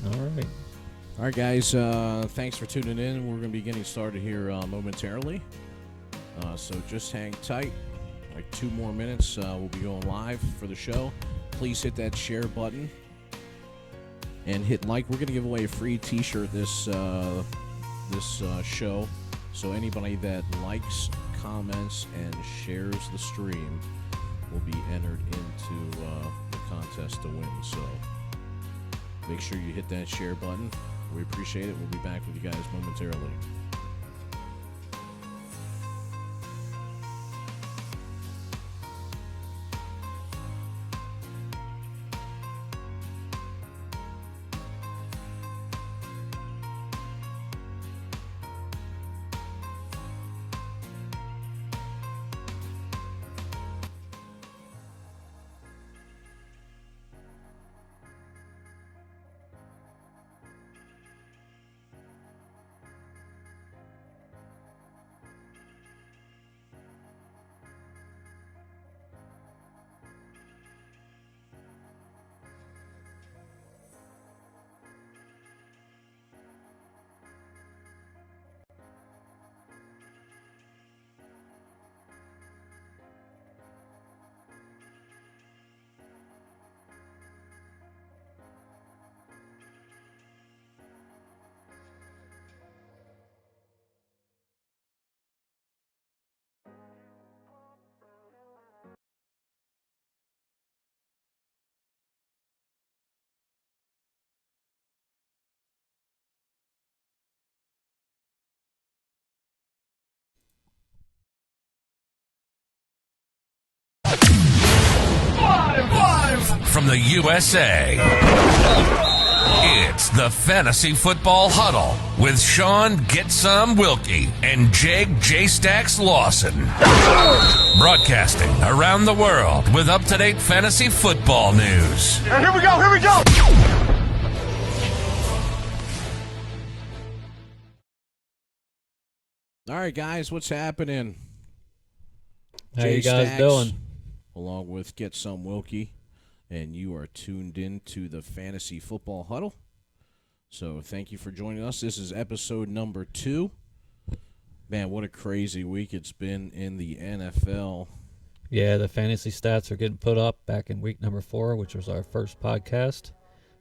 All right. All right, guys. Thanks for tuning in. We're going to be getting started here momentarily. So just hang tight. Like 2 more minutes, we'll be going live for the show. Please hit that share button and hit like. We're going to give away a free T-shirt this show. So anybody that likes, comments, and shares the stream will be entered into the contest to win. So make sure you hit that share button. We appreciate it. We'll be back with you guys momentarily. From the USA, it's the Fantasy Football Huddle with Shaun Get Some Wilkie and Jake J-Stacks Lawson. Broadcasting around the world with up-to-date fantasy football news. Here we go! All right, guys, what's happening? How you guys doing? Along with Get Some Wilkie, and you are tuned in to the Fantasy Football Huddle. So thank you for joining us. This is episode number 2. Man, what a crazy week it's been in the NFL. Yeah, the fantasy stats are getting put up back in week number 4, which was our first podcast.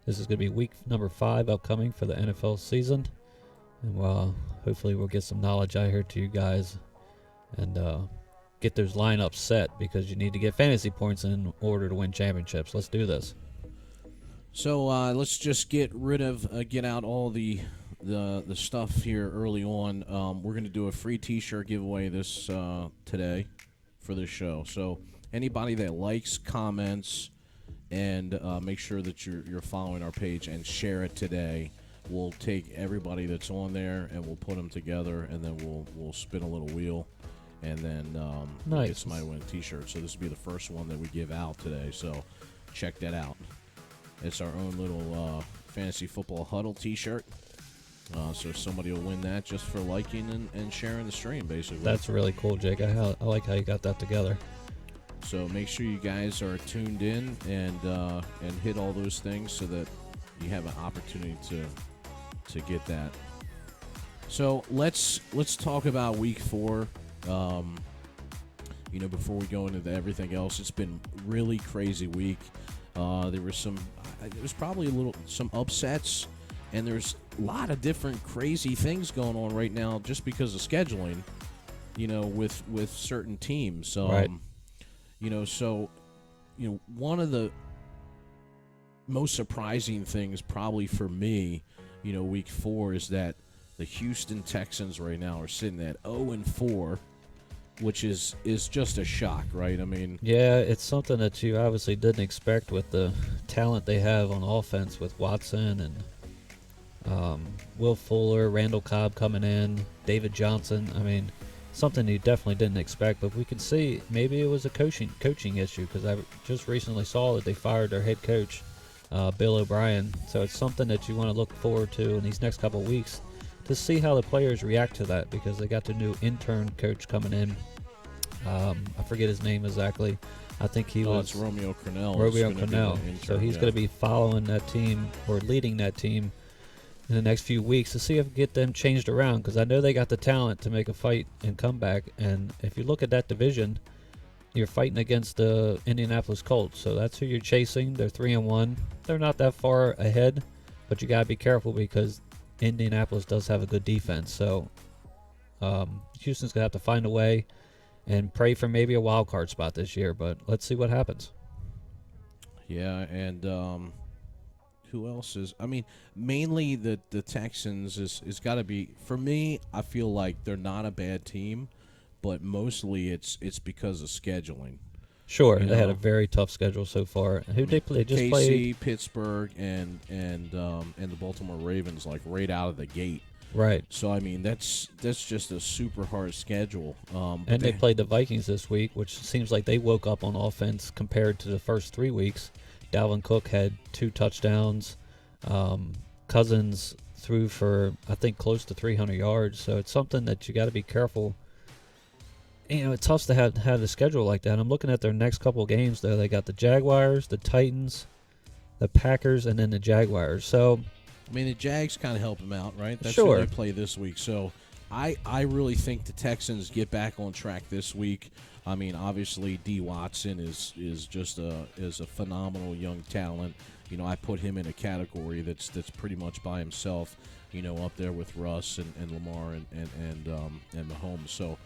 This is going to be week number 5 upcoming for the NFL season. And hopefully we'll get some knowledge out here to you guys and get those lineups set, because you need to get fantasy points in order to win championships. Let's do this. So let's just get out all the stuff here early on. We're going to do a free T-shirt giveaway this today for this show. So anybody that likes, comments, and make sure that you're following our page and share it today. We'll take everybody that's on there and we'll put them together, and then we'll spin a little wheel. And then we'll get somebody win a T-shirt. So this will be the first one that we give out today. So check that out. It's our own little Fantasy Football Huddle T-shirt. So somebody will win that just for liking and sharing the stream, basically. That's really cool, Jake. I like how you got that together. So make sure you guys are tuned in and hit all those things so that you have an opportunity to get that. So let's talk about week 4. Before we go into everything else, it's been really crazy week. There was probably some upsets, and there's a lot of different crazy things going on right now just because of scheduling, with certain teams. Right. One of the most surprising things probably for me, week 4 is that the Houston Texans right now are sitting at 0-4, which is just a shock, right? I mean, yeah, it's something that you obviously didn't expect with the talent they have on offense with Watson and Will Fuller, Randall Cobb coming in, David Johnson. I mean, something you definitely didn't expect, but we can see maybe it was a coaching issue, because I just recently saw that they fired their head coach, Bill O'Brien. So it's something that you want to look forward to in these next couple of weeks to see how the players react to that, because they got the new intern coach coming in. I forget his name exactly. I think it's Romeo Crennel. So he's going to be following that team or leading that team in the next few weeks to see if we get them changed around, because I know they got the talent to make a fight and come back. And if you look at that division, you're fighting against the Indianapolis Colts, so that's who you're chasing. They're 3-1. They're not that far ahead, but you gotta be careful because Indianapolis does have a good defense. So Houston's gonna have to find a way and pray for maybe a wild card spot this year. But let's see what happens. Yeah, and who else is? I mean, mainly the Texans is got to be. For me, I feel like they're not a bad team, but mostly it's because of scheduling. Sure, You they had know. a very tough schedule so far. Who they play? Just KC, played Pittsburgh, and the Baltimore Ravens, like right out of the gate. right, So I mean, that's just a super hard schedule. But and they played the Vikings this week, which seems like they woke up on offense compared to the first 3 weeks. Dalvin Cook had 2 touchdowns. Cousins threw for, I think, close to 300 yards. So it's something that you got to be careful. You know, it's tough to have a schedule like that. I'm looking at their next couple of games, though. They got the Jaguars, the Titans, the Packers, and then the Jaguars. So, I mean, the Jags kind of help them out, right? That's Sure. who they play this week. So I really think the Texans get back on track this week. I mean, obviously, D. Watson is just a phenomenal young talent. You know, I put him in a category that's pretty much by himself. You know, up there with Russ and Lamar and Mahomes. So,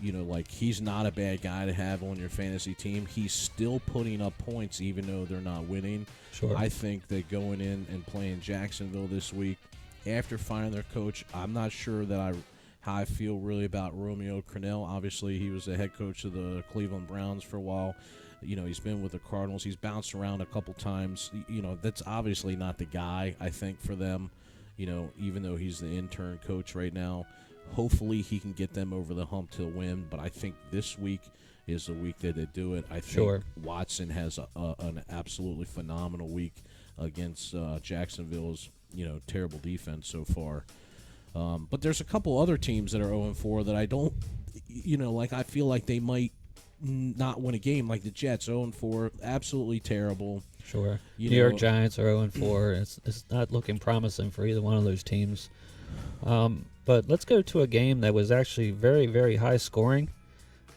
you know, like, he's not a bad guy to have on your fantasy team. He's still putting up points even though they're not winning. sure. I think that going in and playing Jacksonville this week, after finding their coach, I'm not sure that how I feel really about Romeo Crennel. Obviously, he was the head coach of the Cleveland Browns for a while. You know, he's been with the Cardinals. He's bounced around a couple times. You know, that's obviously not the guy, I think, for them, you know, even though he's the intern coach right now. Hopefully he can get them over the hump to win, but I think this week is the week that they do it. I think Sure. Watson has an absolutely phenomenal week against Jacksonville's, you know, terrible defense so far. But there's a couple other teams that are 0-4 that I don't, you know, like, I feel like they might not win a game, like the Jets. 0-4, absolutely terrible. Sure. You New York know- Giants are 0-4. It's not looking promising for either one of those teams. But let's go to a game that was actually very, very high scoring.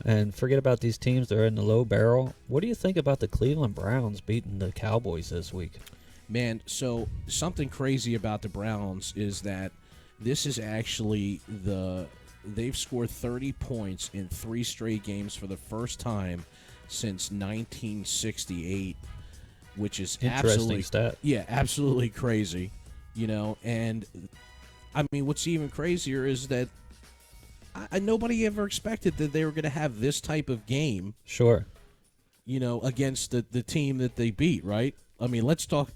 And forget about these teams that are in the low barrel. What do you think about the Cleveland Browns beating the Cowboys this week? Man, so something crazy about the Browns is that this is actually they've scored 30 points in 3 straight games for the first time since 1968, which is Interesting absolutely stat. Yeah, absolutely crazy. You know, and I mean, what's even crazier is that nobody ever expected that they were going to have this type of game, Sure. you know, against the team that they beat, right? I mean, let's talk.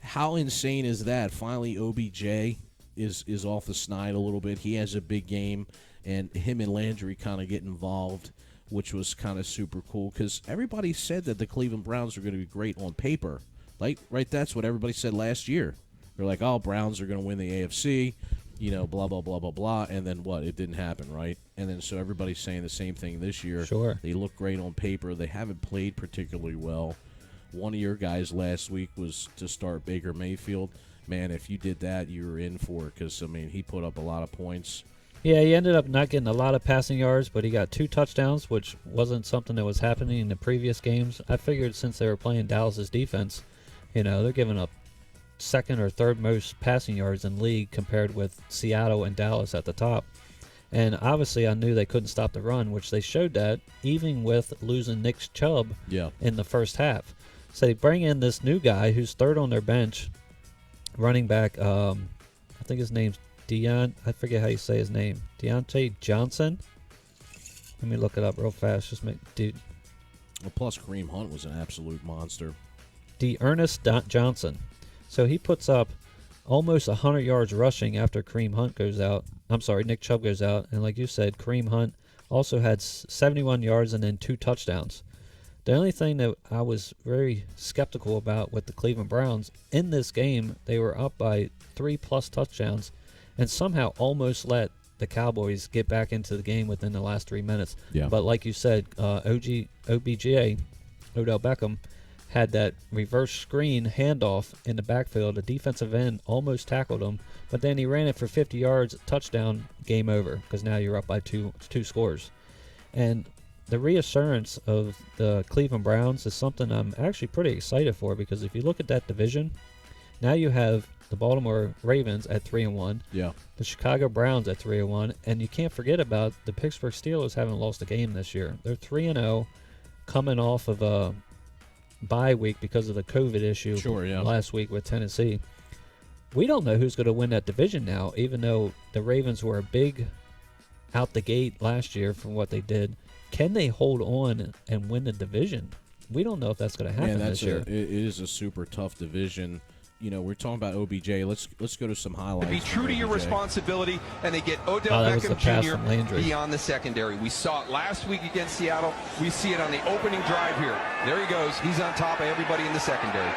How insane is that? Finally, OBJ is off the snide a little bit. He has a big game, and him and Landry kind of get involved, which was kind of super cool because everybody said that the Cleveland Browns are going to be great on paper. Like, right? That's what everybody said last year. They're like, oh, Browns are going to win the AFC, you know, blah, blah, blah, blah, blah. And then what? It didn't happen, right? And then so everybody's saying the same thing this year. Sure. They look great on paper. They haven't played particularly well. One of your guys last week was to start Baker Mayfield. Man, if you did that, you were in for it because, I mean, he put up a lot of points. Yeah, he ended up not getting a lot of passing yards, but he got 2 touchdowns, which wasn't something that was happening in the previous games. I figured since they were playing Dallas's defense, you know, they're giving up second or third most passing yards in league compared with Seattle and Dallas at the top. And obviously I knew they couldn't stop the run, which they showed that even with losing Nick Chubb Yeah. in the first half. So they bring in this new guy who's third on their bench, running back, I think his name's I forget how you say his name. Deontay Johnson? Let me look it up real fast. Just make Well, plus Kareem Hunt was an absolute monster. Ernest Johnson. So he puts up almost 100 yards rushing after Kareem Hunt goes out. I'm sorry, Nick Chubb goes out. And like you said, Kareem Hunt also had 71 yards and then 2 touchdowns. The only thing that I was very skeptical about with the Cleveland Browns, in this game, they were up by 3+ touchdowns and somehow almost let the Cowboys get back into the game within the last 3 minutes. Yeah. But like you said, OBJ, Odell Beckham, had that reverse screen handoff in the backfield. The defensive end almost tackled him, but then he ran it for 50 yards, touchdown, game over, because now you're up by two scores. And the reassurance of the Cleveland Browns is something I'm actually pretty excited for, because if you look at that division, now you have the Baltimore Ravens at 3-1, the Chicago Browns at 3-1, and you can't forget about the Pittsburgh Steelers haven't lost a game this year. They're 3-0, coming off of a bye week because of the COVID issue last week with Tennessee. We don't know who's going to win that division now, even though the Ravens were a big out the gate last year from what they did. Can they hold on and win the division? We don't know if that's going to happen this year. It is a super tough division. You know, we're talking about OBJ. Let's go to some highlights. Be true to your responsibility, and they get Odell Beckham Jr. beyond the secondary. We saw it last week against Seattle. We see it on the opening drive here. There he goes. He's on top of everybody in the secondary.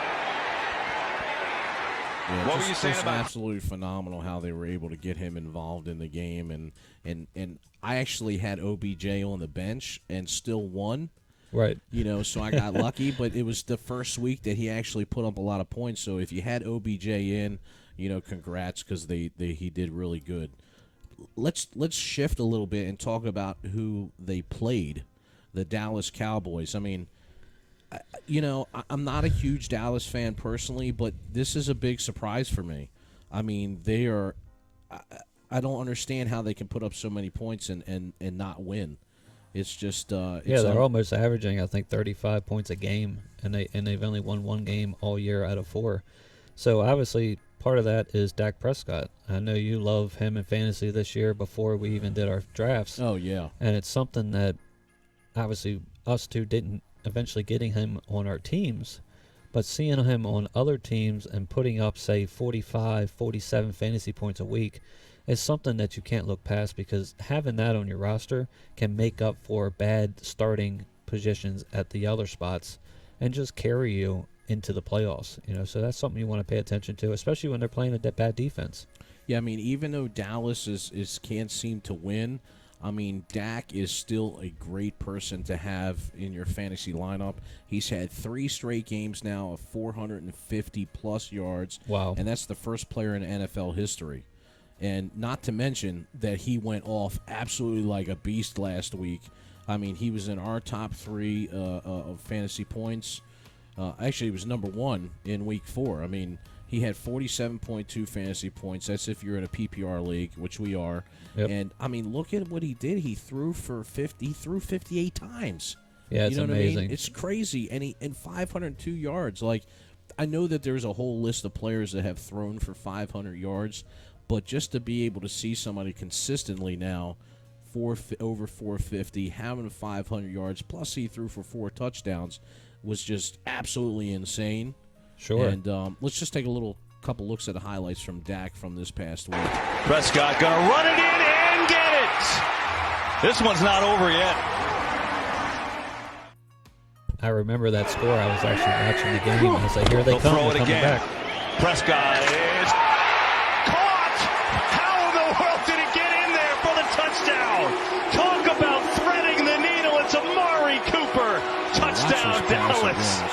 Yeah, what were you saying about? Absolutely phenomenal how they were able to get him involved in the game, and I actually had OBJ on the bench and still won. Right. You know, so I got lucky, but it was the first week that he actually put up a lot of points. So if you had OBJ in, you know, congrats, because he did really good. Let's shift a little bit and talk about who they played, the Dallas Cowboys. I mean, you know, I'm not a huge Dallas fan personally, but this is a big surprise for me. I mean, they are. I don't understand how they can put up so many points and not win. It's just they're almost averaging, I think, 35 points a game, and they've only won one game all year out of 4. So obviously part of that is Dak Prescott. I know you love him in fantasy this year before we even did our drafts. Oh yeah, and it's something that obviously us two didn't eventually getting him on our teams, but seeing him on other teams and putting up, say, 45, 47 fantasy points a week is something that you can't look past, because having that on your roster can make up for bad starting positions at the other spots and just carry you into the playoffs. You know, so that's something you want to pay attention to, especially when they're playing a bad defense. Yeah, I mean, even though Dallas can't seem to win, I mean, Dak is still a great person to have in your fantasy lineup. He's had 3 straight games now of 450-plus yards. Wow. And that's the first player in NFL history. And not to mention that he went off absolutely like a beast last week. I mean, he was in our top 3 of fantasy points. Actually, he was number 1 in week 4. I mean, he had 47.2 fantasy points. That's if you're in a PPR league, which we are. Yep. And, I mean, look at what he did. He threw for 50. He threw 58 times. Yeah, it's amazing. What I mean? It's crazy. And 502 yards. Like, I know that there's a whole list of players that have thrown for 500 yards, but just to be able to see somebody consistently now, over 450, having 500 yards, plus he threw for 4 touchdowns, was just absolutely insane. Sure. And let's just take a couple looks at the highlights from Dak from this past week. Prescott going to run it in and get it. This one's not over yet. I remember that score. I was actually watching the game. I was like, here they come. Throw it They're coming again. back. Prescott is caught. How in the world did he get in there for the touchdown? Talk about threading the needle. It's Amari Cooper. Touchdown, Dallas.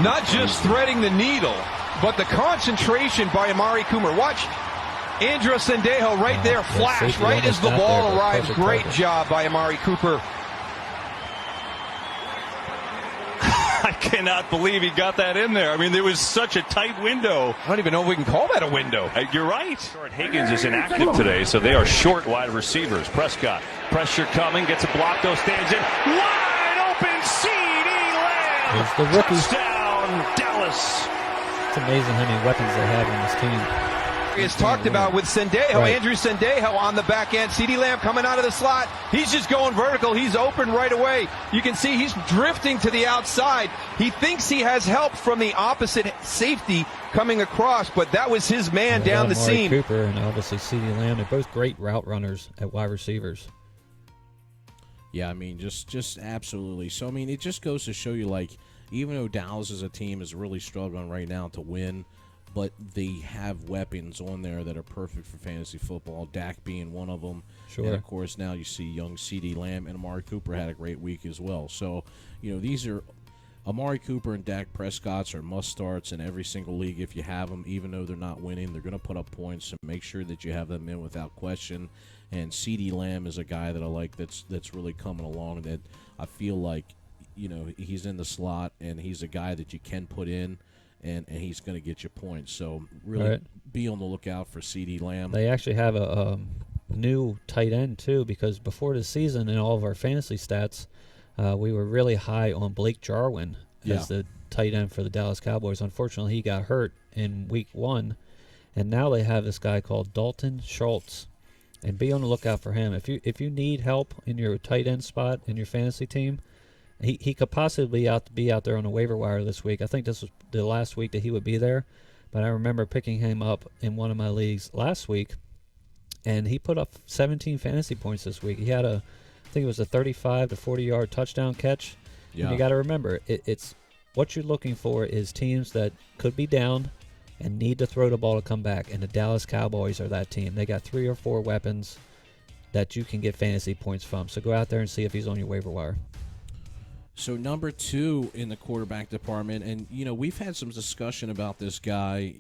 Not just threading the needle, but the concentration by Amari Cooper. Watch Andrew Sendejo right there flash right as the ball arrives. Great job by Amari Cooper. I cannot believe he got that in there. I mean, there was such a tight window. I don't even know if we can call that a window. You're right. Higgins is inactive today, so they are short wide receivers. Prescott, pressure coming, gets a block, though, stands in. Wide open, C.D. Lamb. There's the rookie. Touchdown, Dallas. It's amazing how many weapons they have on this team. Is talked about with Sendejo, right. Andrew Sendejo on the back end. CeeDee Lamb coming out of the slot. He's just going vertical. He's open right away. You can see he's drifting to the outside. He thinks he has help from the opposite safety coming across, but that was his man down the Amari seam. Cooper and obviously CeeDee Lamb, they're both great route runners at wide receivers. Yeah, I mean, just absolutely. So, I mean, it just goes to show you, like, even though Dallas as a team is really struggling right now to win, but they have weapons on there that are perfect for fantasy football, Dak being one of them. Sure. And, of course, now you see young CeeDee Lamb, and Amari Cooper had a great week as well. So, you know, these are Amari Cooper and Dak Prescott's are must-starts in every single league if you have them, even though they're not winning. They're going to put up points, so make sure that you have them in without question. And CeeDee Lamb is a guy that I like that's really coming along, that I feel like, he's in the slot, and he's a guy that you can put in, and he's going to get you points. So really be on the lookout for CeeDee Lamb. They actually have a new tight end, too, because before the season in all of our fantasy stats, we were really high on Blake Jarwin as the tight end for the Dallas Cowboys. Unfortunately, he got hurt in week 1, and now they have this guy called Dalton Schultz. And be on the lookout for him. If you need help in your tight end spot in your fantasy team, he could possibly be out there on the waiver wire this week. I think this was the last week that he would be there, but I remember picking him up in one of my leagues last week, and he put up 17 fantasy points this week. He had I think it was a 35 to 40-yard touchdown catch. Yeah. And you got to remember, it's what you're looking for is teams that could be down and need to throw the ball to come back, and the Dallas Cowboys are that team. They got 3 or 4 weapons that you can get fantasy points from. So go out there and see if he's on your waiver wire. So number 2 in the quarterback department, and, we've had some discussion about this guy,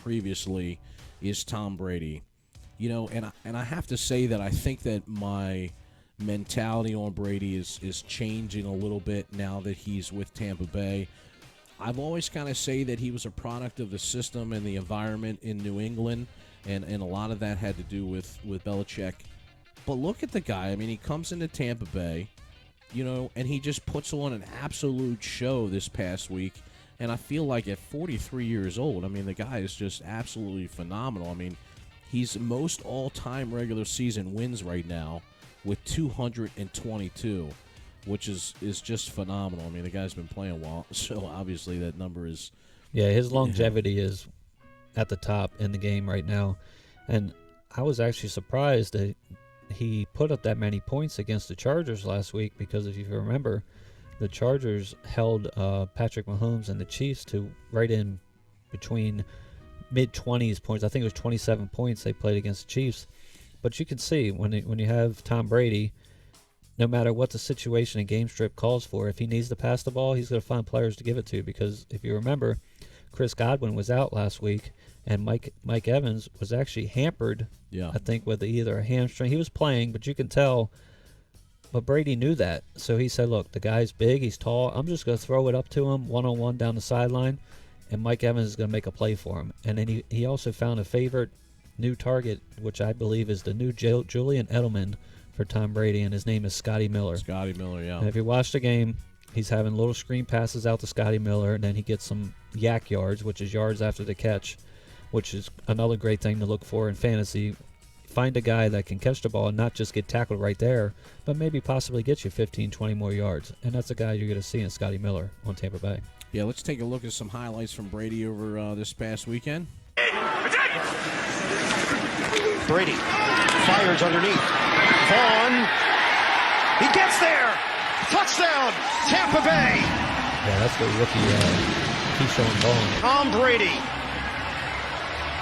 previously, is Tom Brady. And I have to say that I think that my mentality on Brady is changing a little bit now that he's with Tampa Bay. I've always kind of say that he was a product of the system and the environment in New England, and a lot of that had to do with Belichick. But look at the guy. I mean, he comes into Tampa Bay, and he just puts on an absolute show this past week. And I feel like at 43 years old, I mean, the guy is just absolutely phenomenal. I mean, he's most all-time regular season wins right now with 222. Which is just phenomenal. I mean, the guy's been playing a while, so obviously that number is... Yeah, his longevity is at the top in the game right now. And I was actually surprised that he put up that many points against the Chargers last week, because if you remember, the Chargers held Patrick Mahomes and the Chiefs to right in between mid-20s points. I think it was 27 points they played against the Chiefs. But you can see when you have Tom Brady, no matter what the situation and game script calls for, if he needs to pass the ball, he's going to find players to give it to. Because if you remember, Chris Godwin was out last week, and Mike Evans was actually hampered, I think, with either a hamstring. He was playing, but you can tell. But Brady knew that. So he said, look, the guy's big, he's tall. I'm just going to throw it up to him one-on-one down the sideline, and Mike Evans is going to make a play for him. And then he also found a favorite new target, which I believe is the new Julian Edelman for Tom Brady, and his name is Scotty Miller. Scotty Miller, yeah. And if you watch the game, he's having little screen passes out to Scotty Miller, and then he gets some yak yards, which is yards after the catch, which is another great thing to look for in fantasy. Find a guy that can catch the ball and not just get tackled right there, but maybe possibly get you 15, 20 more yards. And that's a guy you're going to see in Scotty Miller on Tampa Bay. Yeah, let's take a look at some highlights from Brady over this past weekend. Brady fires underneath. Vaughn. He gets there. Touchdown, Tampa Bay. Yeah, that's the rookie Shaun Vaughn. Tom Brady.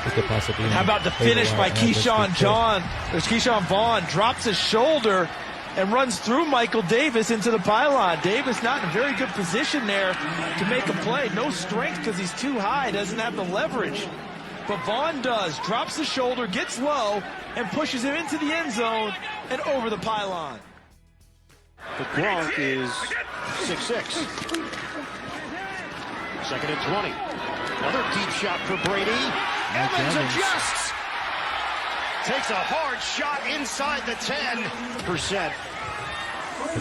He could possibly. How about the finish by Keyshawn Vaughn drops his shoulder and runs through Michael Davis into the pylon. Davis not in a very good position there to make a play. No strength because he's too high, doesn't have the leverage. But Vaughn does, drops the shoulder, gets low, and pushes him into the end zone and over the pylon. The Gronk is 6'6". 2nd and 20. Another deep shot for Brady. Evans adjusts. Takes a hard shot inside the 10%.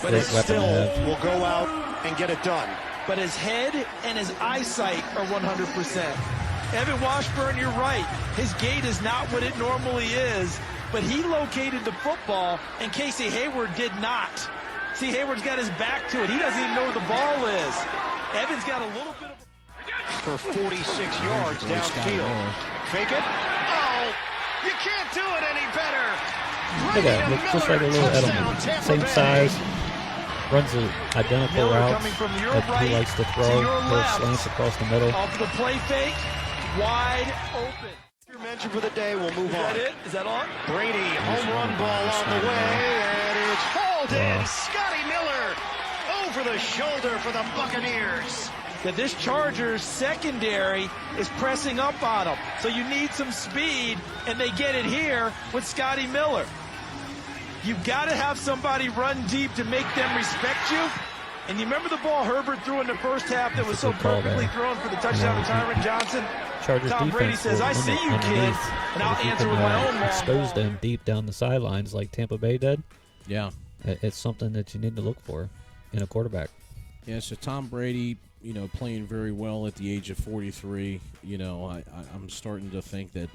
But it still will go out and get it done. But his head and his eyesight are 100%. Evan Washburn, you're right. His gait is not what it normally is, but he located the football, and Casey Hayward did not. See, Hayward's got his back to it. He doesn't even know where the ball is. Evans got a little bit of... For 46 yards downfield. Fake it. Oh, you can't do it any better. Look at him. Looks just like a little Edelman. Same size. Runs an identical route that he likes to throw. Little slants across the middle. Off the play fake. Wide open. Your mention for the day. We'll move on. Is that it? Is that on? Brady, home run ball on the way, and it's hauled in. Scotty Miller over the shoulder for the Buccaneers. That this Chargers secondary is pressing up on them. So you need some speed, and they get it here with Scotty Miller. You've got to have somebody run deep to make them respect you. And you remember the ball Herbert threw in the first half that was so perfectly thrown for the touchdown to Tyron Johnson? Chargers Tom Brady defense says, will I see limit you, kid, underneath, and I'll if you answer can, with my own long expose ball. them deep down the sidelines like Tampa Bay did. Yeah. It's something that you need to look for in a quarterback. Yeah, so Tom Brady, playing very well at the age of 43. I'm starting to think that,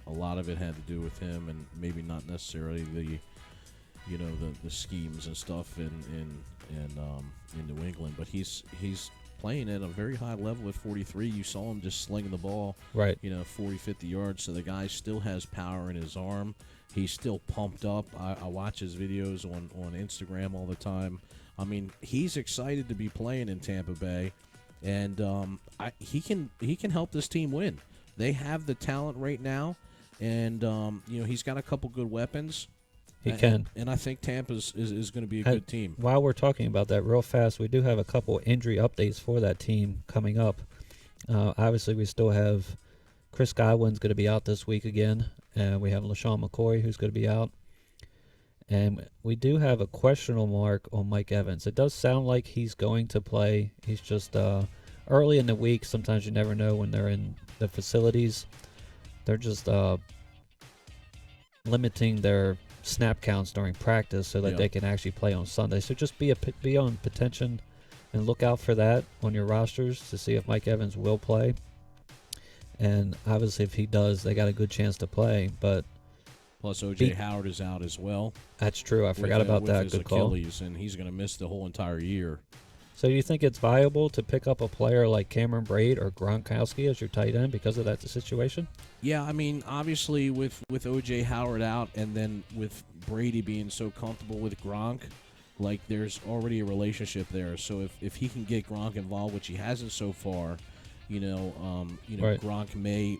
a lot of it had to do with him and maybe not necessarily the schemes and stuff in New England. But he's playing at a very high level at 43. You saw him just slinging the ball, right? 40, 50 yards. So the guy still has power in his arm. He's still pumped up. I watch his videos on Instagram all the time. I mean, he's excited to be playing in Tampa Bay, and he can help this team win. They have the talent right now, and he's got a couple good weapons. He can. And I think Tampa is going to be a good team. While we're talking about that real fast, we do have a couple injury updates for that team coming up. Obviously, we still have Chris Godwin's going to be out this week again. And we have LaShawn McCoy, who's going to be out. And we do have a questionable mark on Mike Evans. It does sound like he's going to play. He's just early in the week. Sometimes you never know when they're in the facilities. They're just limiting their snap counts during practice so that they can actually play on Sunday. So just be on attention and look out for that on your rosters to see if Mike Evans will play. And obviously, if he does, they got a good chance to play. But plus, O.J. Howard is out as well. That's true. I forgot about that. His good Achilles, call. And he's going to miss the whole entire year. So you think it's viable to pick up a player like Cameron Braid or Gronkowski as your tight end because of that situation? Yeah, I mean, obviously with O.J. Howard out and then with Brady being so comfortable with Gronk, like there's already a relationship there. So if he can get Gronk involved, which he hasn't so far, right. Gronk may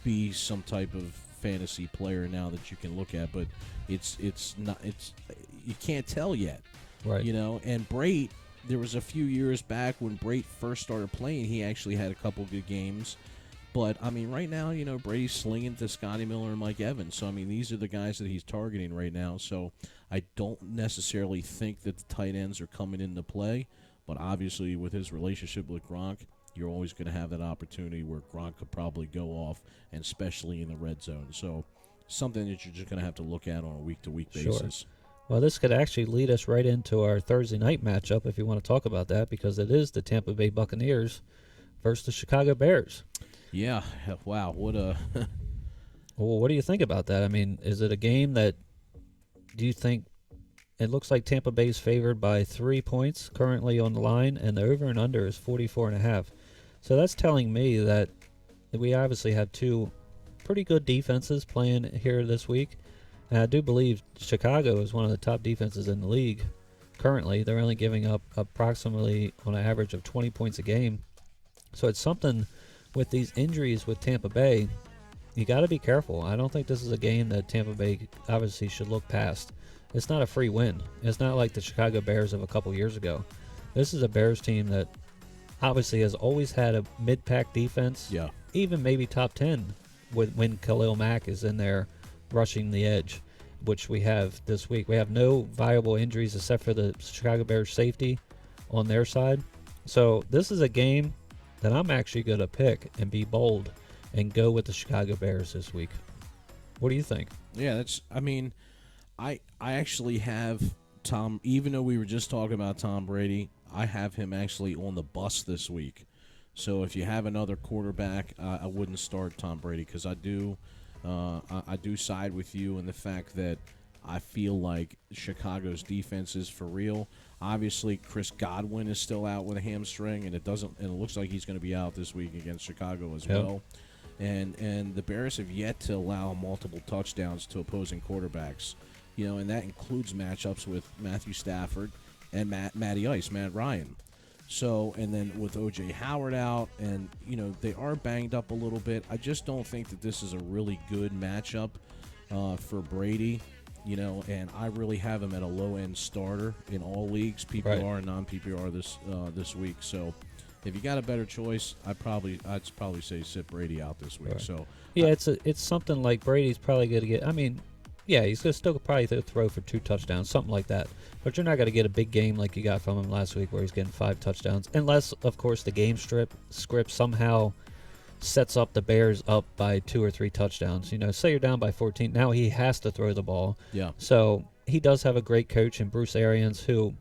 be some type of fantasy player now that you can look at, but it's you can't tell yet, right? And Brate, there was a few years back when Brate first started playing, he actually had a couple good games, but I mean, right now, Brady's slinging to Scotty Miller and Mike Evans, so I mean, these are the guys that he's targeting right now. So I don't necessarily think that the tight ends are coming into play, but obviously with his relationship with Gronk, you're always going to have that opportunity where Gronk could probably go off, and especially in the red zone. So something that you're just going to have to look at on a week-to-week basis. Well, this could actually lead us right into our Thursday night matchup if you want to talk about that, because it is the Tampa Bay Buccaneers versus the Chicago Bears. Yeah. Wow. What a... Well, what do you think about that? I mean, is it a game that do you think it looks like Tampa Bay's favored by 3 points currently on the line, and the over and under is 44.5. So that's telling me that we obviously have two pretty good defenses playing here this week. And I do believe Chicago is one of the top defenses in the league currently. They're only giving up approximately on an average of 20 points a game. So it's something with these injuries with Tampa Bay, you got to be careful. I don't think this is a game that Tampa Bay obviously should look past. It's not a free win. It's not like the Chicago Bears of a couple years ago. This is a Bears team that obviously has always had a mid-pack defense, even maybe top 10 when Khalil Mack is in there rushing the edge, which we have this week. We have no viable injuries except for the Chicago Bears safety on their side. So this is a game that I'm actually going to pick and be bold and go with the Chicago Bears this week. What do you think? Yeah, I actually have Tom, even though we were just talking about Tom Brady, I have him actually on the bus this week. So if you have another quarterback, I wouldn't start Tom Brady because I do side with you in the fact that I feel like Chicago's defense is for real. Obviously, Chris Godwin is still out with a hamstring, and it looks like he's going to be out this week against Chicago as well. And the Bears have yet to allow multiple touchdowns to opposing quarterbacks. And that includes matchups with Matthew Stafford and Matt Ryan. So, and then with O.J. Howard out, and, they are banged up a little bit. I just don't think that this is a really good matchup for Brady. and I really have him at a low-end starter in all leagues, PPR and non-PPR this week. So if you got a better choice, I'd probably say sit Brady out this week. Right. So yeah, it's something like Brady's probably going to get. I mean, yeah, he's going to still probably throw for 2 touchdowns, something like that. But you're not going to get a big game like you got from him last week, where he's getting 5 touchdowns, unless, of course, the game script somehow sets up the Bears up by 2 or 3 touchdowns. Say you're down by 14. Now he has to throw the ball. Yeah. So he does have a great coach in Bruce Arians, who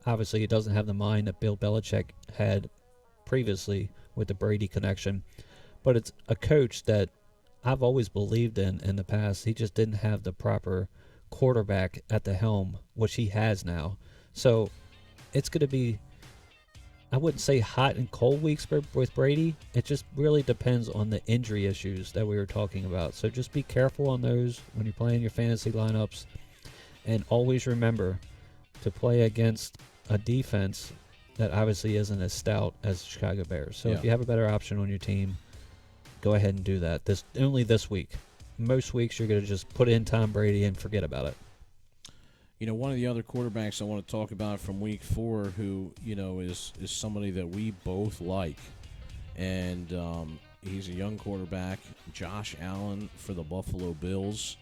obviously he doesn't have the mind that Bill Belichick had previously with the Brady connection. But it's a coach that I've always believed in the past. He just didn't have the proper quarterback at the helm, which he has now. So it's going to be, I wouldn't say hot and cold weeks with Brady. It just really depends on the injury issues that we were talking about. So just be careful on those when you're playing your fantasy lineups. And always remember to play against a defense that obviously isn't as stout as the Chicago Bears. So if you have a better option on your team, go ahead and do that. Only this week. Most weeks you're going to just put in Tom Brady and forget about it. One of the other quarterbacks I want to talk about from Week 4, who is somebody that we both like, and he's a young quarterback, Josh Allen for the Buffalo Bills.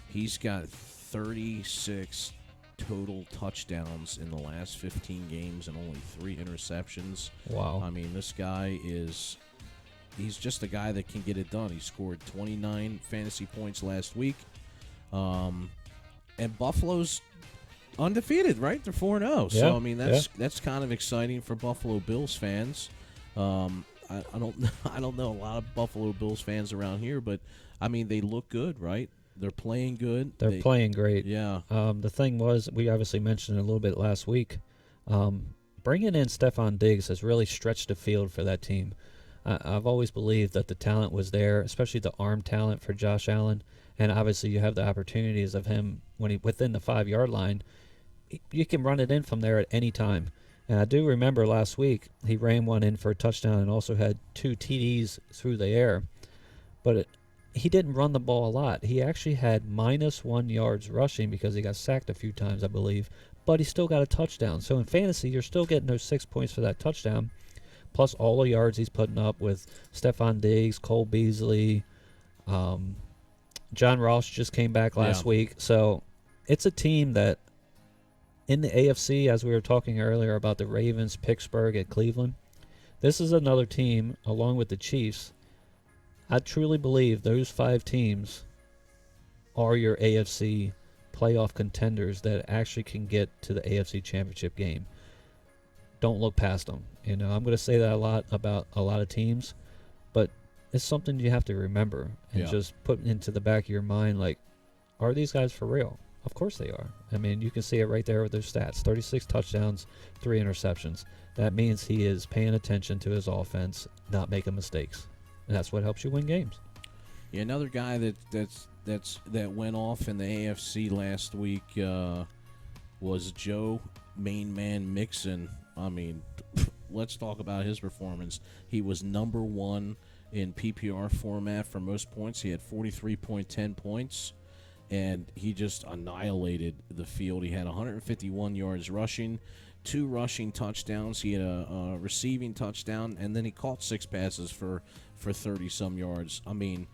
He's got 36 total touchdowns in the last 15 games and only 3 interceptions. Wow! I mean, this guy he's just a guy that can get it done. He scored 29 fantasy points last week. And Buffalo's undefeated, right? They're 4-0. So I mean, that's kind of exciting for Buffalo Bills fans. I don't know a lot of Buffalo Bills fans around here, but I mean, they look good, right? They're playing good. They're playing great. Yeah. The thing was, we obviously mentioned it a little bit last week. Bringing in Stephon Diggs has really stretched the field for that team. I've always believed that the talent was there, especially the arm talent for Josh Allen. And obviously you have the opportunities of him when he within the 5-yard line. You can run it in from there at any time. And I do remember last week he ran one in for a touchdown and also had 2 TDs through the air. But he didn't run the ball a lot. He actually had -1 yards rushing because he got sacked a few times, I believe. But he still got a touchdown. So in fantasy, you're still getting those 6 points for that touchdown, plus all the yards he's putting up with Stephon Diggs, Cole Beasley, John Ross just came back last week. So it's a team that in the AFC, as we were talking earlier about the Ravens, Pittsburgh, and Cleveland, this is another team, along with the Chiefs. I truly believe those 5 teams are your AFC playoff contenders that actually can get to the AFC Championship game. Don't look past them. I'm going to say that a lot about a lot of teams, but it's something you have to remember and just put into the back of your mind, like, are these guys for real? Of course they are. I mean, you can see it right there with those stats. 36 touchdowns, 3 interceptions. That means he is paying attention to his offense, not making mistakes. And that's what helps you win games. Yeah, another guy that went off in the AFC last week was Joe Main Man Mixon. I mean, let's talk about his performance. He was number 1 in PPR format for most points. He had 43.10 points, and he just annihilated the field. He had 151 yards rushing, 2 rushing touchdowns. He had a receiving touchdown, and then he caught 6 passes for 30-some yards. I mean,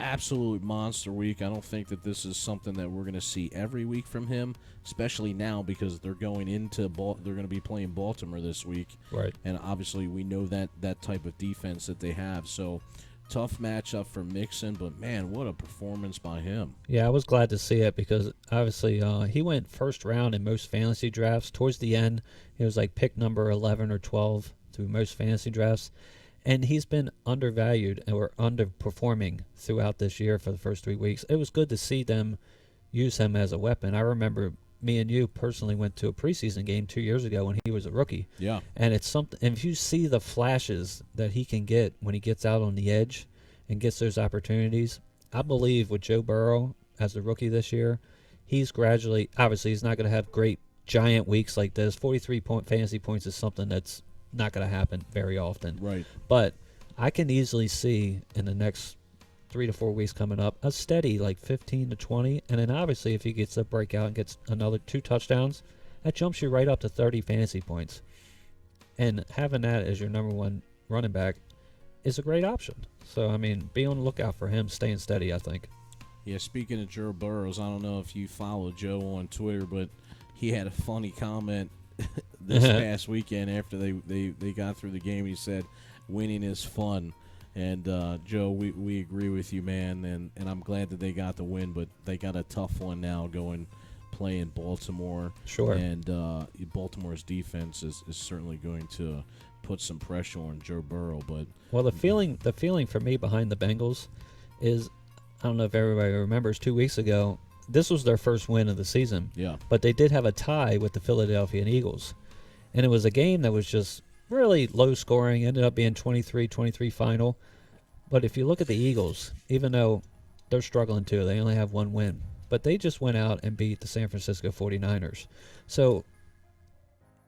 absolute monster week. I don't think that this is something that we're going to see every week from him, especially now because they're going to be playing Baltimore this week. Right. And obviously we know that type of defense that they have. So tough matchup for Mixon, but man, what a performance by him. Yeah, I was glad to see it because obviously he went first round in most fantasy drafts. Towards the end, he was like pick number 11 or 12 through most fantasy drafts. And he's been undervalued or underperforming throughout this year for the first 3 weeks. It was good to see them use him as a weapon. I remember me and you personally went to a preseason game 2 years ago when he was a rookie. Yeah. And it's something. And if you see the flashes that he can get when he gets out on the edge and gets those opportunities, I believe with Joe Burrow as a rookie this year, he's gradually, obviously he's not going to have great giant weeks like this. 43-point fantasy points is something that's not going to happen very often. Right. But I can easily see in the next 3 to 4 weeks coming up, a steady like 15 to 20. And then obviously if he gets a breakout and gets another 2 touchdowns, that jumps you right up to 30 fantasy points. And having that as your number one running back is a great option. So, I mean, be on the lookout for him staying steady, I think. Yeah, speaking of Joe Burrows, I don't know if you follow Joe on Twitter, but he had a funny comment this past weekend after they got through the game. He said, winning is fun. And, Joe, we agree with you, man, and I'm glad that they got the win, but they got a tough one now playing Baltimore. Sure. And Baltimore's defense is certainly going to put some pressure on Joe Burrow. But well, the feeling for me behind the Bengals is, I don't know if everybody remembers, 2 weeks ago, this was their first win of the season. Yeah. But they did have a tie with the Philadelphia Eagles. And it was a game that was just really low scoring, ended up being 23-23 final. But if you look at the Eagles, even though they're struggling too, they only have one win, but they just went out and beat the San Francisco 49ers. So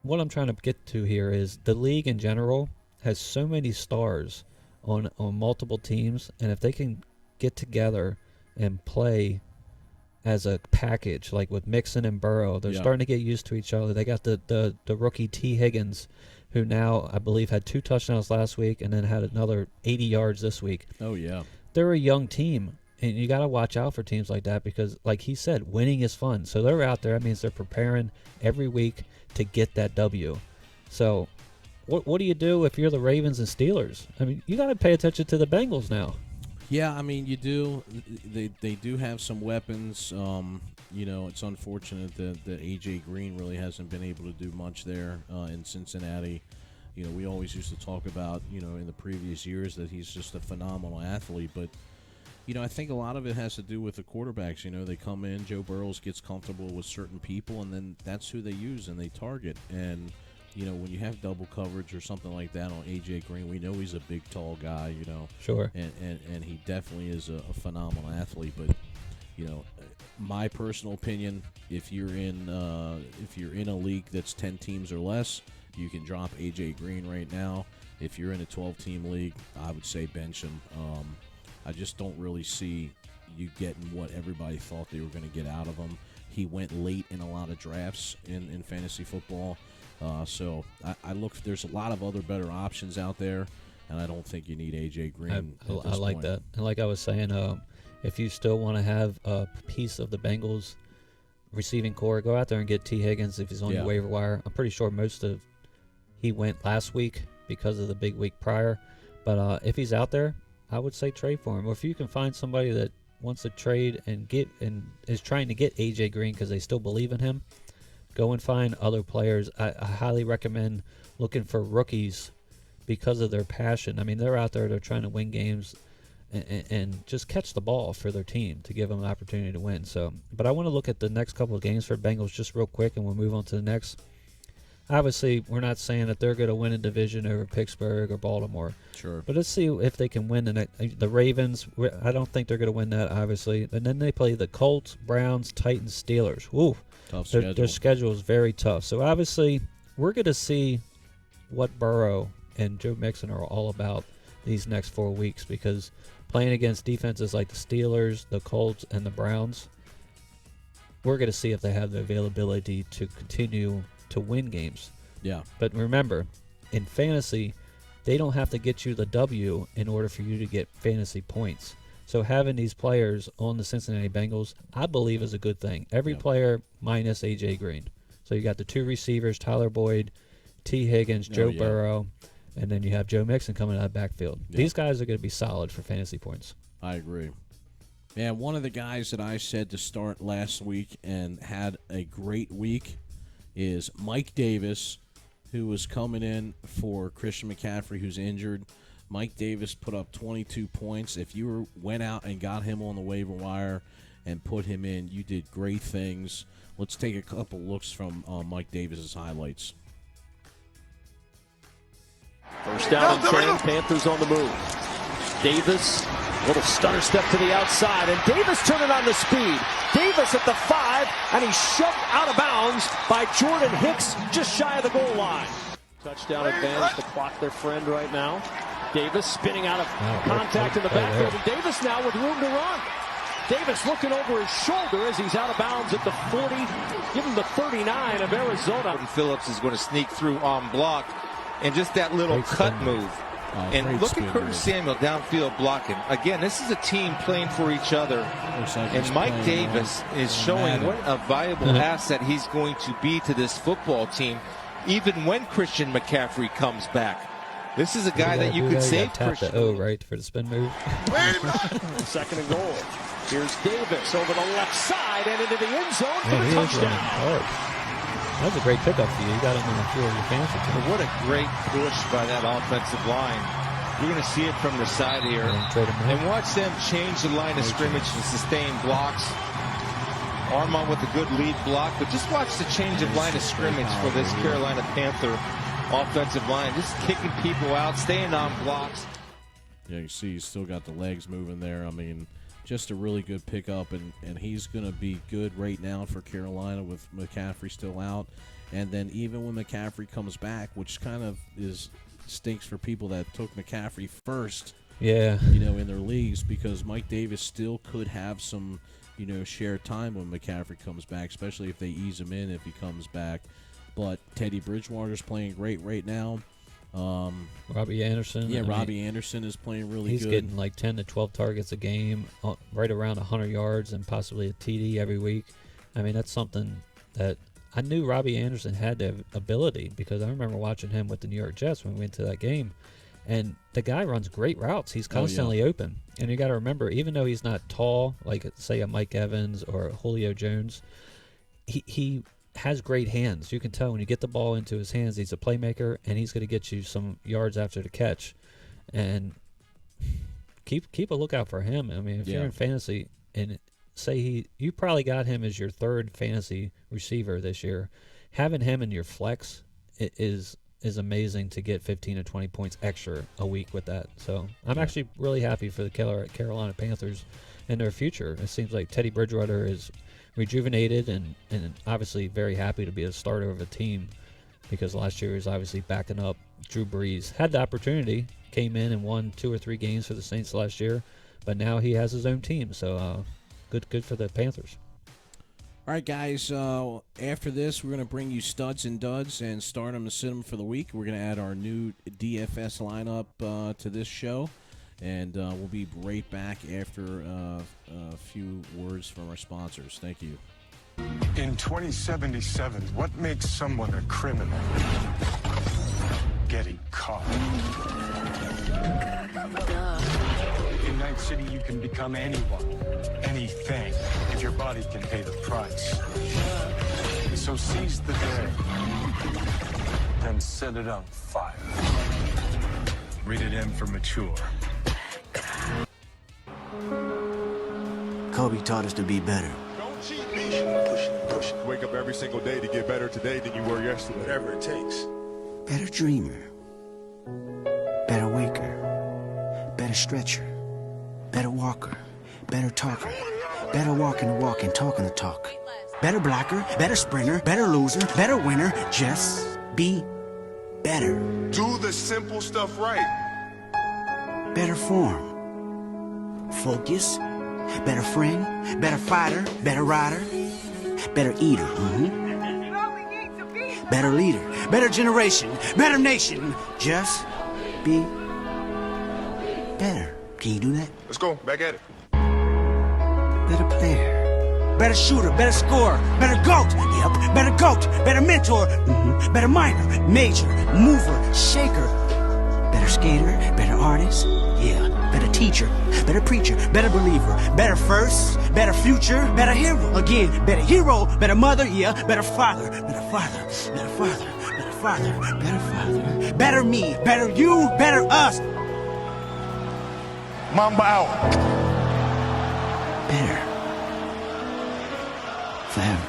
what I'm trying to get to here is the league in general has so many stars on multiple teams, and if they can get together and play as a package, like with Mixon and Burrow, they're starting to get used to each other. They got the rookie T. Higgins, who now I believe had 2 touchdowns last week and then had another 80 yards this week. Oh, yeah. They're a young team, and you got to watch out for teams like that because, like he said, winning is fun. So they're out there. That means they're preparing every week to get that W. So what do you do if you're the Ravens and Steelers? I mean, you got to pay attention to the Bengals now. Yeah, I mean, you do. They do have some weapons. You know, it's unfortunate that A.J. Green really hasn't been able to do much there in Cincinnati. You know, we always used to talk about, you know, in the previous years that he's just a phenomenal athlete. But, you know, I think a lot of it has to do with the quarterbacks. You know, they come in, Joe Burrows gets comfortable with certain people, and then that's who they use and they target. And, you know, when you have double coverage or something like that on A.J. Green, we know he's a big, tall guy, you know. Sure. And he definitely is a phenomenal athlete. But, you know, my personal opinion, if you're in a league that's 10 teams or less, you can drop A.J. Green right now. If you're in a 12-team league, I would say bench him. I just don't really see you getting what everybody thought they were going to get out of him. He went late in a lot of drafts in fantasy football. So I look. There's a lot of other better options out there, and I don't think you need A.J. Green. I like point. that. And like I was saying, if you still want to have a piece of the Bengals receiving core, go out there and get T. Higgins if he's on your waiver wire. I'm pretty sure he went last week because of the big week prior. But if he's out there, I would say trade for him. Or if you can find somebody that wants to trade and is trying to get A.J. Green because they still believe in him, go and find other players. I highly recommend looking for rookies because of their passion. I mean, they're out there, they're trying to win games and just catch the ball for their team to give them an opportunity to win. So, but I want to look at the next couple of games for Bengals just real quick, and we'll move on to the next. Obviously, we're not saying that they're going to win a division over Pittsburgh or Baltimore. Sure. But let's see if they can win the Ravens. I don't think they're going to win that, obviously. And then they play the Colts, Browns, Titans, Steelers. Woo. Tough schedule. Their schedule is very tough. So, obviously, we're going to see what Burrow and Joe Mixon are all about these next 4 weeks because playing against defenses like the Steelers, the Colts, and the Browns, we're going to see if they have the availability to continue to win games. Yeah. But remember, in fantasy, they don't have to get you the W in order for you to get fantasy points. So having these players on the Cincinnati Bengals, I believe, is a good thing. Every player minus A.J. Green. So you got the 2 receivers, Tyler Boyd, T. Higgins, Joe Burrow, and then you have Joe Mixon coming out of the backfield. Yeah. These guys are going to be solid for fantasy points. I agree. And one of the guys that I said to start last week and had a great week is Mike Davis, who was coming in for Christian McCaffrey, who's injured. Mike Davis put up 22 points. If you went out and got him on the waiver wire and put him in, you did great things. Let's take a couple looks from Mike Davis's highlights. First down and 10, Panthers on the move. Davis, little stutter step to the outside, and Davis turning on the speed. Davis at the 5, and he's shoved out of bounds by Jordan Hicks just shy of the goal line. Touchdown advantage to clock their friend right now. Davis spinning out of contact in the backfield. And Davis now with room to run. Davis looking over his shoulder as he's out of bounds at the 40, give him the 39 of Arizona. Phillips is going to sneak through on block, and just that little cut move. And look at Curtis Samuel downfield blocking. Again, this is a team playing for each other. And Mike Davis is showing what a viable asset he's going to be to this football team, even when Christian McCaffrey comes back. This is a guy that you could save Christian. The O, right, for the spin move. Second and goal. Here's Davis over the left side and into the end zone for the touchdown. That was a great pickup for you. You got him on the field of your fantasy team. What a great push by that offensive line. You're going to see it from the side here. And watch them change the line of scrimmage to sustain blocks. Armand with a good lead block. But just watch the change of line of scrimmage for this Carolina Panther offensive line. Just kicking people out, staying on blocks. Yeah, you see he's still got the legs moving there. I mean, just a really good pickup, and he's going to be good right now for Carolina with McCaffrey still out. And then even when McCaffrey comes back, which kind of stinks for people that took McCaffrey first, in their leagues, because Mike Davis still could have some, shared time when McCaffrey comes back, especially if they ease him in if he comes back. But Teddy Bridgewater's playing great right now. Robbie Anderson. Yeah, Robbie Anderson is playing really he's good. He's getting like 10 to 12 targets a game, right around 100 yards, and possibly a TD every week. I mean, that's something that I knew Robbie Anderson had the ability, because I remember watching him with the New York Jets when we went to that game. And the guy runs great routes. He's constantly open. And you got to remember, even though he's not tall, like, say, a Mike Evans or a Julio Jones, he has great hands. You can tell when you get the ball into his hands, he's a playmaker, and he's going to get you some yards after the catch. And keep a lookout for him. I mean, if you're in fantasy, and say you probably got him as your third fantasy receiver this year, having him in your flex is amazing to get 15 to 20 points extra a week with that. So I'm actually really happy for the Carolina Panthers and their future. It seems like Teddy Bridgewater is rejuvenated and obviously very happy to be a starter of a team, because last year he was obviously backing up Drew Brees. Had the opportunity, came in and won 2 or 3 games for the Saints last year, but now he has his own team. So good for the Panthers. All right, guys, after this, we're going to bring you studs and duds and start them and sit them for the week. We're going to add our new DFS lineup to this show. And we'll be right back after a few words from our sponsors. Thank you. In 2077, what makes someone a criminal? Getting caught. In Night City, you can become anyone, anything, if your body can pay the price. So seize the day, then set it on fire. Rated M for mature. Kobe taught us to be better. Don't cheat me. Push. Wake up every single day to get better today than you were yesterday. Whatever it takes. Better dreamer. Better waker. Better stretcher. Better walker. Better talker. Better walking the walk and talking the talk. Better blocker. Better sprinter. Better loser. Better winner. Just be better. Do the simple stuff right. Better form. Focus. Better friend. Better fighter. Better rider. Better eater. Better leader. Better generation. Better nation. Just be better. Can you do that? Let's go. Back at it. Better player. Better shooter. Better scorer. Better GOAT. Yep. Better GOAT. Better mentor. Better minor. Major. Mover. Shaker. Better skater. Better artist. Yeah. Better teacher. Better preacher. Better believer. Better first. Better future. Better hero. Again. Better hero. Better mother. Yeah. Better father. Better father. Better father. Better father. Better father. Better me. Better you. Better us. Mamba out. Better. Forever.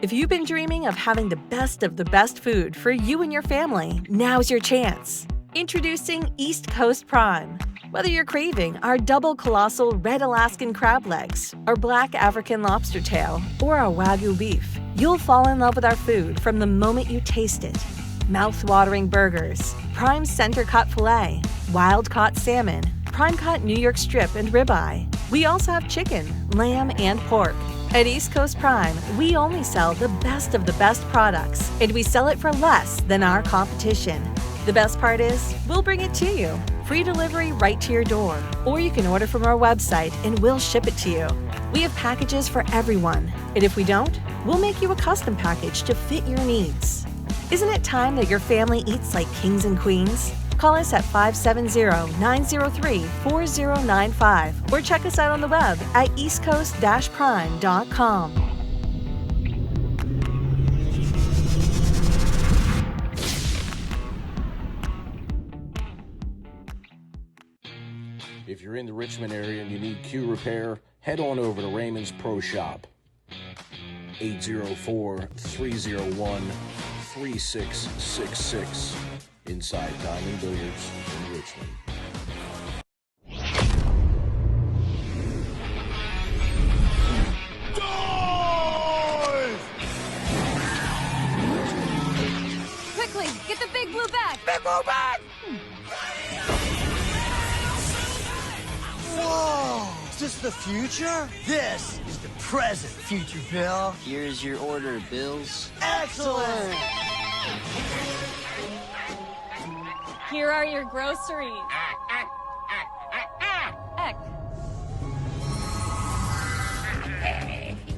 If you've been dreaming of having the best food for you and your family, now's your chance. Introducing East Coast Prime. Whether you're craving our double colossal red Alaskan crab legs, or black African lobster tail, or our Wagyu beef, you'll fall in love with our food from the moment you taste it. Mouth-watering burgers, prime center-cut filet, wild-caught salmon, prime-cut New York strip and ribeye. We also have chicken, lamb, and pork. At East Coast Prime, we only sell the best of the best products, and we sell it for less than our competition. The best part is, we'll bring it to you. Free delivery right to your door. Or you can order from our website and we'll ship it to you. We have packages for everyone. And if we don't, we'll make you a custom package to fit your needs. Isn't it time that your family eats like kings and queens? Call us at 570-903-4095 or check us out on the web at eastcoast-prime.com. If you're in the Richmond area and you need Q repair, head on over to Raymond's Pro Shop. 804-301-3666 inside Diamond Billiards in Richmond. Quickly, get the big blue bag! Big blue bag! Whoa! Is this the future? This is the present, future Bill. Here's your order, Bills. Excellent! Here are your groceries. Eck.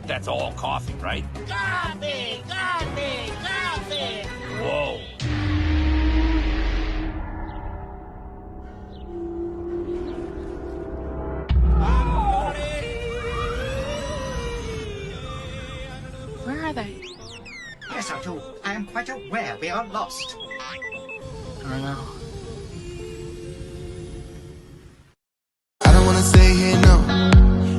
That's all coffee, right? Coffee! Coffee! Coffee! Whoa. Where are they? Yes, I do. I am quite aware we are lost. I know. I don't wanna stay here, no.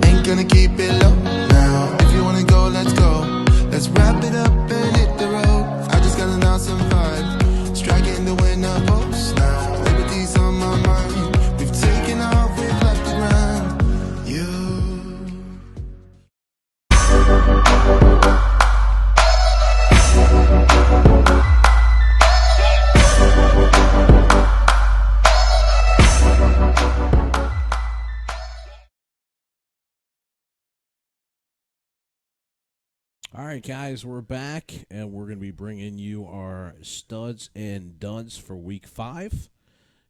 Ain't gonna keep it low now. If you wanna go, let's go. Let's wrap it up and hit the road. I just got an awesome vibe. Striking the winner post now. Liberty's on my mind. We've taken off, we've left the ground. You. All right, guys, we're back, and we're going to be bringing you our studs and duds for Week 5,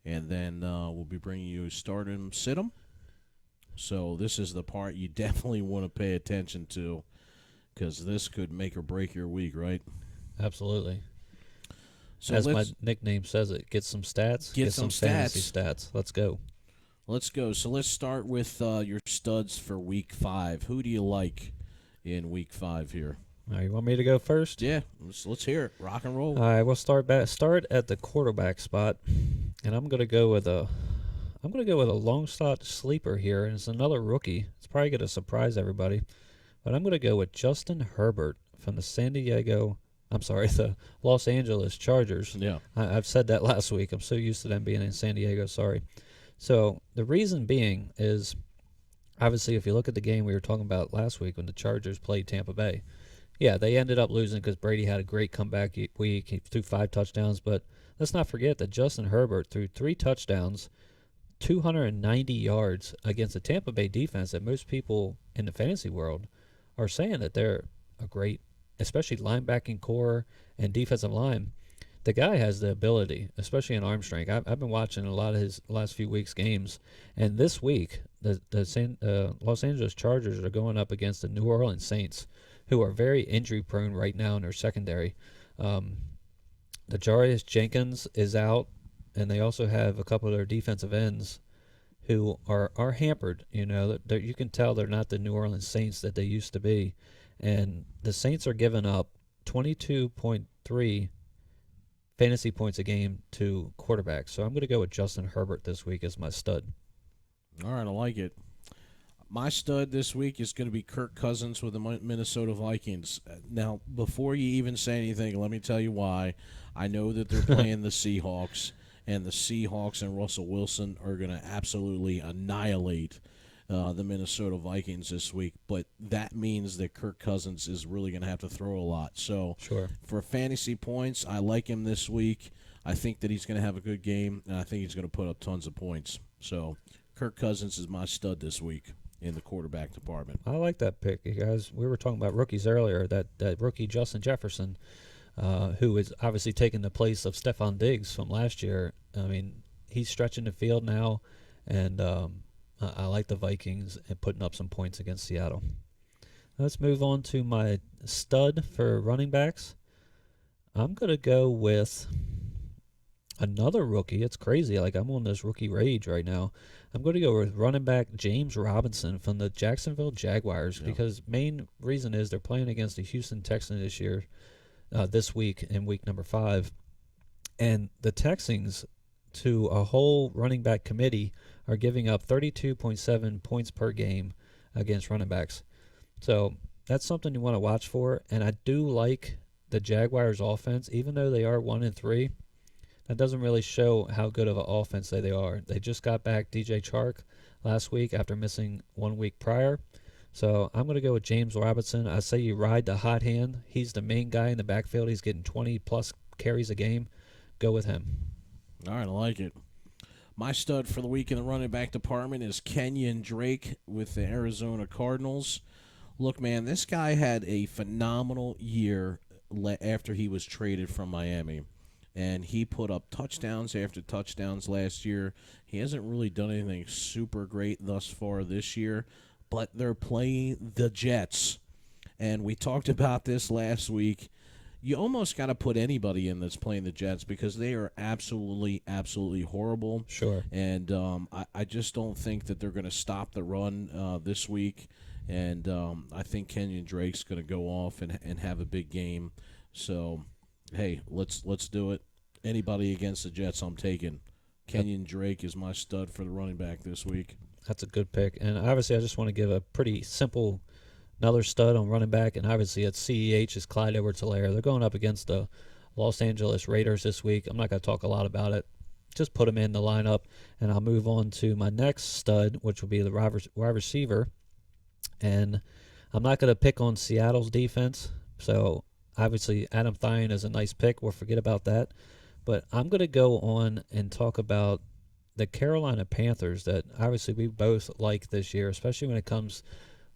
and then we'll be bringing you start 'em, sit 'em. So this is the part you definitely want to pay attention to, because this could make or break your week, right? Absolutely. So as my nickname says it, get some stats. Get some fantasy stats. Let's go. Let's go. So let's start with your studs for Week 5. Who do you like in Week 5 here? All right, you want me to go first? Yeah, let's hear it. Rock and roll. All right, we'll start at the quarterback spot, and I'm gonna go with a long shot sleeper here, and it's another rookie. It's probably gonna surprise everybody, but I'm gonna go with Justin Herbert from the Los Angeles Chargers. Yeah, I've said that last week. I'm so used to them being in San Diego. Sorry. So the reason being is, obviously, if you look at the game we were talking about last week when the Chargers played Tampa Bay, yeah, they ended up losing because Brady had a great comeback week. He threw 5 touchdowns, but let's not forget that Justin Herbert threw 3 touchdowns, 290 yards against a Tampa Bay defense that most people in the fantasy world are saying that they're a great, especially linebacking core and defensive line. The guy has the ability, especially in arm strength. I've been watching a lot of his last few weeks' games, and this week the Los Angeles Chargers are going up against the New Orleans Saints, who are very injury-prone right now in their secondary. Jarius Jenkins is out, and they also have a couple of their defensive ends who are hampered. You know, you can tell they're not the New Orleans Saints that they used to be. And the Saints are giving up 22.3 fantasy points a game to quarterbacks. So I'm going to go with Justin Herbert this week as my stud. All right, I like it. My stud this week is going to be Kirk Cousins with the Minnesota Vikings. Now, before you even say anything, let me tell you why. I know that they're playing the Seahawks, and the Seahawks and Russell Wilson are going to absolutely annihilate the Minnesota Vikings this week. But that means that Kirk Cousins is really going to have to throw a lot. So Sure. for fantasy points, I like him this week. I think that he's going to have a good game, and I think he's going to put up tons of points. So Kirk Cousins is my stud this week in the quarterback department. I like that pick, you guys. We were talking about rookies earlier. That rookie Justin Jefferson, who is obviously taking the place of Stephon Diggs from last year. I mean, he's stretching the field now, and I like the Vikings and putting up some points against Seattle. Let's move on to my stud for running backs. I'm going to go with another rookie. It's crazy. Like, I'm on this rookie rage right now. I'm going to go with running back James Robinson from the Jacksonville Jaguars because main reason is they're playing against the Houston Texans this year, this week in week number 5. And the Texans, to a whole running back committee, are giving up 32.7 points per game against running backs. So that's something you want to watch for. And I do like the Jaguars' offense, even though they are 1-3. That doesn't really show how good of an offense they are. They just got back DJ Chark last week after missing 1 week prior. So I'm going to go with James Robinson. I say you ride the hot hand. He's the main guy in the backfield. He's getting 20-plus carries a game. Go with him. All right, I like it. My stud for the week in the running back department is Kenyon Drake with the Arizona Cardinals. Look, man, this guy had a phenomenal year after he was traded from Miami. And he put up touchdowns after touchdowns last year. He hasn't really done anything super great thus far this year, but they're playing the Jets. And we talked about this last week. You almost got to put anybody in that's playing the Jets because they are absolutely, absolutely horrible. Sure. And I just don't think that they're going to stop the run this week. And I think Kenyon Drake's going to go off and have a big game. So, hey, let's do it. Anybody against the Jets, I'm taking. Kenyon Drake is my stud for the running back this week. That's a good pick. And obviously, I just want to give a pretty simple another stud on running back, and obviously at CEH is Clyde Edwards-Helaire. They're going up against the Los Angeles Raiders this week. I'm not going to talk a lot about it. Just put him in the lineup, and I'll move on to my next stud, which will be the wide receiver. And I'm not going to pick on Seattle's defense, so obviously Adam Thielen is a nice pick. We'll forget about that. But I'm going to go on and talk about the Carolina Panthers that obviously we both like this year, especially when it comes.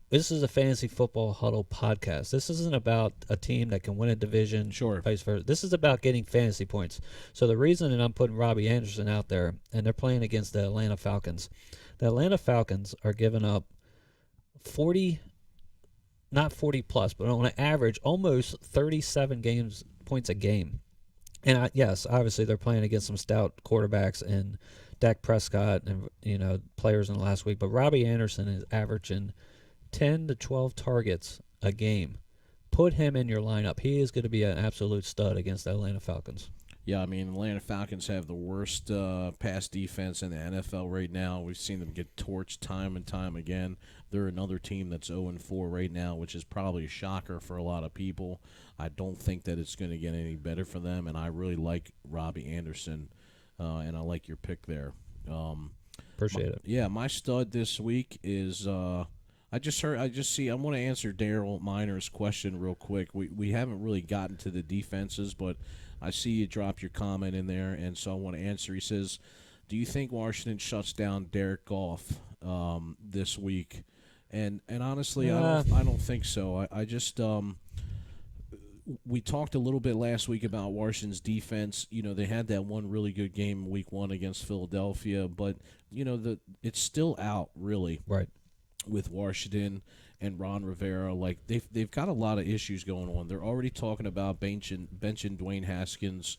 This is a Fantasy Football Huddle podcast. This isn't about a team that can win a division, vice versa. This is about getting fantasy points. So the reason that I'm putting Robbie Anderson out there, and they're playing against the Atlanta Falcons. The Atlanta Falcons are giving up 40, not 40 plus, but on an average, almost 37 points a game. And yes, obviously they're playing against some stout quarterbacks and Dak Prescott and players in the last week. But Robbie Anderson is averaging 10 to 12 targets a game. Put him in your lineup. He is going to be an absolute stud against the Atlanta Falcons. Yeah, I mean, Atlanta Falcons have the worst pass defense in the NFL right now. We've seen them get torched time and time again. They're another team that's 0-4 right now, which is probably a shocker for a lot of people. I don't think that it's going to get any better for them, and I really like Robbie Anderson, and I like your pick there. Appreciate it. Yeah, my stud this week is I want to answer Daryl Miner's question real quick. We haven't really gotten to the defenses, but I see you drop your comment in there, and so I want to answer. He says, do you think Washington shuts down Derek Goff this week? And honestly, I don't think so. I just we talked a little bit last week about Washington's defense. They had that one really good game week 1 against Philadelphia, but it's still out really. Right. With Washington and Ron Rivera, like they've got a lot of issues going on. They're already talking about benching Dwayne Haskins,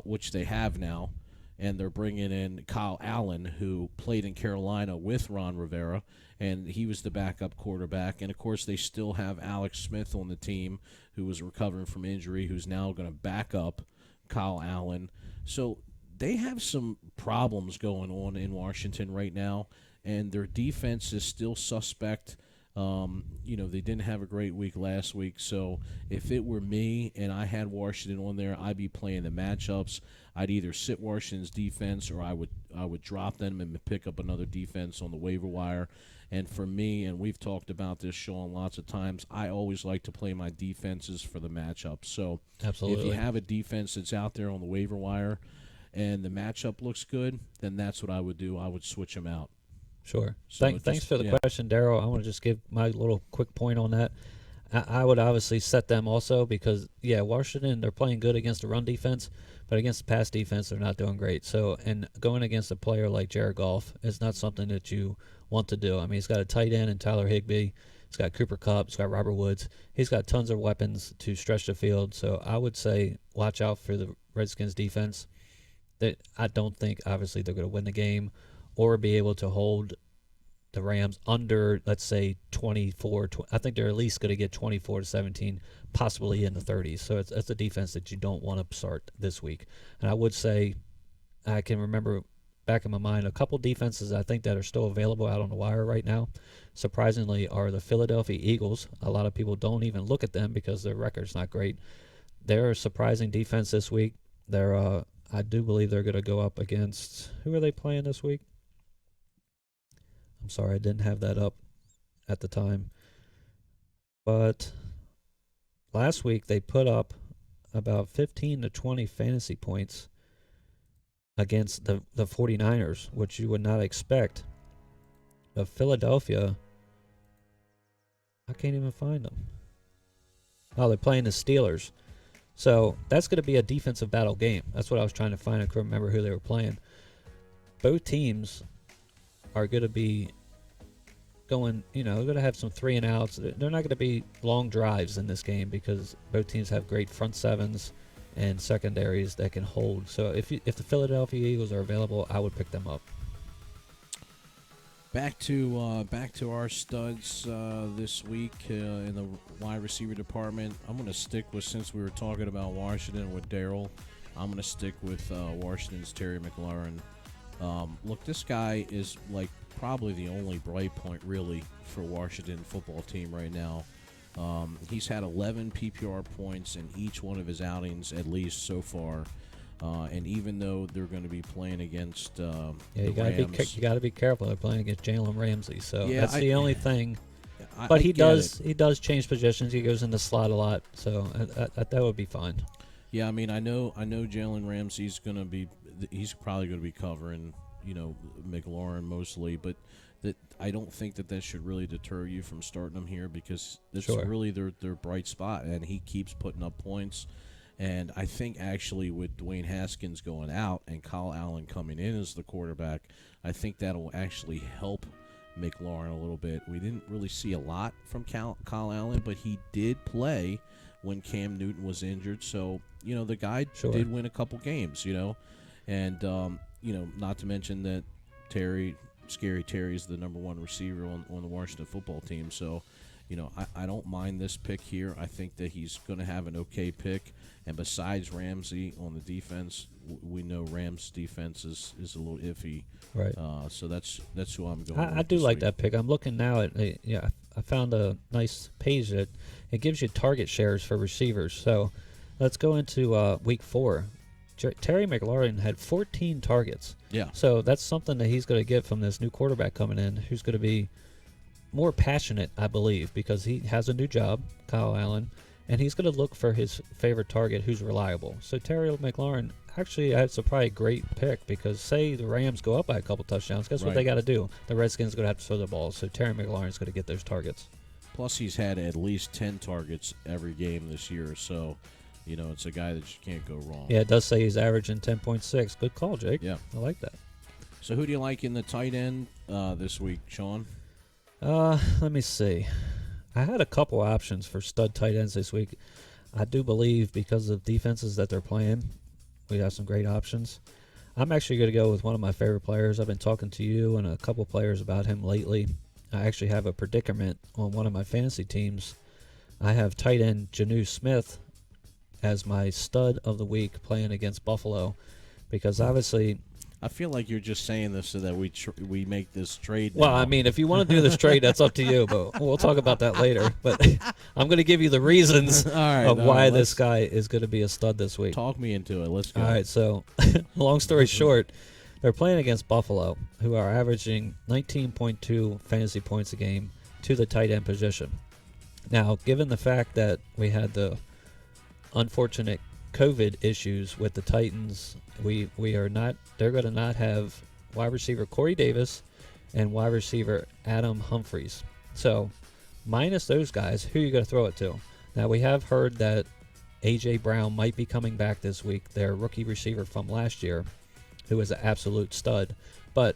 which they have now, and they're bringing in Kyle Allen, who played in Carolina with Ron Rivera, and he was the backup quarterback. And of course, they still have Alex Smith on the team, who was recovering from injury, who's now going to back up Kyle Allen. So they have some problems going on in Washington right now, and their defense is still suspect. They didn't have a great week last week, so if it were me and I had Washington on there, I'd be playing the matchups. I'd either sit Washington's defense or I would drop them and pick up another defense on the waiver wire. And for me, and we've talked about this, Shaun, lots of times, I always like to play my defenses for the matchup. So Absolutely. if you have a defense that's out there on the waiver wire and the matchup looks good, then that's what I would do. I would switch them out. Sure. So Thanks for the question, Daryl. I want to just give my little quick point on that. I would obviously set them also because, Washington, they're playing good against the run defense, but against the pass defense, they're not doing great. So, and going against a player like Jared Goff is not something that you want to do. I mean, he's got a tight end in Tyler Higbee. He's got Cooper Kupp. He's got Robert Woods. He's got tons of weapons to stretch the field. So I would say watch out for the Redskins defense. That I don't think, obviously, they're going to win the game or be able to hold the Rams under, let's say, 24. I think they're at least going to get 24-17, possibly in the 30s. So it's a defense that you don't want to start this week. And I would say, I can remember back in my mind, a couple defenses I think that are still available out on the wire right now, surprisingly, are the Philadelphia Eagles. A lot of people don't even look at them because their record's not great. They're a surprising defense this week. I do believe they're going to go up against, who are they playing this week? I'm sorry, I didn't have that up at the time. But last week they put up about 15 to 20 fantasy points against the 49ers, which you would not expect. But Philadelphia, I can't even find them. Oh, they're playing the Steelers. So that's going to be a defensive battle game. That's what I was trying to find. I couldn't remember who they were playing. Both teams are going to be going, they're going to have some 3 and outs. They're not going to be long drives in this game because both teams have great front sevens and secondaries that can hold. So if the Philadelphia Eagles are available, I would pick them up. Back to our studs this week in the wide receiver department. I'm going to stick with, since we were talking about Washington with Daryl, I'm going to stick with Washington's Terry McLaurin. Look, this guy is like probably the only bright point really for Washington football team right now. He's had 11 PPR points in each one of his outings, at least so far. And even though they're going to be playing against you got to be careful. They're playing against Jalen Ramsey, so that's the only thing. But he does change positions. He goes in the slot a lot, so that would be fine. Yeah, I mean, I know Jalen Ramsey's going to be. He's probably going to be covering, McLaurin mostly, but I don't think that should really deter you from starting him here because this is really their bright spot, and he keeps putting up points. And I think actually with Dwayne Haskins going out and Kyle Allen coming in as the quarterback, I think that'll actually help McLaurin a little bit. We didn't really see a lot from Kyle Allen, but he did play when Cam Newton was injured. So, the guy did win a couple games, And, not to mention that Scary Terry is the number 1 receiver on the Washington football team. So, I don't mind this pick here. I think that he's going to have an okay pick. And besides Ramsey on the defense, we know Rams' defense is a little iffy. Right. So that's who I'm going with. I do like that pick. I'm looking now at I found a nice page that it gives you target shares for receivers. So let's go into week 4. Terry McLaurin had 14 targets. Yeah. So that's something that he's going to get from this new quarterback coming in, who's going to be more passionate, I believe, because he has a new job, Kyle Allen, and he's going to look for his favorite target who's reliable. So Terry McLaurin, actually, that's a probably great pick because say the Rams go up by a couple touchdowns, guess what they got to do? The Redskins are going to have to throw the ball. So Terry McLaurin's going to get those targets. Plus, he's had at least 10 targets every game this year, so it's a guy that you can't go wrong. Yeah, it does say he's averaging 10.6. Good call, Jake. Yeah. I like that. So who do you like in the tight end this week, Shaun? Let me see. I had a couple options for stud tight ends this week. I do believe because of defenses that they're playing, we have some great options. I'm actually going to go with one of my favorite players. I've been talking to you and a couple players about him lately. I actually have a predicament on one of my fantasy teams. I have tight end Jonnu Smith as my stud of the week playing against Buffalo. because obviously. I feel like you're just saying this so that we make this trade. Well, now. I mean, if you want to do this trade, that's up to you, but we'll talk about that later. But I'm going to give you the reasons of why this guy is going to be a stud this week. Talk me into it. Let's go. All right, so long story short, they're playing against Buffalo, who are averaging 19.2 fantasy points a game to the tight end position. Now, given the fact that we had the unfortunate COVID issues with the Titans, they're going to not have wide receiver Corey Davis and wide receiver Adam Humphries. So, minus those guys, who are you going to throw it to? Now, we have heard that A.J. Brown might be coming back this week, their rookie receiver from last year, who is an absolute stud. But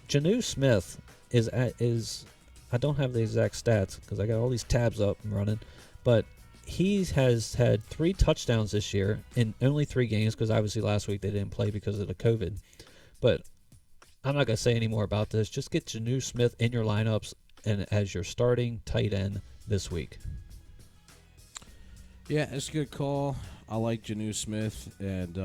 Jonnu Smith is I don't have the exact stats because I got all these tabs up and running, but he has had 3 touchdowns this year in only 3 games, because obviously last week they didn't play because of the COVID. But I'm not going to say any more about this. Just get Jonnu Smith in your lineups and as your starting tight end this week. Yeah, it's a good call. I like Jonnu Smith, and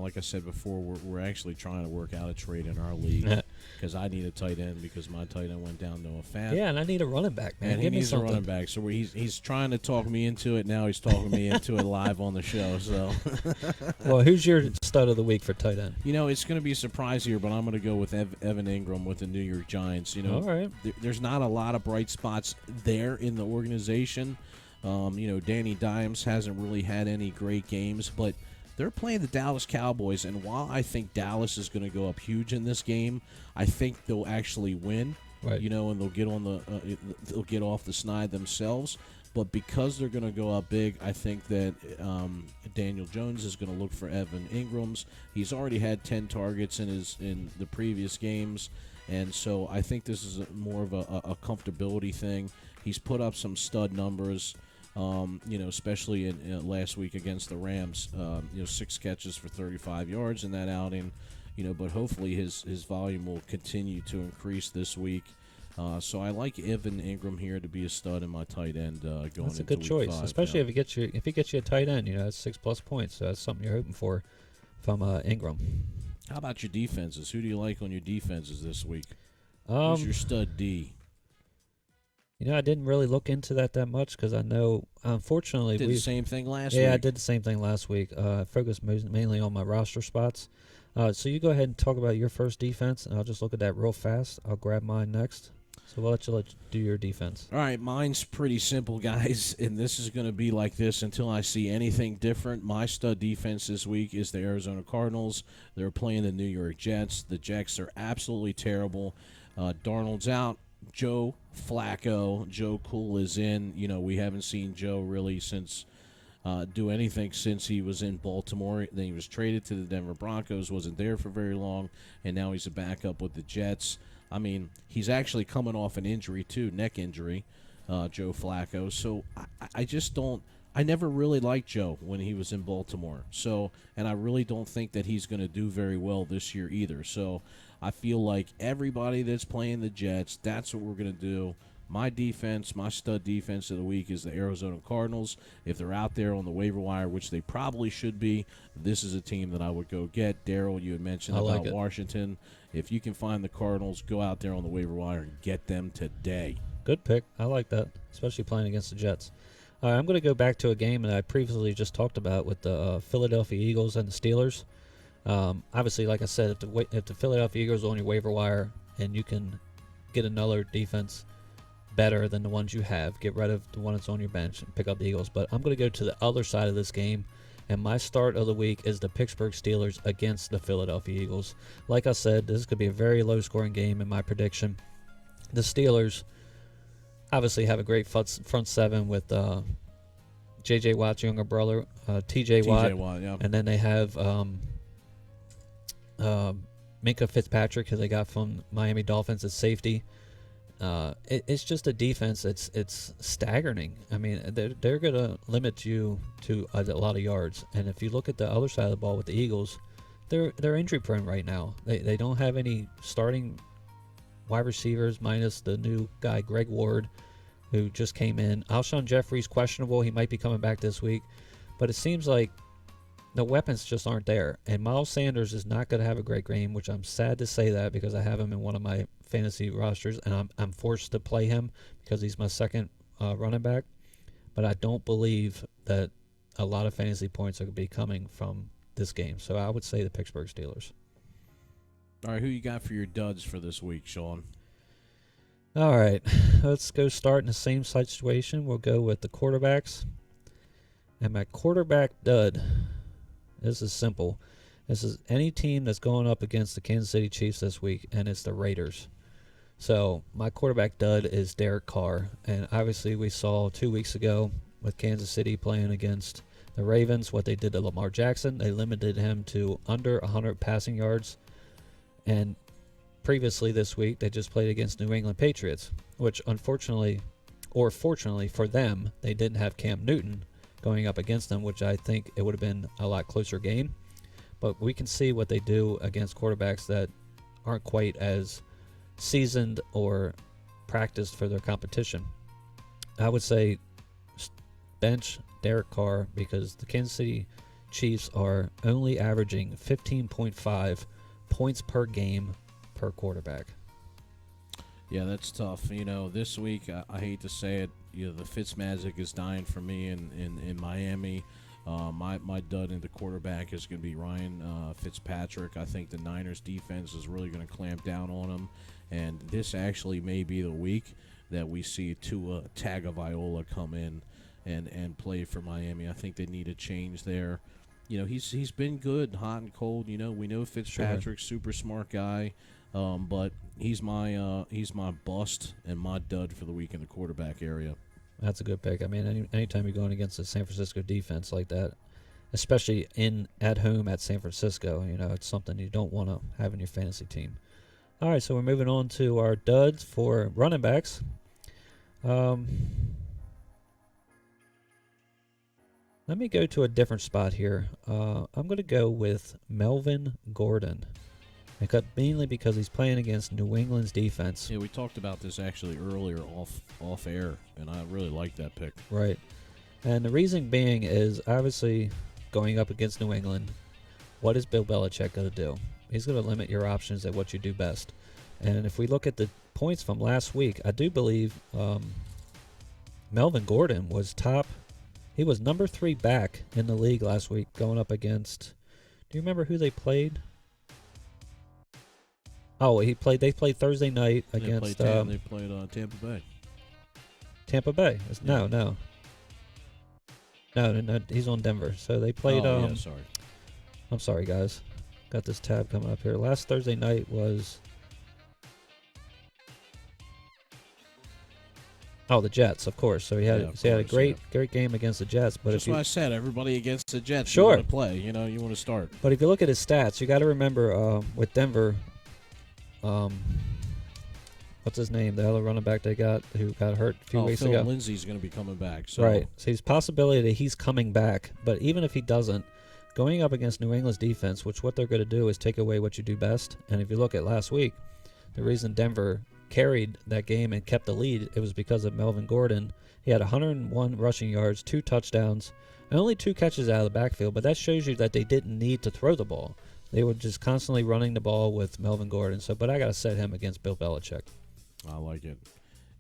like I said before, we're actually trying to work out a trade in our league because I need a tight end because my tight end went down Noah Fant. Yeah, and I need a running back, man. And he needs a running back, so he's trying to talk me into it. Now he's talking me into it live on the show. So, well, who's your stud of the week for tight end? It's going to be a surprise here, but I'm going to go with Evan Ingram with the New York Giants. All right. There's not a lot of bright spots there in the organization. Danny Dimes hasn't really had any great games, but they're playing the Dallas Cowboys, and while I think Dallas is going to go up huge in this game, I think they'll actually win. Right. And they'll get they'll get off the snide themselves. But because they're going to go up big, I think that Daniel Jones is going to look for Evan Ingram's. He's already had 10 targets in the previous games, and so I think this is more of a comfortability thing. He's put up some stud numbers. Especially in last week against the Rams, 6 catches for 35 yards in that outing, but hopefully his volume will continue to increase this week. So I like Evan Ingram here to be a stud in my tight end going into week 5. That's a good choice, especially if he gets you a tight end. That's 6+ points. So that's something you're hoping for from Ingram. How about your defenses? Who do you like on your defenses this week? Who's your stud D? I didn't really look into that much because I know, unfortunately, did the same thing last week. Yeah, I did the same thing last week. I focused mainly on my roster spots. So you go ahead and talk about your first defense, and I'll just look at that real fast. I'll grab mine next. So we'll let you do your defense. All right, mine's pretty simple, guys, and this is going to be like this until I see anything different. My stud defense this week is the Arizona Cardinals. They're playing the New York Jets. The Jets are absolutely terrible. Darnold's out. Joe Flacco, Joe Cool is in. We haven't seen Joe really do anything since he was in Baltimore. Then he was traded to the Denver Broncos, wasn't there for very long, and now he's a backup with the Jets. I mean, he's actually coming off an injury too, neck injury, Joe Flacco. So I just don't. I never really liked Joe when he was in Baltimore. So, and I really don't think that he's going to do very well this year either. So, I feel like everybody that's playing the Jets, that's what we're going to do. My defense, my stud defense of the week is the Arizona Cardinals. If they're out there on the waiver wire, which they probably should be, this is a team that I would go get. Daryl, you had mentioned about Washington. If you can find the Cardinals, go out there on the waiver wire and get them today. Good pick. I like that, especially playing against the Jets. All right, I'm going to go back to a game that I previously just talked about with the Philadelphia Eagles and the Steelers. Obviously, like I said, if the Philadelphia Eagles are on your waiver wire and you can get another defense better than the ones you have, get rid of the one that's on your bench and pick up the Eagles. But I'm going to go to the other side of this game, and my start of the week is the Pittsburgh Steelers against the Philadelphia Eagles. Like I said, this could be a very low-scoring game in my prediction. The Steelers obviously have a great front seven with J.J. Watt's younger brother, T.J. Watt, yeah. And then they have Minka Fitzpatrick, who they got from Miami Dolphins at safety. It's just a defense. It's staggering. I mean, they're going to limit you to a lot of yards. And if you look at the other side of the ball with the Eagles, they're injury prone right now. They don't have any starting wide receivers minus the new guy Greg Ward, who just came in. Alshon Jeffrey's questionable. He might be coming back this week, but it seems like the weapons just aren't there. And Miles Sanders is not going to have a great game, which I'm sad to say that because I have him in one of my fantasy rosters, and I'm forced to play him because he's my second running back. But I don't believe that a lot of fantasy points are going to be coming from this game. So I would say the Pittsburgh Steelers. All right, who you got for your duds for this week, Shaun? All right, let's go start in the same situation. We'll go with the quarterbacks. And my quarterback dud, this is simple. This is any team that's going up against the Kansas City Chiefs this week, and it's the Raiders. So my quarterback dud is Derek Carr. And obviously we saw 2 weeks ago with Kansas City playing against the Ravens what they did to Lamar Jackson. They limited him to under 100 passing yards. And previously this week, they just played against New England Patriots, which unfortunately, or fortunately for them, they didn't have Cam Newton going up against them, which I think it would have been a lot closer game. But we can see what they do against quarterbacks that aren't quite as seasoned or practiced for their competition. I would say bench Derek Carr because the Kansas City Chiefs are only averaging 15.5 points per game per quarterback. Yeah, that's tough. This week, I hate to say it, the Fitzmagic is dying for me in Miami. My dud in the quarterback is going to be Ryan Fitzpatrick. I think the Niners defense is really going to clamp down on him, and this actually may be the week that we see Tua Tagovailoa come in and play for Miami. I think they need a change there. He's been good, hot and cold. We know Fitzpatrick's super smart guy, but he's my bust and my dud for the week in the quarterback area. That's a good pick. I mean, anytime you're going against a San Francisco defense like that, especially at home at San Francisco, it's something you don't want to have in your fantasy team. All right, so we're moving on to our duds for running backs. Let me go to a different spot here. I'm going to go with Melvin Gordon. Mainly because he's playing against New England's defense. Yeah, we talked about this actually earlier off air, and I really like that pick. Right. And the reason being is obviously going up against New England, what is Bill Belichick going to do? He's going to limit your options at what you do best. And if we look at the points from last week, I do believe Melvin Gordon was top. He was number 3 back in the league last week going up against, do you remember who they played? Oh, they played Thursday night against... They played Tampa Bay. Tampa Bay? No, he's on Denver. So they played... yeah, sorry. I'm sorry, guys. Got this tab coming up here. Last Thursday night was... Oh, the Jets, of course. So he had a great game against the Jets. But that's why I said everybody against the Jets. Sure. You want to play. You want to start. But if you look at his stats, you got to remember with Denver, what's his name? The other running back they got who got hurt a few weeks ago. Phil Lindsay's going to be coming back. So. Right. So there's possibility that he's coming back. But even if he doesn't, going up against New England's defense, which what they're going to do is take away what you do best. And if you look at last week, the reason Denver carried that game and kept the lead, it was because of Melvin Gordon. He had 101 rushing yards, 2 touchdowns, and only 2 catches out of the backfield, but that shows you that they didn't need to throw the ball. They were just constantly running the ball with Melvin Gordon. But I got to set him against Bill Belichick. I like it.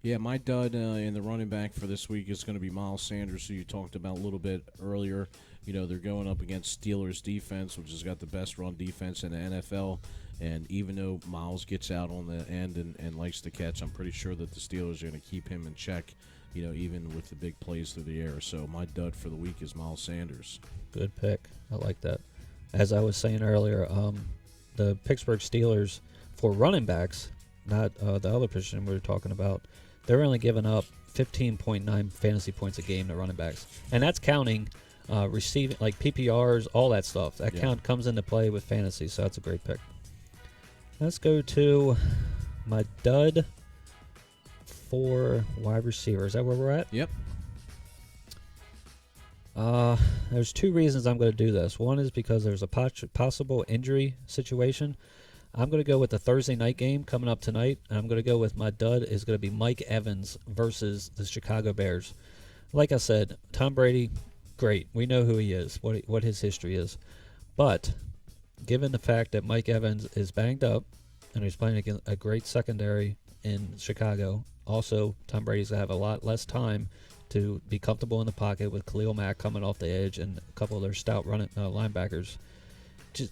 Yeah, my dud in the running back for this week is going to be Miles Sanders, who you talked about a little bit earlier. They're going up against Steelers defense, which has got the best run defense in the NFL. And even though Miles gets out on the end and likes to catch, I'm pretty sure that the Steelers are going to keep him in check, even with the big plays through the air. So my dud for the week is Miles Sanders. Good pick. I like that. As I was saying earlier, the Pittsburgh Steelers, for running backs, not the other position we were talking about, they're only giving up 15.9 fantasy points a game to running backs. And that's counting receiving, like PPRs, all that stuff. That count comes into play with fantasy, so that's a great pick. Let's go to my dud for wide receiver. Is that where we're at? Yep. There's 2 reasons I'm going to do this. One is because there's a possible injury situation. I'm going to go with the Thursday night game coming up tonight. And I'm going to go with my dud is going to be Mike Evans versus the Chicago Bears. Like I said, Tom Brady, great. We know who he is, what his history is. But given the fact that Mike Evans is banged up and he's playing against a great secondary in Chicago, also Tom Brady's going to have a lot less time to be comfortable in the pocket with Khalil Mack coming off the edge and a couple of their stout running linebackers.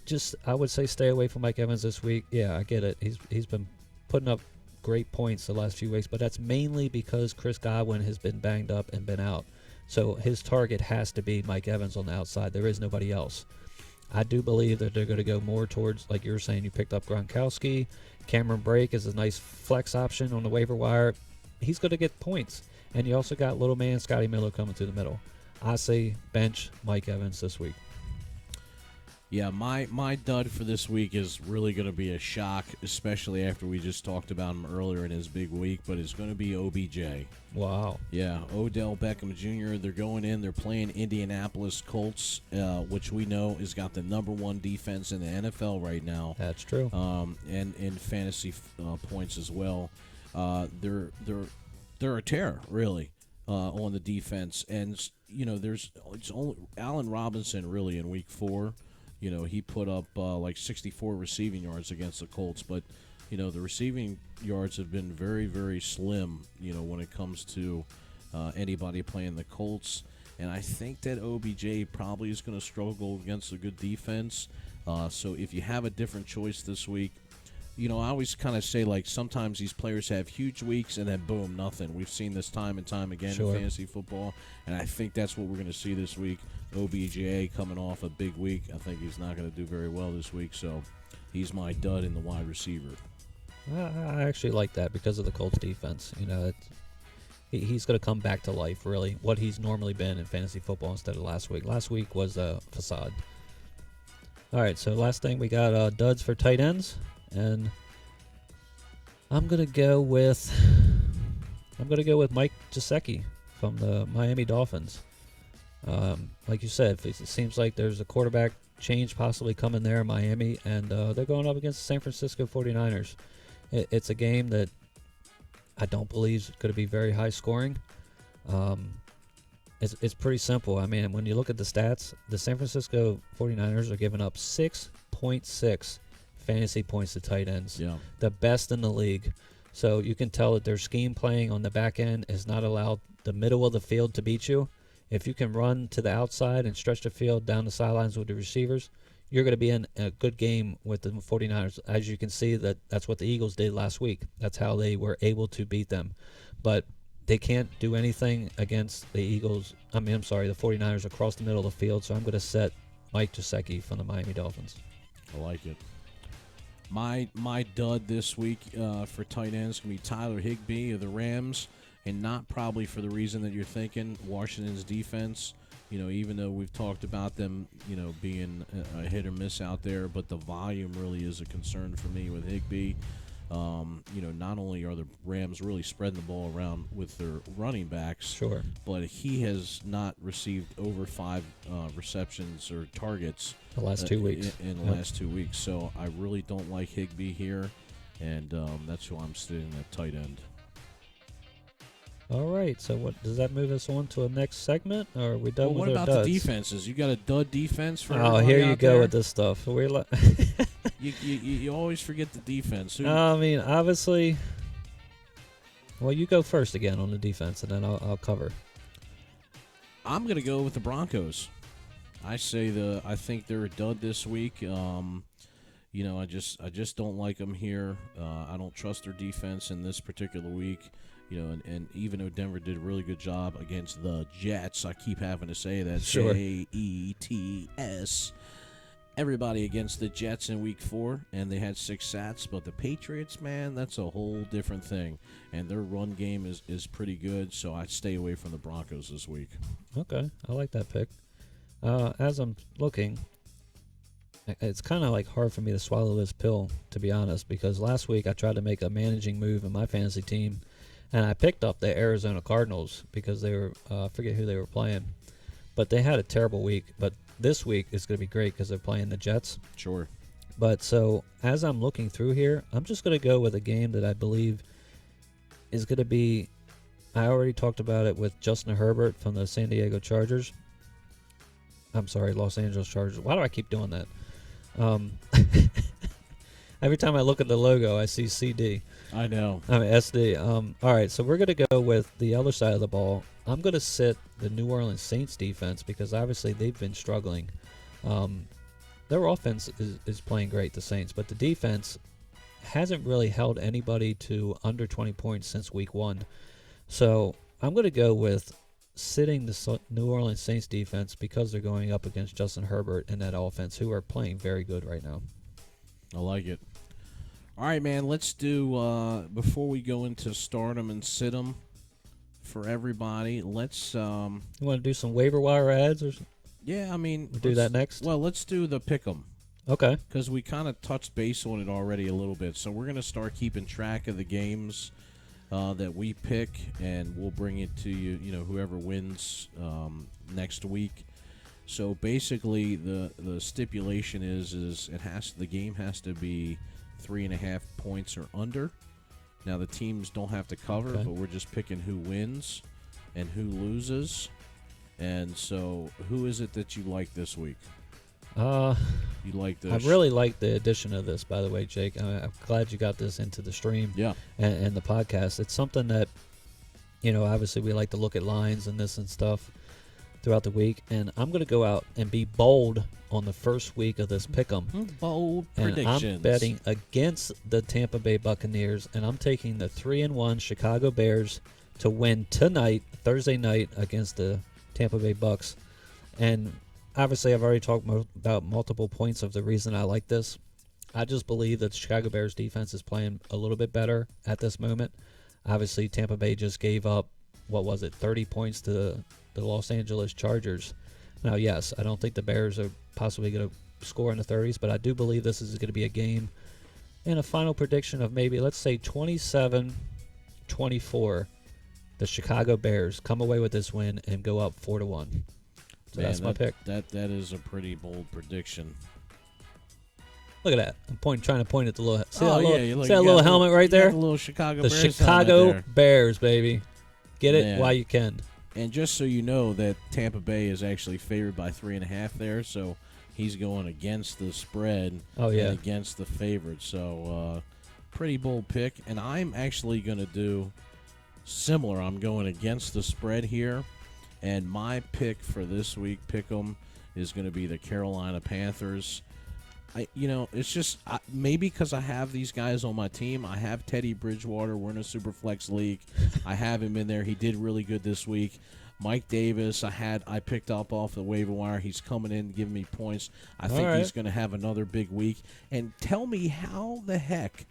Just I would say stay away from Mike Evans this week. Yeah, I get it. He's been putting up great points the last few weeks, but that's mainly because Chris Godwin has been banged up and been out. So his target has to be Mike Evans on the outside. There is nobody else. I do believe that they're going to go more towards, like you were saying, you picked up Gronkowski. Cameron Brake is a nice flex option on the waiver wire. He's going to get points. And you also got little man Scotty Miller coming through the middle. I say bench Mike Evans this week. Yeah, my dud for this week is really going to be a shock, especially after we just talked about him earlier in his big week, but it's going to be OBJ. Wow. Yeah, Odell Beckham Jr., they're going in, they're playing Indianapolis Colts, which we know has got the #1 defense in the NFL right now. That's true. And in fantasy points as well. They're a terror, really, on the defense. And, it's only Allen Robinson, really, in week 4. He put up like 64 receiving yards against the Colts, but the receiving yards have been very, very slim, when it comes to anybody playing the Colts. And I think that OBJ probably is going to struggle against a good defense. So if you have a different choice this week, I always kind of say, like, sometimes these players have huge weeks and then boom, nothing. We've seen this time and time again in fantasy football, and I think that's what we're going to see this week. OBJ coming off a big week. I think he's not going to do very well this week, so he's my dud in the wide receiver. I actually like that because of the Colts defense. He's going to come back to life, really, what he's normally been in fantasy football instead of last week. Last week was a facade. All right, so last thing, we got duds for tight ends. And I'm gonna go with Mike Gesicki from the Miami Dolphins. Like you said, it seems like there's a quarterback change possibly coming there in Miami, and they're going up against the San Francisco 49ers. It's a game that I don't believe is going to be very high scoring. It's pretty simple. I mean, when you look at the stats, the San Francisco 49ers are giving up 6.6 fantasy points to tight ends. Yeah. The best in the league. So you can tell that their scheme playing on the back end has not allowed the middle of the field to beat you. If you can run to the outside and stretch the field down the sidelines with the receivers, you're going to be in a good game with the 49ers. As you can see, that's what the Eagles did last week. That's how they were able to beat them. But they can't do anything against the the 49ers across the middle of the field. So I'm going to set Mike Gesicki from the Miami Dolphins. I like it. My dud this week for tight ends can be Tyler Higbee of the Rams, and not probably for the reason that you're thinking. Washington's defense, even though we've talked about them, being a hit or miss out there, but the volume really is a concern for me with Higbee. Not only are the Rams really spreading the ball around with their running backs, sure, but he has not received over 5 receptions or targets the last 2 weeks. In the last 2 weeks. So I really don't like Higbee here, and that's who I'm sitting at tight end. All right, so what does that move us on to a next segment, or are we done with what our about duds? the defenses? You got a dud defense for here you go there? with this stuff. We're you always forget the defense. I mean, obviously. Well, you go first again on the defense, and then I'll cover. I'm going to go with the Broncos. I think they're a dud this week. I just don't like them here. I don't trust their defense in this particular week. And even though Denver did a really good job against the Jets, I keep having to say that. Sure. Jets. Everybody against the Jets in week 4, and they had 6 sacks. But the Patriots, man, that's a whole different thing. And their run game is pretty good, so I'd stay away from the Broncos this week. Okay, I like that pick. As I'm looking, it's kind of like hard for me to swallow this pill, to be honest, because last week I tried to make a managing move in my fantasy team, and I picked up the Arizona Cardinals because they were, I forget who they were playing, but they had a terrible week. But this week is going to be great because they're playing the Jets. Sure. But so as I'm looking through here, I'm just going to go with a game that I believe is going to be, I already talked about it with Justin Herbert from the San Diego Chargers. I'm sorry, Los Angeles Chargers. Why do I keep doing that? Every time I look at the logo, I see CD. I know. I mean, SD. All right, so we're going to go with the other side of the ball. I'm going to sit the New Orleans Saints defense because obviously they've been struggling. Their offense is playing great, the Saints, but the defense hasn't really held anybody to under 20 points since week 1. So I'm going to go with sitting the New Orleans Saints defense because they're going up against Justin Herbert and that offense, who are playing very good right now. I like it. All right, man, let's do, before we go into start 'em and sit 'em for everybody, let's... You want to do some waiver wire ads? Or yeah, I mean... We'll do that next? Well, let's do the pick 'em. Okay. Because we kind of touched base on it already a little bit. So we're going to start keeping track of the games that we pick, and we'll bring it to you, whoever wins next week. So basically, the stipulation is the game has to be 3.5 points or under. Now the teams don't have to cover, but we're just picking who wins and who loses. And so, who is it that you like this week? You like this? I really like the addition of this, by the way, Jake. I'm glad you got this into the stream. Yeah. And the podcast. It's something that, obviously we like to look at lines and this and stuff throughout the week. And I'm going to go out and be bold on the first week of this pick'em. Bold and predictions. I'm betting against the Tampa Bay Buccaneers, and I'm taking the 3-1 Chicago Bears to win tonight, Thursday night, against the Tampa Bay Bucks. And obviously, I've already talked about multiple points of the reason I like this. I just believe that the Chicago Bears defense is playing a little bit better at this moment. Obviously, Tampa Bay just gave up, 30 points to the Los Angeles Chargers. Now, yes, I don't think the Bears are possibly going to score in the 30s, but I do believe this is going to be a game. And a final prediction of maybe, let's say, 27-24. The Chicago Bears come away with this win and go up 4-1. So that's my pick. That is a pretty bold prediction. Look at that! I'm trying to point at the little. See that little helmet right there? The little Chicago the Bears. Chicago Bears, baby. Get it Man. while you can. And just so you know, that Tampa Bay is actually favored by 3.5 there, so he's going against the spread. Oh yeah, and against the favorite. So pretty bold pick. And I'm actually going to do similar. I'm going against the spread here. And my pick for this week, pick'em, is going to be the Carolina Panthers. It's just maybe because I have these guys on my team. I have Teddy Bridgewater. We're in a super flex league. I have him in there. He did really good this week. Mike Davis, I picked up off the waiver wire. He's coming in, giving me points. I think he's going to have another big week. And tell me how the heck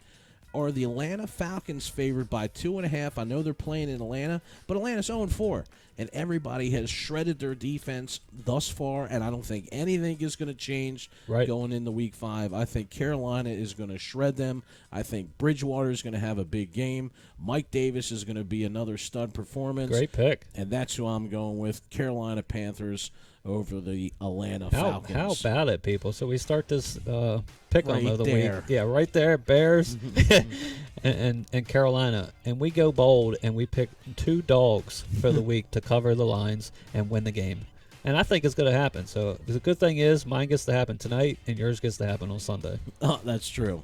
are the Atlanta Falcons favored by 2.5? I know they're playing in Atlanta, but Atlanta's 0-4. And everybody has shredded their defense thus far, and I don't think anything is going to change going into Week 5. I think Carolina is going to shred them. I think Bridgewater is going to have a big game. Mike Davis is going to be another stud performance. Great pick. And that's who I'm going with, Carolina Panthers over the Atlanta Falcons. How about it, people? So we start this pick right of the there. week. Yeah, right there, Bears and Carolina. And we go bold, and we pick 2 dogs for the week to cover the lines and win the game. And I think it's going to happen. So the good thing is mine gets to happen tonight, and yours gets to happen on Sunday. Oh, that's true.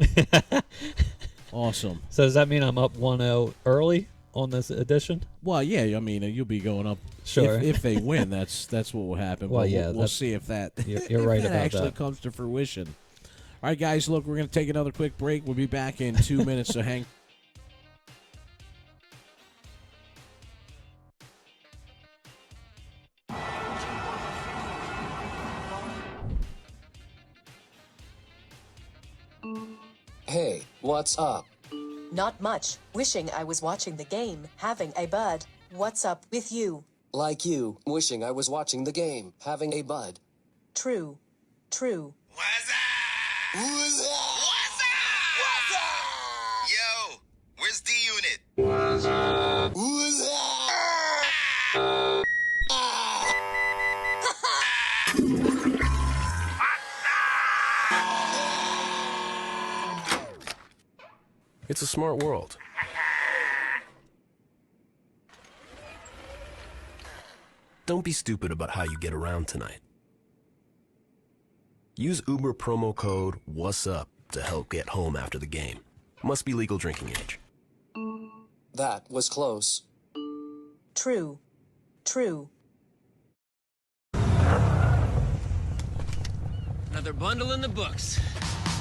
Awesome. So does that mean I'm up 1-0 early on this edition? Well, yeah. I mean, you'll be going up. Sure. If they win, that's what will happen. Well, but yeah, we'll see if that you're right if that about actually that. comes to fruition. All right, guys. Look, we're going to take another quick break. We'll be back in 2 minutes. So hang. Hey, what's up? Not much. Wishing I was watching the game, having a bud. What's up with you? Like you, wishing I was watching the game, having a bud. True. True. Yo, where's D-Unit? It's a smart world. Don't be stupid about how you get around tonight. Use Uber promo code WHATSUP to help get home after the game. Must be legal drinking age. That was close. True. True. Another bundle in the books.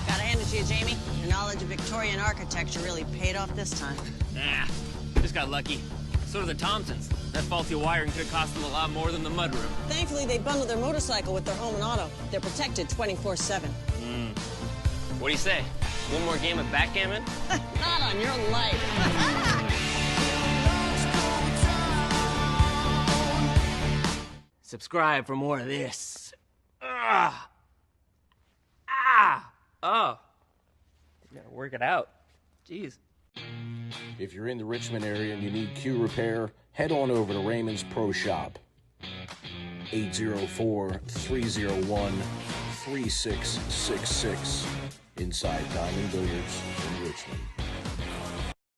Gotta hand it to you, Jamie. Your knowledge of Victorian architecture really paid off this time. Nah, just got lucky. So did the Thompsons. That faulty wiring could have cost them a lot more than the mudroom. Thankfully, they bundled their motorcycle with their home and auto. They're protected 24/7. What do you say? One more game of backgammon? Not on your life. Subscribe for more of this. Oh. You gotta work it out. Jeez. If you're in the Richmond area and you need Q repair, head on over to Raymond's Pro Shop. 804-301-3666 inside Diamond Billiards in Richmond.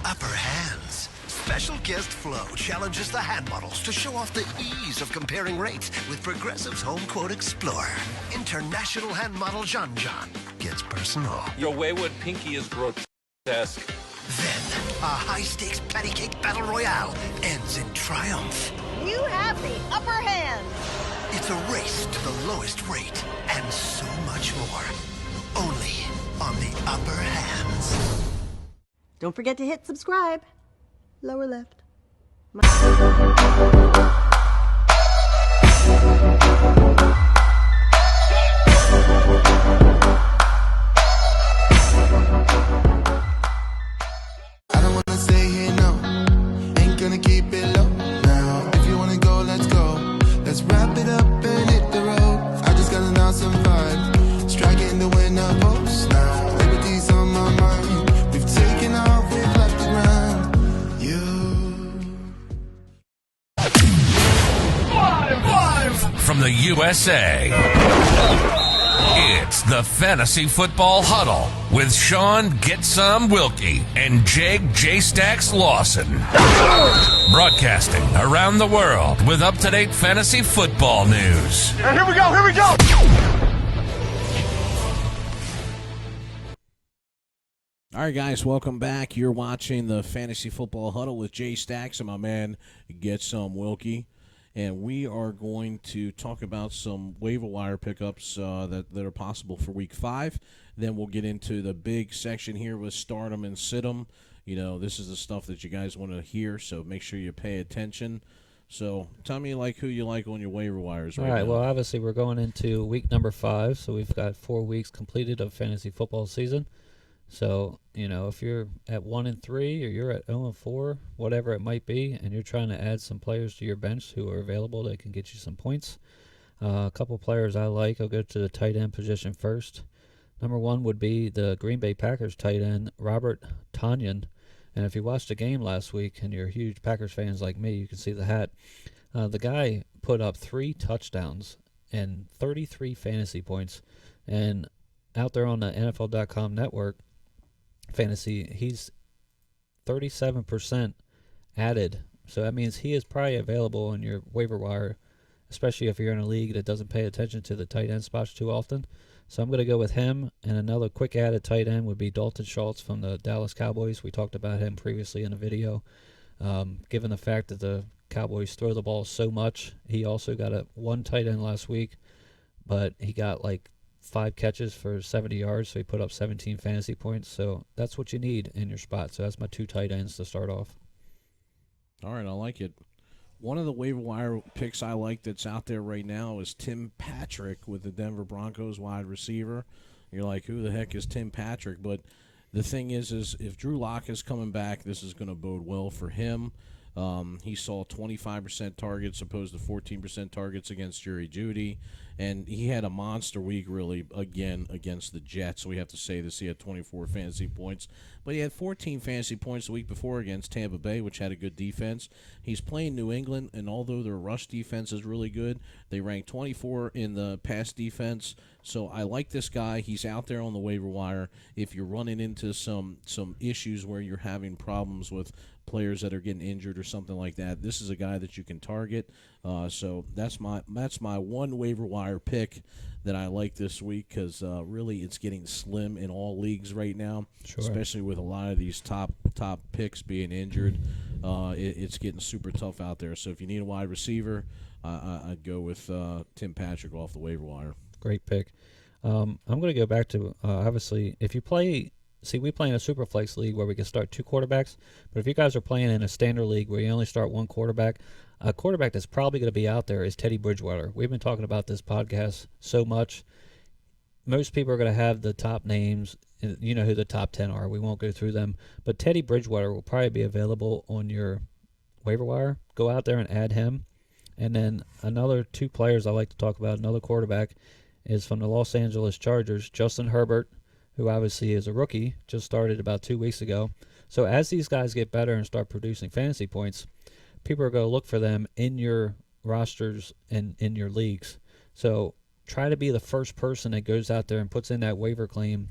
Upper Hands. Special guest Flo challenges the hand models to show off the ease of comparing rates with Progressive's Home Quote Explorer. International hand model John gets personal. Your wayward pinky is grotesque. Then, a high-stakes patty cake battle royale ends in triumph. You have the upper hand. It's a race to the lowest rate and so much more. Only on the Upper Hands. Don't forget to hit subscribe. Lower left. I don't wanna stay here, no. Ain't gonna keep it low now. If you wanna go, let's go. Let's wrap it up and hit the road. I just got an awesome vibe. Striking the winner post now. Liberty's on my mind. We've taken off, we've left the ground. From the USA, it's the Fantasy Football Huddle with Shaun Get Some Wilkie and Jake J-Stacks Lawson. Broadcasting around the world with up-to-date fantasy football news. And here we go, here we go! All right, guys, welcome back. You're watching the Fantasy Football Huddle with Jay Stacks and my man Get Some Wilkie. And we are going to talk about some waiver wire pickups that are possible for Week 5. Then we'll get into the big section here with Stardom and Situm. You know, this is the stuff that you guys want to hear, so make sure you pay attention. So tell me who you like on your waiver wires right now. All right, well, obviously we're going into week number 5, so we've got 4 weeks completed of fantasy football season. So, you know, if you're at 1-3 or you're at 0-4, whatever it might be, and you're trying to add some players to your bench who are available that can get you some points, a couple players I like. I'll go to the tight end position first. Number 1 would be the Green Bay Packers tight end, Robert Tonyan. And if you watched the game last week and you're huge Packers fans like me, you can see the hat. The guy put up 3 touchdowns and 33 fantasy points. And out there on the NFL.com network, fantasy, he's 37% added, so that means he is probably available in your waiver wire, especially if you're in a league that doesn't pay attention to the tight end spots too often. So I'm going to go with him. And another quick added tight end would be Dalton Schultz from the Dallas Cowboys. We talked about him previously in a video. Given the fact that the Cowboys throw the ball so much, he also got one tight end last week, but he got 5 catches for 70 yards, so he put up 17 fantasy points. So that's what you need in your spot. So that's my 2 tight ends to start off. All right, I like it. One of the waiver wire picks I like that's out there right now is Tim Patrick with the Denver Broncos wide receiver. You're like, who the heck is Tim Patrick? But the thing is if Drew Lock is coming back, this is going to bode well for him. He saw 25% targets opposed to 14% targets against Jerry Jeudy, and he had a monster week really again against the Jets. So we have to say this: he had 24 fantasy points, but he had 14 fantasy points the week before against Tampa Bay, which had a good defense. He's playing New England, and although their rush defense is really good, they rank 24 in the pass defense, So I like this guy. He's out there on the waiver wire. If you're running into some issues where you're having problems with players that are getting injured or something like that, this is a guy that you can target. So that's my one waiver wire pick that I like this week, because really it's getting slim in all leagues right now, especially with a lot of these top picks being injured. It's getting super tough out there. So if you need a wide receiver, I'd go with Tim Patrick off the waiver wire. Great pick. I'm going to go back to, obviously, if you play, we play in a Superflex league where we can start 2 quarterbacks, but if you guys are playing in a standard league where you only start 1 quarterback, a quarterback that's probably going to be out there is Teddy Bridgewater. We've been talking about this podcast so much. Most people are going to have the top names. You know who the top 10 are. We won't go through them, but Teddy Bridgewater will probably be available on your waiver wire. Go out there and add him. And then another 2 players I like to talk about, another quarterback, is from the Los Angeles Chargers, Justin Herbert, who obviously is a rookie, just started about 2 weeks ago. So as these guys get better and start producing fantasy points, people are going to look for them in your rosters and in your leagues. So try to be the first person that goes out there and puts in that waiver claim,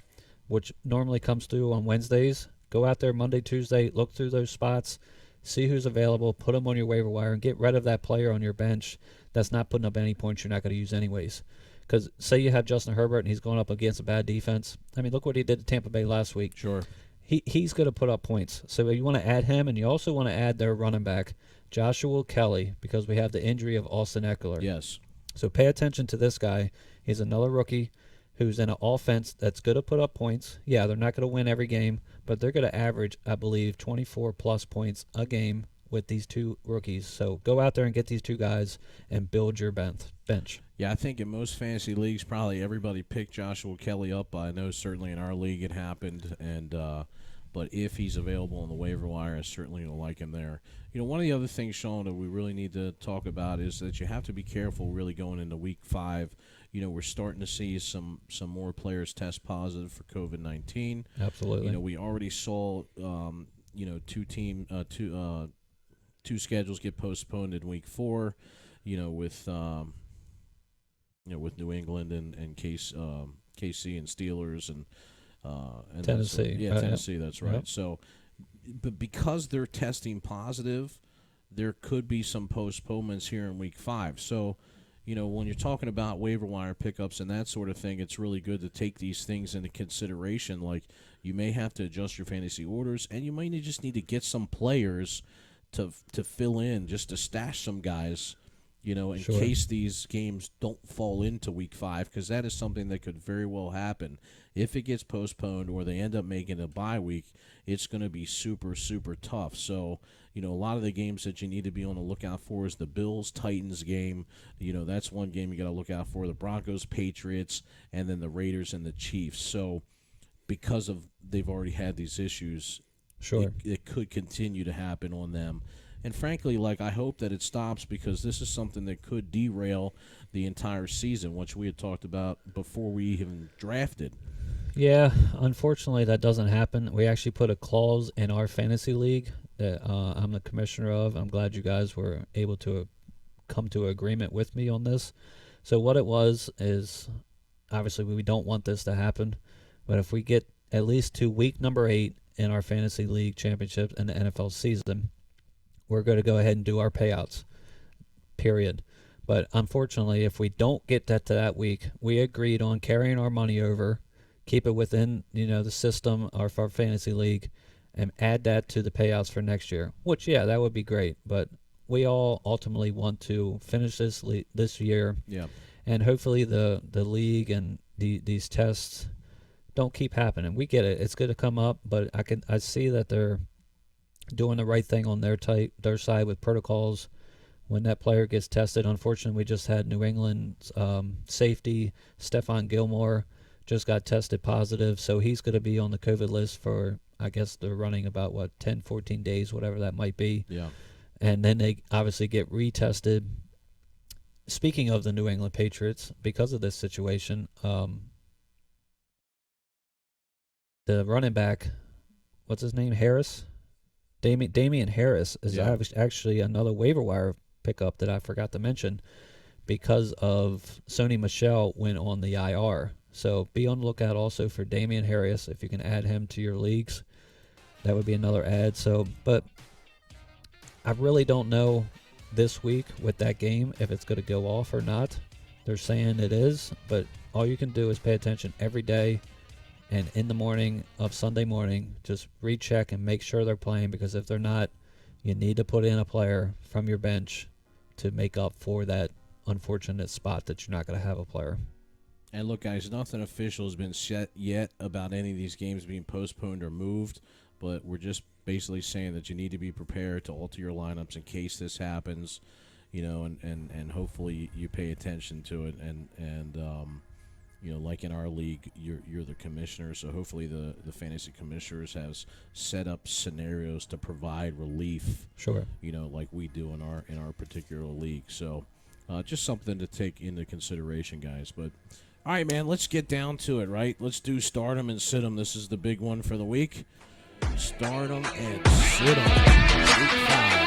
which normally comes through on Wednesdays. Go out there Monday, Tuesday, look through those spots, see who's available, put them on your waiver wire, and get rid of that player on your bench that's not putting up any points you're not going to use anyways. Because say you have Justin Herbert and he's going up against a bad defense. I mean, look what he did to Tampa Bay last week. Sure. He's going to put up points. So you want to add him, and you also want to add their running back, Joshua Kelly, because we have the injury of Austin Eckler. Yes. So pay attention to this guy. He's another rookie who's in an offense that's going to put up points. Yeah, they're not going to win every game, but they're going to average, I believe, 24-plus points a game with these 2 rookies. So go out there and get these 2 guys and build your bench. Yeah, I think in most fantasy leagues, probably everybody picked Joshua Kelly up. I know certainly in our league it happened, and but if he's available on the waiver wire, I certainly don't like him there. You know, one of the other things, Shaun, that we really need to talk about is that you have to be careful really going into Week 5. You know, we're starting to see some more players test positive for COVID-19. Absolutely. You know, we already saw, 2 schedules get postponed in Week 4. You know, with with New England and KC and Steelers and Tennessee. Tennessee. That's right. Yep. So, but because they're testing positive, there could be some postponements here in Week 5. So, you know, when you're talking about waiver wire pickups and that sort of thing, it's really good to take these things into consideration. Like, you may have to adjust your fantasy orders, and you might just need to get some players to fill in, just to stash some guys, you know, in case these games don't fall into Week 5, because that is something that could very well happen. If it gets postponed or they end up making a bye week, it's going to be super, super tough. So, you know, a lot of the games that you need to be on the lookout for is the Bills-Titans game. You know, that's one game you got to look out for. The Broncos-Patriots, and then the Raiders and the Chiefs. So, because of they've already had these issues, it could continue to happen on them. And frankly, like, I hope that it stops, because this is something that could derail the entire season, which we had talked about before we even drafted. Yeah, unfortunately, that doesn't happen. We actually put a clause in our fantasy league that I'm the commissioner of. I'm glad you guys were able to come to an agreement with me on this. So what it was is, obviously, we don't want this to happen, but if we get at least to week number 8 in our fantasy league championships and the NFL season, we're going to go ahead and do our payouts, period. But unfortunately, if we don't get that to that week, we agreed on carrying our money over, keep it within, you know, the system of our fantasy league, and add that to the payouts for next year, which, yeah, that would be great. But we all ultimately want to finish this year. Yeah. And hopefully the league and these tests don't keep happening. We get it. It's going to come up, but I see that they're doing the right thing on their side with protocols. When that player gets tested, unfortunately, we just had New England's safety, Stephon Gilmore, just got tested positive, so he's going to be on the COVID list for, I guess they're running about, 10, 14 days, whatever that might be. Yeah. And then they obviously get retested. Speaking of the New England Patriots, because of this situation, the running back, what's his name, Harris? Damian Harris is actually another waiver wire pickup that I forgot to mention. because of Sony Michel went on the IR. So be on the lookout also for Damian Harris. If you can add him to your leagues, that would be another add. So, but I really don't know this week with that game if it's going to go off or not. They're saying it is, but all you can do is pay attention every day, and in the morning of Sunday morning, just recheck and make sure they're playing, because if they're not, you need to put in a player from your bench to make up for that unfortunate spot that you're not going to have a player. And look, guys, nothing official has been set yet about any of these games being postponed or moved, but we're just basically saying that you need to be prepared to alter your lineups in case this happens, and hopefully you pay attention to it. And like in our league, you're the commissioner, so hopefully the fantasy commissioners has set up scenarios to provide relief. Sure. Like we do in our particular league. So just something to take into consideration, guys. But all right, man, let's get down to it, right? Let's do stardom and sit 'em. This is the big one for the week. Stardom and sit 'em. Week 5.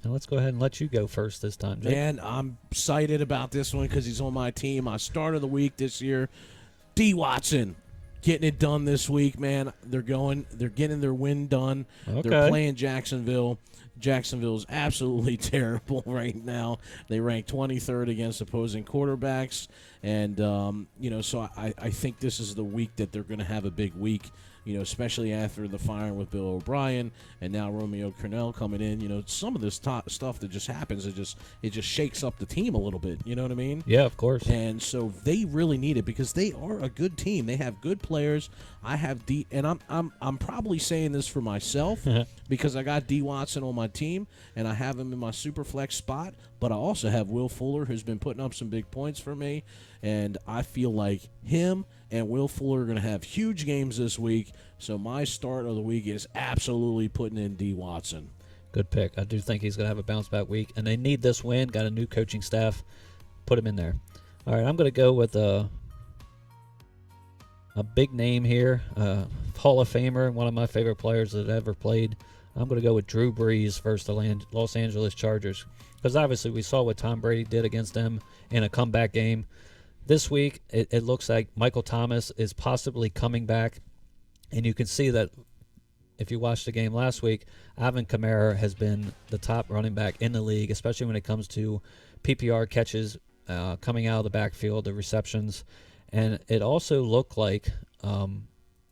And let's go ahead and let you go first this time, Jake. Man, I'm excited about this one because he's on my team. My start of the week this year, D. Watson. Getting it done this week, man. They're getting their win done. Okay. They're playing Jacksonville. Jacksonville's absolutely terrible right now. They rank 23rd against opposing quarterbacks. And, so I think this is the week that they're going to have a big week, especially after the firing with Bill O'Brien and now Romeo Crennel coming in. Some of this stuff that just happens, it just shakes up the team a little bit. You know what I mean? Yeah, of course. And so they really need it because they are a good team. They have good players. I have and I'm probably saying this for myself because I got D. Watson on my team and I have him in my super flex spot, but I also have Will Fuller, who's been putting up some big points for me, and I feel like him and Will Fuller are going to have huge games this week. So my start of the week is absolutely putting in D. Watson. Good pick. I do think he's going to have a bounce-back week, and they need this win. Got a new coaching staff. Put him in there. All right, I'm going to go with a big name here, Hall of Famer, one of my favorite players that ever played. I'm going to go with Drew Brees versus the Los Angeles Chargers, because obviously we saw what Tom Brady did against them in a comeback game. This week, it looks like Michael Thomas is possibly coming back, and you can see that if you watched the game last week, Alvin Kamara has been the top running back in the league, especially when it comes to PPR catches coming out of the backfield, the receptions. And it also looked like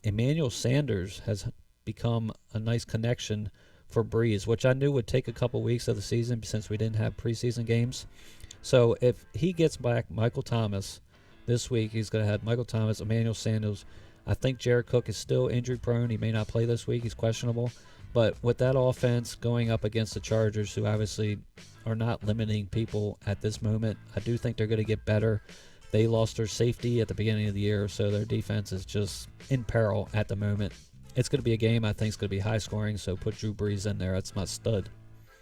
Emmanuel Sanders has become a nice connection for Breeze, which I knew would take a couple weeks of the season since we didn't have preseason games. So if he gets back Michael Thomas this week, he's going to have Michael Thomas, Emmanuel Sanders. I think Jared Cook is still injury prone. He may not play this week. He's questionable. But with that offense going up against the Chargers, who obviously are not limiting people at this moment, I do think they're going to get better. They lost their safety at the beginning of the year, so their defense is just in peril at the moment. It's going to be a game I think is going to be high scoring, so put Drew Brees in there. That's my stud.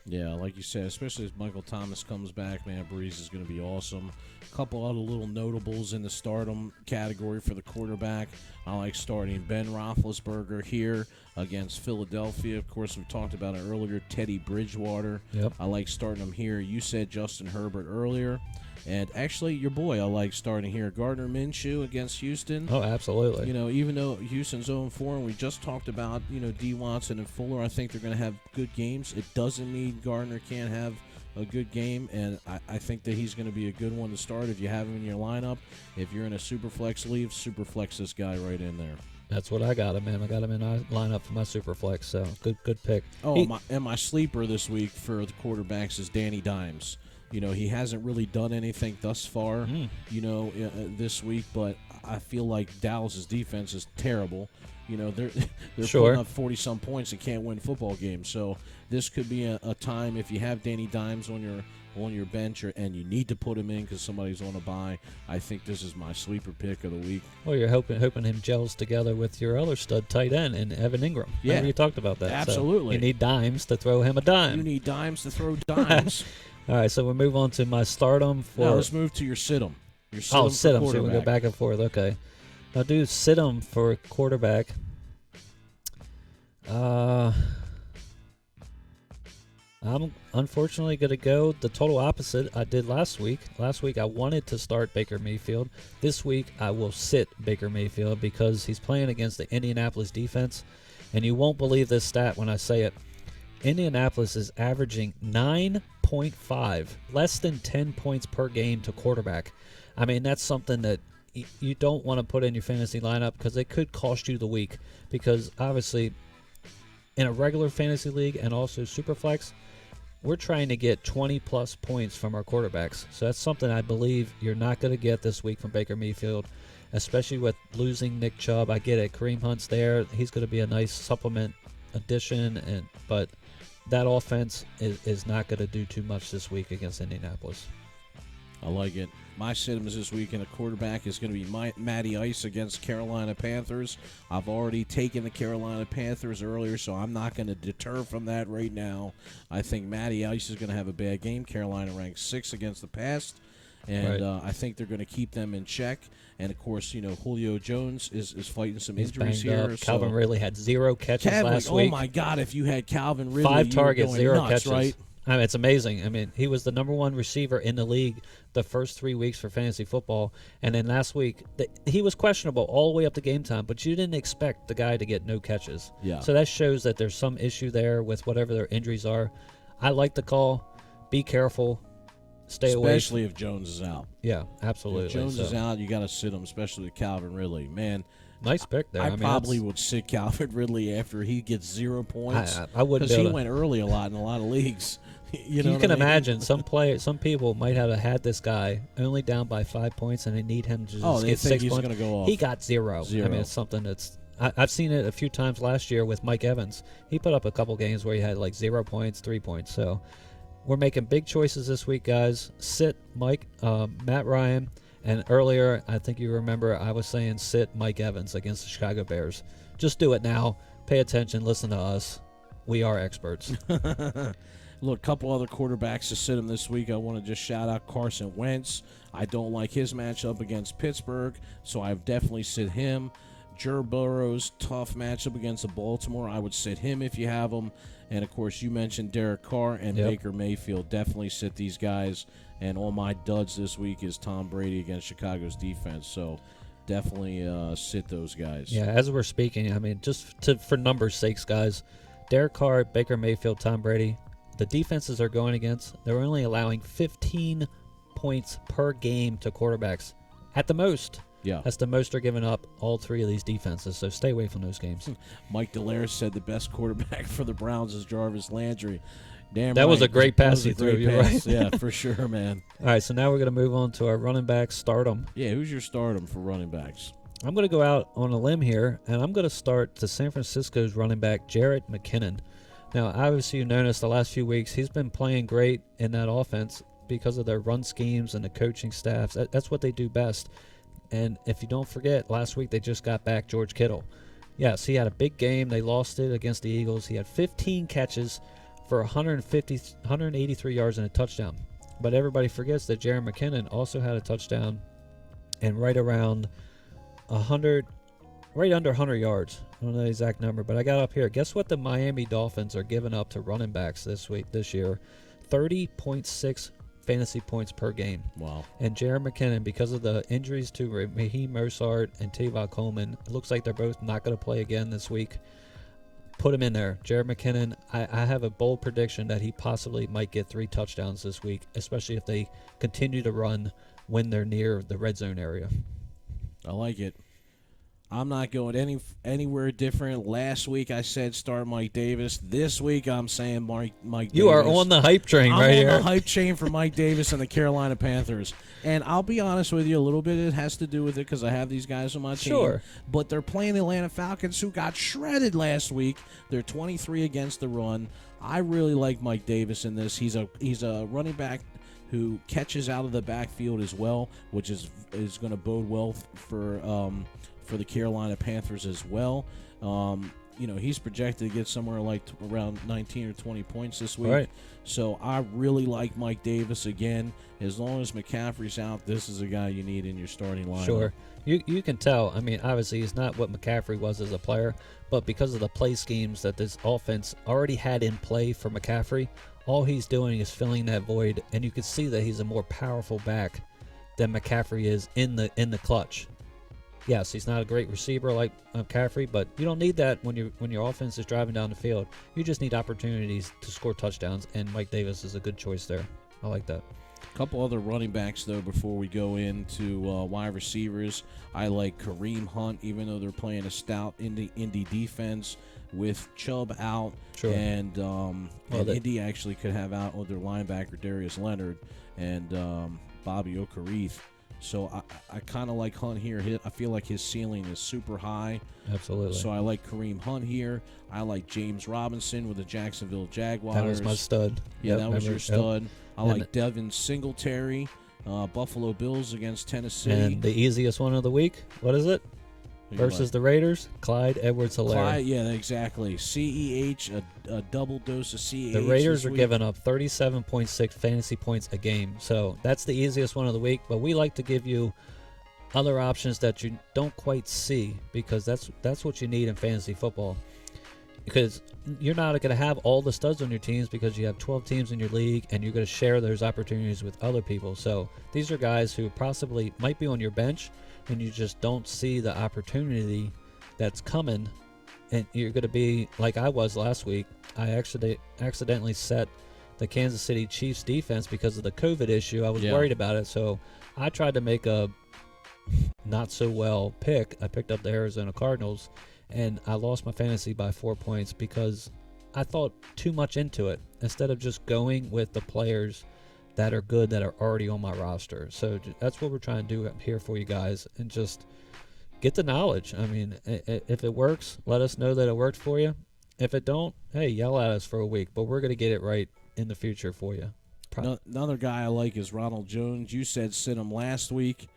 Yeah, like you said, especially as Michael Thomas comes back, man, Brees is going to be awesome. A couple other little notables in the stardom category for the quarterback. I like starting Ben Roethlisberger here against Philadelphia. Of course, we talked about it earlier, Teddy Bridgewater. Yep. I like starting him here. You said Justin Herbert earlier. And actually, your boy, I like starting here. Gardner Minshew against Houston. Oh, absolutely. Even though Houston's 0-4, and we just talked about, D. Watson and Fuller, I think they're going to have good games. It doesn't mean Gardner can't have a good game, and I think that he's going to be a good one to start if you have him in your lineup. If you're in a Superflex league, Superflex this guy right in there. That's what I got him, man. I got him in my lineup for my Superflex, so good pick. Oh, my sleeper this week for the quarterbacks is Danny Dimes. He hasn't really done anything thus far, this week, but I feel like Dallas's defense is terrible. They're putting up 40-some points and can't win football games. So this could be a time if you have Danny Dimes on your bench and you need to put him in because somebody's on a bye. I think this is my sleeper pick of the week. Well, you're hoping him gels together with your other stud tight end and Evan Ingram. Yeah, you talked about that. Absolutely. So you need dimes to throw him a dime. You need dimes to throw dimes. All right, so we'll move on to my stardom for. Now let's move to your sit-em. Sit-em. So we go back and forth. Okay, I'll do sit-em for quarterback. I'm unfortunately going to go the total opposite I did last week. Last week I wanted to start Baker Mayfield. This week I will sit Baker Mayfield because he's playing against the Indianapolis defense. And you won't believe this stat when I say it. Indianapolis is averaging 9.5, less than 10 points per game to quarterback. I mean, that's something that you don't want to put in your fantasy lineup because it could cost you the week. Because obviously, in a regular fantasy league and also Superflex, we're trying to get 20-plus points from our quarterbacks. So that's something I believe you're not going to get this week from Baker Mayfield, especially with losing Nick Chubb. I get it. Kareem Hunt's there. He's going to be a nice supplement addition, but that offense is not going to do too much this week against Indianapolis. I like it. My sit-ems this week in a quarterback is going to be Matty Ice against Carolina Panthers. I've already taken the Carolina Panthers earlier, so I'm not going to deter from that right now. I think Matty Ice is going to have a bad game. Carolina ranks 6th against the pass, and Right. I think they're going to keep them in check. And, of course, Julio Jones is fighting some He's injuries banged here. up. Calvin Ridley had 0 catches last week. Oh, my God, if you had Calvin Ridley, 5 you were targets, going 0 nuts, catches. right? I mean, it's amazing. I mean, he was the number 1 receiver in the league the first 3 weeks for fantasy football. And then last week, he was questionable all the way up to game time, but you didn't expect the guy to get no catches. Yeah. So that shows that there's some issue there with whatever their injuries are. I like the call. Be careful. Stay away. Especially if Jones is out. Yeah, absolutely. If Jones is out, you got to sit him, especially with Calvin Ridley. Man, nice pick there. I mean, probably would sit Calvin Ridley after he gets 0 points. I wouldn't, because he went early a lot in a lot of leagues. You can imagine some people might have had this guy only down by 5 points, and they need him to just they get think 6 he's points. gonna go off. He got 0. I mean, it's something that's I've seen it a few times last year with Mike Evans. He put up a couple games where he had like 0 points, 3 points. So we're making big choices this week, guys. Sit Matt Ryan, and earlier I think you remember I was saying sit Mike Evans against the Chicago Bears. Just do it now. Pay attention. Listen to us. We are experts. Look, a couple other quarterbacks to sit him this week. I want to just shout out Carson Wentz. I don't like his matchup against Pittsburgh, so I've definitely sit him. Joe Burrow's tough matchup against Baltimore. I would sit him if you have him. And, of course, you mentioned Derek Carr and Baker Mayfield. Definitely sit these guys. And all my duds this week is Tom Brady against Chicago's defense. So definitely sit those guys. Yeah, as we're speaking, I mean, for numbers' sakes, guys, Derek Carr, Baker Mayfield, Tom Brady, the defenses are going against, they're only allowing 15 points per game to quarterbacks at the most. Yeah. That's the most they're giving up, all 3 of these defenses, so stay away from those games. Mike Delaire said the best quarterback for the Browns is Jarvis Landry. Damn, that was a great pass he threw. You're right. Yeah, for sure, man. All right, so now we're going to move on to our running back stardom. Yeah, who's your stardom for running backs? I'm going to go out on a limb here, and I'm going to start to San Francisco's running back, Jarrett McKinnon. Now, obviously, you noticed the last few weeks he's been playing great in that offense because of their run schemes and the coaching staffs. That's what they do best. And if you don't forget, last week they just got back George Kittle. Yes, he had a big game. They lost it against the Eagles. He had 15 catches for 183 yards and a touchdown. But everybody forgets that Jarrett McKinnon also had a touchdown and right around 100, right under 100 yards. I don't know the exact number, but I got up here. Guess what the Miami Dolphins are giving up to running backs this year? 30.6 fantasy points per game. Wow. And Jarrett McKinnon, because of the injuries to Raheem Mostert and Tavon Coleman, it looks like they're both not going to play again this week. Put him in there. Jarrett McKinnon, I have a bold prediction that he possibly might get 3 touchdowns this week, especially if they continue to run when they're near the red zone area. I like it. I'm not going anywhere different. Last week I said start Mike Davis. This week I'm saying Mike Davis. You are on the hype train right here. I'm on the hype train for Mike Davis and the Carolina Panthers. And I'll be honest with you, a little bit it has to do with it because I have these guys on my team. Sure. But they're playing the Atlanta Falcons, who got shredded last week. They're 23 against the run. I really like Mike Davis in this. He's a running back who catches out of the backfield as well, which is going to bode well for the Carolina Panthers as well. he's projected to get somewhere like around 19 or 20 points this week. Right. So I really like Mike Davis again. As long as McCaffrey's out, this is a guy you need in your starting lineup. Sure. You can tell. I mean, obviously he's not what McCaffrey was as a player, but because of the play schemes that this offense already had in play for McCaffrey, all he's doing is filling that void, and you can see that he's a more powerful back than McCaffrey is in the clutch. Yes, he's not a great receiver like McCaffrey, but you don't need that when your offense is driving down the field. You just need opportunities to score touchdowns, and Mike Davis is a good choice there. I like that. A couple other running backs, though, before we go into wide receivers. I like Kareem Hunt, even though they're playing a stout Indy defense with Chubb out. Sure. And Indy actually could have out their linebacker Darius Leonard and Bobby Okereke. So I kind of like Hunt here. I feel like his ceiling is super high. Absolutely. So I like Kareem Hunt here. I like James Robinson with the Jacksonville Jaguars. That was my stud. Yeah, Yep, that was your stud. Yep. I like Devin Singletary, Buffalo Bills against Tennessee. And the easiest one of the week, what is it? Versus the Raiders, Clyde Edwards-Helaire. Clyde, yeah, exactly. CEH, a double dose of CEH. The Raiders are giving up 37.6 fantasy points a game, so that's the easiest one of the week. But we like to give you other options that you don't quite see, because that's what you need in fantasy football. Because you're not going to have all the studs on your teams, because you have 12 teams in your league, and you're going to share those opportunities with other people. So these are guys who possibly might be on your bench, and you just don't see the opportunity that's coming, and you're going to be like I was last week. I accidentally set the Kansas City Chiefs defense because of the COVID issue. I was worried about it, so I tried to make a not so well pick. I picked up the Arizona Cardinals, and I lost my fantasy by 4 points because I thought too much into it instead of just going with the players that are good, that are already on my roster. So that's what we're trying to do here for you guys, and just get the knowledge. I mean, if it works, let us know that it worked for you. If it don't, hey, yell at us for a week, but we're going to get it right in the future for you. Another guy I like is Ronald Jones. You said sit him last week,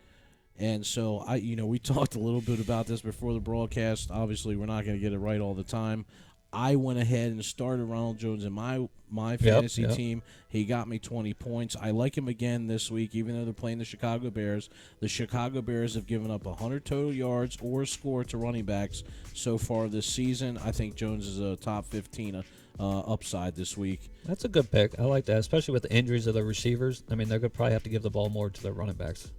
and so we talked a little bit about this before the broadcast. Obviously, we're not going to get it right all the time. I went ahead and started Ronald Jones in my fantasy team. He got me 20 points. I like him again this week, even though they're playing the Chicago Bears. The Chicago Bears have given up 100 total yards or score to running backs so far this season. I think Jones is a top 15 upside this week. That's a good pick. I like that, especially with the injuries of the receivers. I mean, they're going to probably have to give the ball more to their running backs.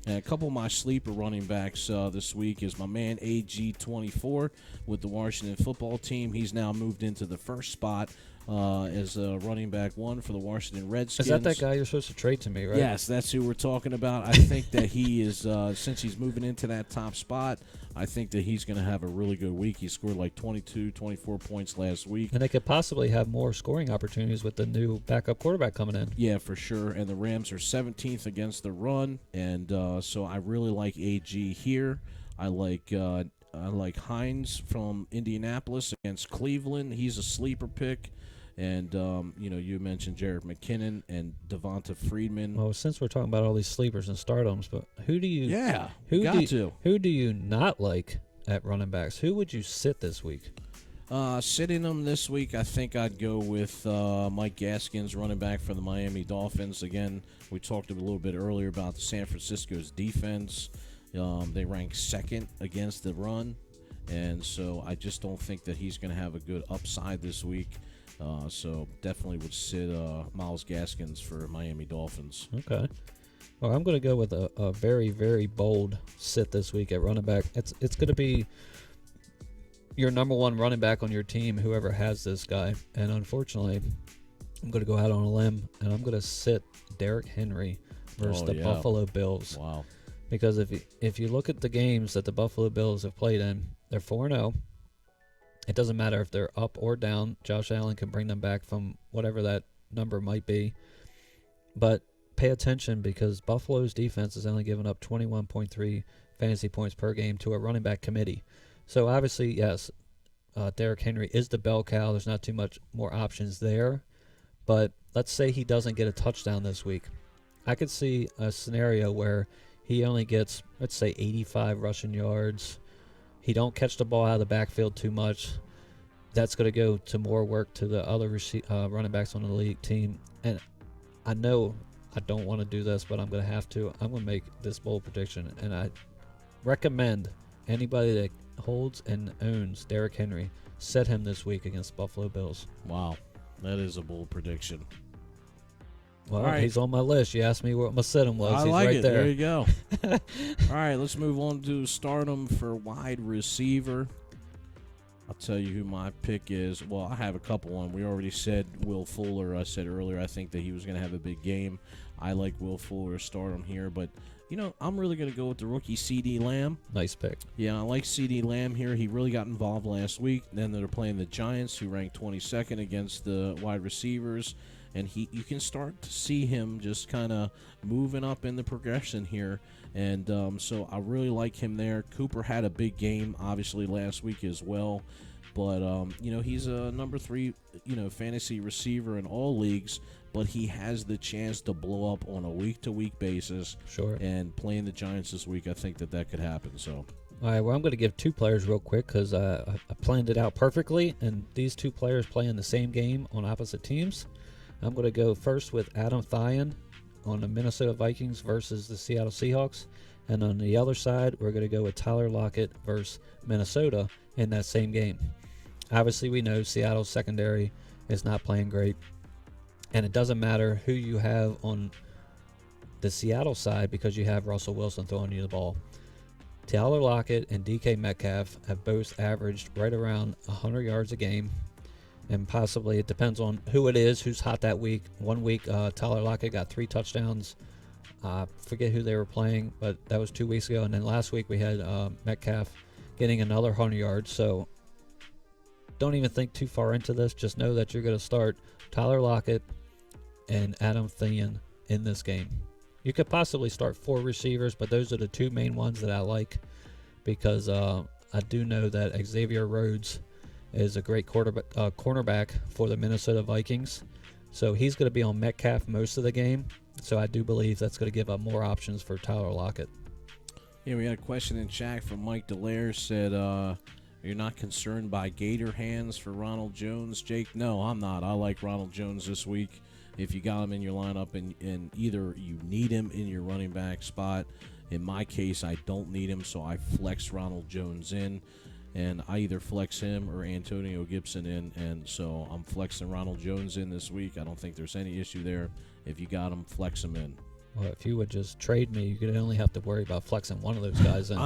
And a couple of my sleeper running backs this week is my man AG24 with the Washington football team. He's now moved into the first spot as running back one for the Washington Redskins. Is that guy you're supposed to trade to me, right? Yes, that's who we're talking about. I think that he is, since he's moving into that top spot, I think that he's going to have a really good week. He scored like 22, 24 points last week. And they could possibly have more scoring opportunities with the new backup quarterback coming in. Yeah, for sure. And the Rams are 17th against the run, and so I really like AG here. I like Hines from Indianapolis against Cleveland. He's a sleeper pick. And, you mentioned Jared McKinnon and Devonta Freeman. Well, since we're talking about all these sleepers and stardoms, but who do you who do you not like at running backs? Who would you sit this week? Sitting them this week, I think I'd go with Mike Gaskins, running back for the Miami Dolphins. Again, we talked a little bit earlier about the San Francisco's defense. They rank second against the run, and so I just don't think that he's going to have a good upside this week. So definitely would sit Myles Gaskins for Miami Dolphins. Okay. Well, I'm going to go with a very, very bold sit this week at running back. It's going to be your number one running back on your team, whoever has this guy. And unfortunately, I'm going to go out on a limb, and I'm going to sit Derrick Henry versus the Buffalo Bills. Wow. Because if you look at the games that the Buffalo Bills have played in, they're 4-0. It doesn't matter if they're up or down. Josh Allen can bring them back from whatever that number might be. But pay attention, because Buffalo's defense has only given up 21.3 fantasy points per game to a running back committee. So obviously, yes, Derrick Henry is the bell cow. There's not too much more options there. But let's say he doesn't get a touchdown this week. I could see a scenario where he only gets, let's say, 85 rushing yards. He don't catch the ball out of the backfield too much. that's going to go to more work to the other running backs on the league team. And I know I don't want to do this, but I'm going to have to. I'm going to make this bold prediction, and I recommend anybody that holds and owns Derrick Henry set him this week against Buffalo Bills. Wow, that is a bold prediction. Well, he's on my list. You asked me what my sit him was. I He's like right it. there. There you go. All right, let's move on to stardom for wide receiver. I'll tell you who my pick is. Well, I have a couple on. We already said Will Fuller. I said earlier I think that he was going to have a big game. I like Will Fuller to start him here, but I'm really going to go with the rookie C.D. Lamb. Nice pick. Yeah, I like C.D. Lamb here. He really got involved last week. Then they're playing the Giants, who ranked 22nd against the wide receivers, and you can start to see him just kind of moving up in the progression here. And so I really like him there. Cooper had a big game, obviously, last week as well. But, he's a number 3, fantasy receiver in all leagues. But he has the chance to blow up on a week-to-week basis. Sure. And playing the Giants this week, I think that could happen. So, all right, well, I'm going to give 2 players real quick because I planned it out perfectly. And these 2 players play in the same game on opposite teams. I'm going to go first with Adam Thielen on the Minnesota Vikings versus the Seattle Seahawks. And on the other side, we're going to go with Tyler Lockett versus Minnesota in that same game. Obviously, we know Seattle's secondary is not playing great. And it doesn't matter who you have on the Seattle side because you have Russell Wilson throwing you the ball. Tyler Lockett and DK Metcalf have both averaged right around 100 yards a game. And possibly it depends on who it is, who's hot that week. One week, Tyler Lockett got 3 touchdowns. Forget who they were playing, but that was 2 weeks ago. And then last week we had Metcalf getting another 100 yards. So don't even think too far into this. Just know that you're going to start Tyler Lockett and Adam Thielen in this game. You could possibly start 4 receivers, but those are the 2 main ones that I like because I do know that Xavier Rhodes is a great cornerback for the Minnesota Vikings. So he's going to be on Metcalf most of the game. So I do believe that's going to give up more options for Tyler Lockett. Yeah, we had a question in chat from Mike Delaire. Said, you're not concerned by Gator hands for Ronald Jones, Jake? No, I'm not. I like Ronald Jones this week. If you got him in your lineup and either you need him in your running back spot. In my case, I don't need him, so I flex Ronald Jones in. And I either flex him or Antonio Gibson in. And so I'm flexing Ronald Jones in this week. I don't think there's any issue there. If you got him, flex him in. Well, if you would just trade me, you could only have to worry about flexing one of those guys in.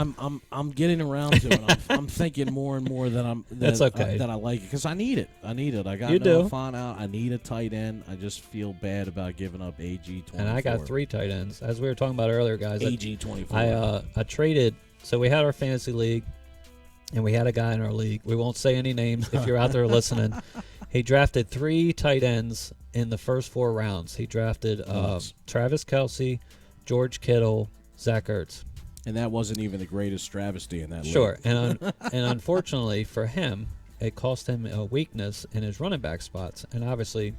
I'm getting around to it. I'm thinking more and more that that's okay. That I like it because I need it. I got you Noah Fant out. I need a tight end. I just feel bad about giving up AG 24. And I got 3 tight ends, as we were talking about earlier, guys. AG 24. I traded. So we had our fantasy league, and we had a guy in our league. We won't say any names if you're out there listening. He drafted 3 tight ends in the first 4 rounds. He drafted Travis Kelce, George Kittle, Zach Ertz. And that wasn't even the greatest travesty in that league. Sure. And unfortunately for him, it cost him a weakness in his running back spots. And obviously,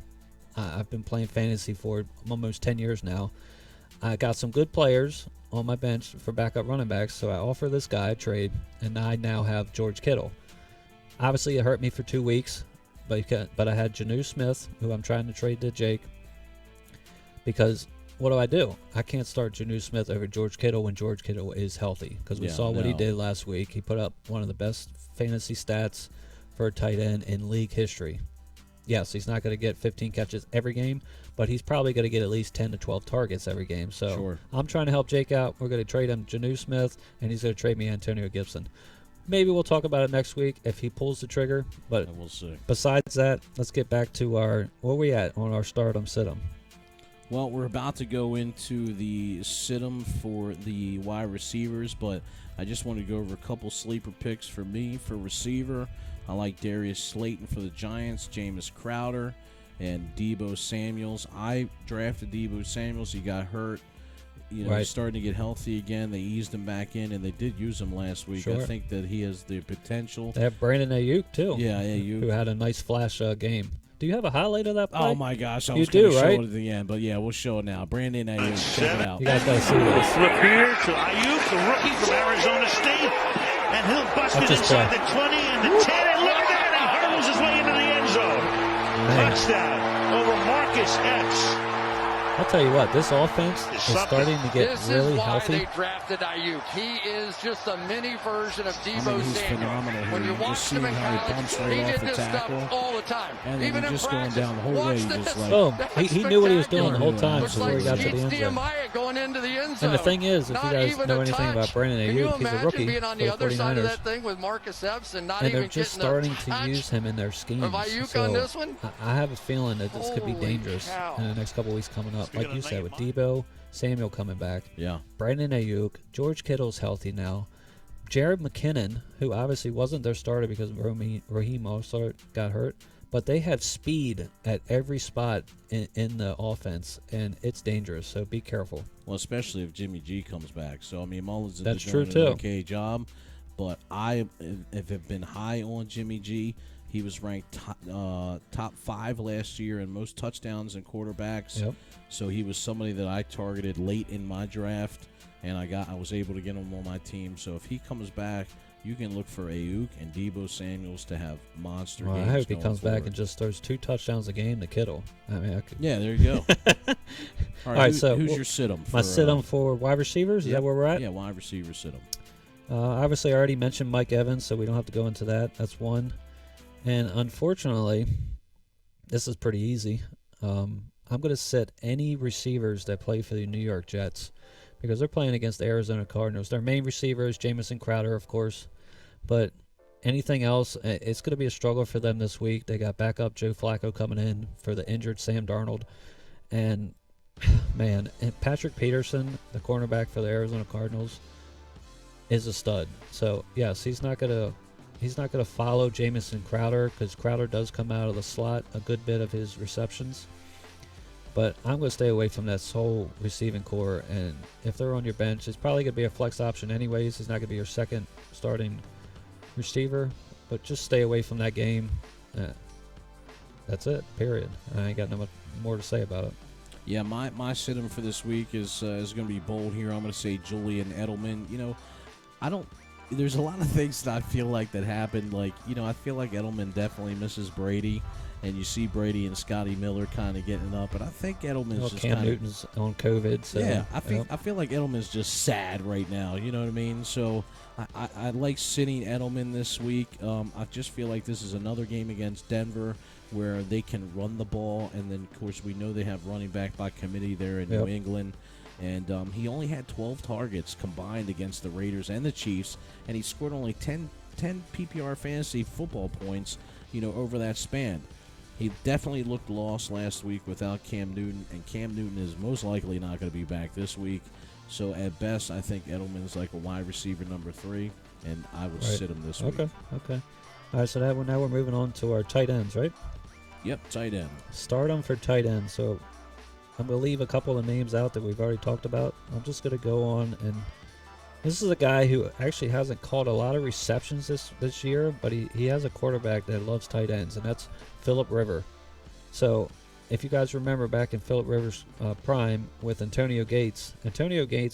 I've been playing fantasy for almost 10 years now. I got some good players on my bench for backup running backs, so I offer this guy a trade, and I now have George Kittle. Obviously, it hurt me for 2 weeks. But I had Jonnu Smith, who I'm trying to trade to Jake, because what do? I can't start Jonnu Smith over George Kittle when George Kittle is healthy, because we saw what he did last week. He put up one of the best fantasy stats for a tight end in league history. Yes, he's not going to get 15 catches every game, but he's probably going to get at least 10 to 12 targets every game. So I'm trying to help Jake out. We're going to trade him Jonnu Smith, and he's going to trade me Antonio Gibson. Maybe we'll talk about it next week if he pulls the trigger. But we'll see. Besides that, let's get back to where we at on our stardom sit-em. Well, we're about to go into the sit-em for the wide receivers, but I just want to go over a couple sleeper picks for me for receiver. I like Darius Slayton for the Giants, Jameis Crowder, and Deebo Samuels. I drafted Deebo Samuels. He got hurt. He's starting to get healthy again. They eased him back in, and they did use him last week. I think that he has the potential. They have Brandon Ayuk, too. Yeah, Ayuk. Who had a nice flash game. Do you have a highlight of that play? Oh, my gosh. I was going to show it at the end, but yeah, we'll show it now. Brandon Ayuk, check it out. You guys got to see this. Flip here to Ayuk, the rookie from Arizona State, and he'll bust it inside the 20 and the 10, and look at that. He hurdles his way man. Touchdown over Marcus Epps. I'll tell you what, this offense is starting to get really healthy. They drafted Ayuk. He is just a mini version of Debo he's Samuel. phenomenal here. When you watch just him seeing in how he college, bumps he right off did the this tackle. stuff all the time. And then Even in just practice. going down the whole way, just like... Boom. He knew what he was doing the whole time before he got to the end zone. Nehemiah going into the end zone. And the thing is, if you Not guys even know a anything touch. about Brandon Can you Ayuk, he's a imagine rookie being on for the the other side of 49ers. that thing with Marcus Epps and not And even they're just getting starting a to touch? use him in their schemes. Of Ayuk so on this one? I have a feeling that this could be Holy dangerous cow. in the next couple weeks coming up. Speaking Like you of said, with Debo, Samuel coming back. Yeah. Brandon Ayuk, George Kittle's healthy now. Jared McKinnon, who obviously wasn't their starter because Raheem Mostert got hurt, but they have speed at every spot in the offense, and it's dangerous, so be careful. Well, especially if Jimmy G comes back. So, I mean, Mullins That's is true, doing an too. okay job, but I have been high on Jimmy G. He was ranked top 5 last year in most touchdowns and quarterbacks. Yep. So he was somebody that I targeted late in my draft, and I was able to get him on my team. So if he comes back, you can look for Ayuk and Debo Samuels to have monster Well, I games. hope he going comes back forward. and just throws 2 touchdowns a game to Kittle. I mean, Yeah, there you go. All right, so who's your sit-em? My sit-em for wide receivers? Is that where we're at? Yeah, wide receiver sit-em. Obviously, I already mentioned Mike Evans, so we don't have to go into that. That's one. And unfortunately, this is pretty easy. I'm going to sit any receivers that play for the New York Jets because they're playing against the Arizona Cardinals. Their main receiver is Jamison Crowder, of course. But anything else, it's going to be a struggle for them this week. They got backup Joe Flacco coming in for the injured Sam Darnold. And, man, and Patrick Peterson, the cornerback for the Arizona Cardinals, is a stud. So, yes, he's not going to follow Jamison Crowder because Crowder does come out of the slot a good bit of his receptions. But I'm going to stay away from that whole receiving core. And if they're on your bench, it's probably going to be a flex option anyways. He's not going to be your second starting receiver. But just stay away from that game. That's it, period. I ain't got no much more to say about it. Yeah, my sit-em for this week is going to be bold here. I'm going to say Julian Edelman. You know, there's a lot of things that I feel like that happened. Like, you know, I feel like Edelman definitely misses Brady, and you see Brady and Scotty Miller kind of getting up. But I think Edelman's just Cam Newton's on COVID. So, yeah, I feel like Edelman's just sad right now. You know what I mean? So I like sitting Edelman this week. I just feel like this is another game against Denver where they can run the ball, and then of course we know they have running back by committee there in New England. And he only had 12 targets combined against the Raiders and the Chiefs, and he scored only 10 PPR fantasy football points, you know, over that span. He definitely looked lost last week without Cam Newton, and Cam Newton is most likely not going to be back this week. So at best, I think Edelman's like a wide receiver number 3, and I would sit him this week. Okay. All right, so now we're moving on to our tight ends, right? Yep, tight end. Start them for tight end. So I'm going to leave a couple of names out that we've already talked about. I'm just going to go on, and this is a guy who actually hasn't caught a lot of receptions this year, but he has a quarterback that loves tight ends, and that's Phillip Rivers. So if you guys remember back in Phillip Rivers' prime with Antonio Gates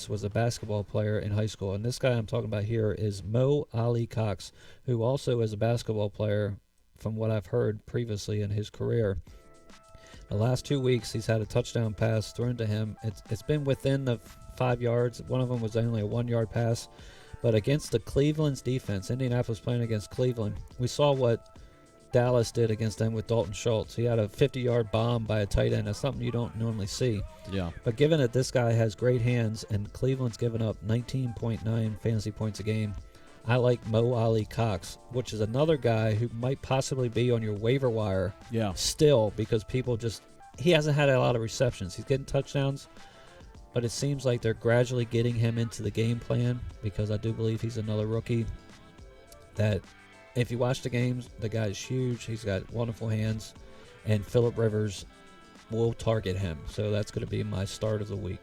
was a basketball player in high school, and this guy I'm talking about here is Mo Ali Cox, who also is a basketball player from what I've heard previously in his career. The last 2 weeks, he's had a touchdown pass thrown to him. It's been within the 5 yards. One of them was only a 1-yard pass. But against the Cleveland's defense, Indianapolis playing against Cleveland, we saw what Dallas did against them with Dalton Schultz. He had a 50-yard bomb by a tight end. That's something you don't normally see. Yeah. But given that this guy has great hands and Cleveland's given up 19.9 fantasy points a game, I like Mo Ali Cox, which is another guy who might possibly be on your waiver wire still because he hasn't had a lot of receptions. He's getting touchdowns, but it seems like they're gradually getting him into the game plan because I do believe he's another rookie that if you watch the games, the guy's huge. He's got wonderful hands, and Phillip Rivers will target him. So that's going to be my start of the week.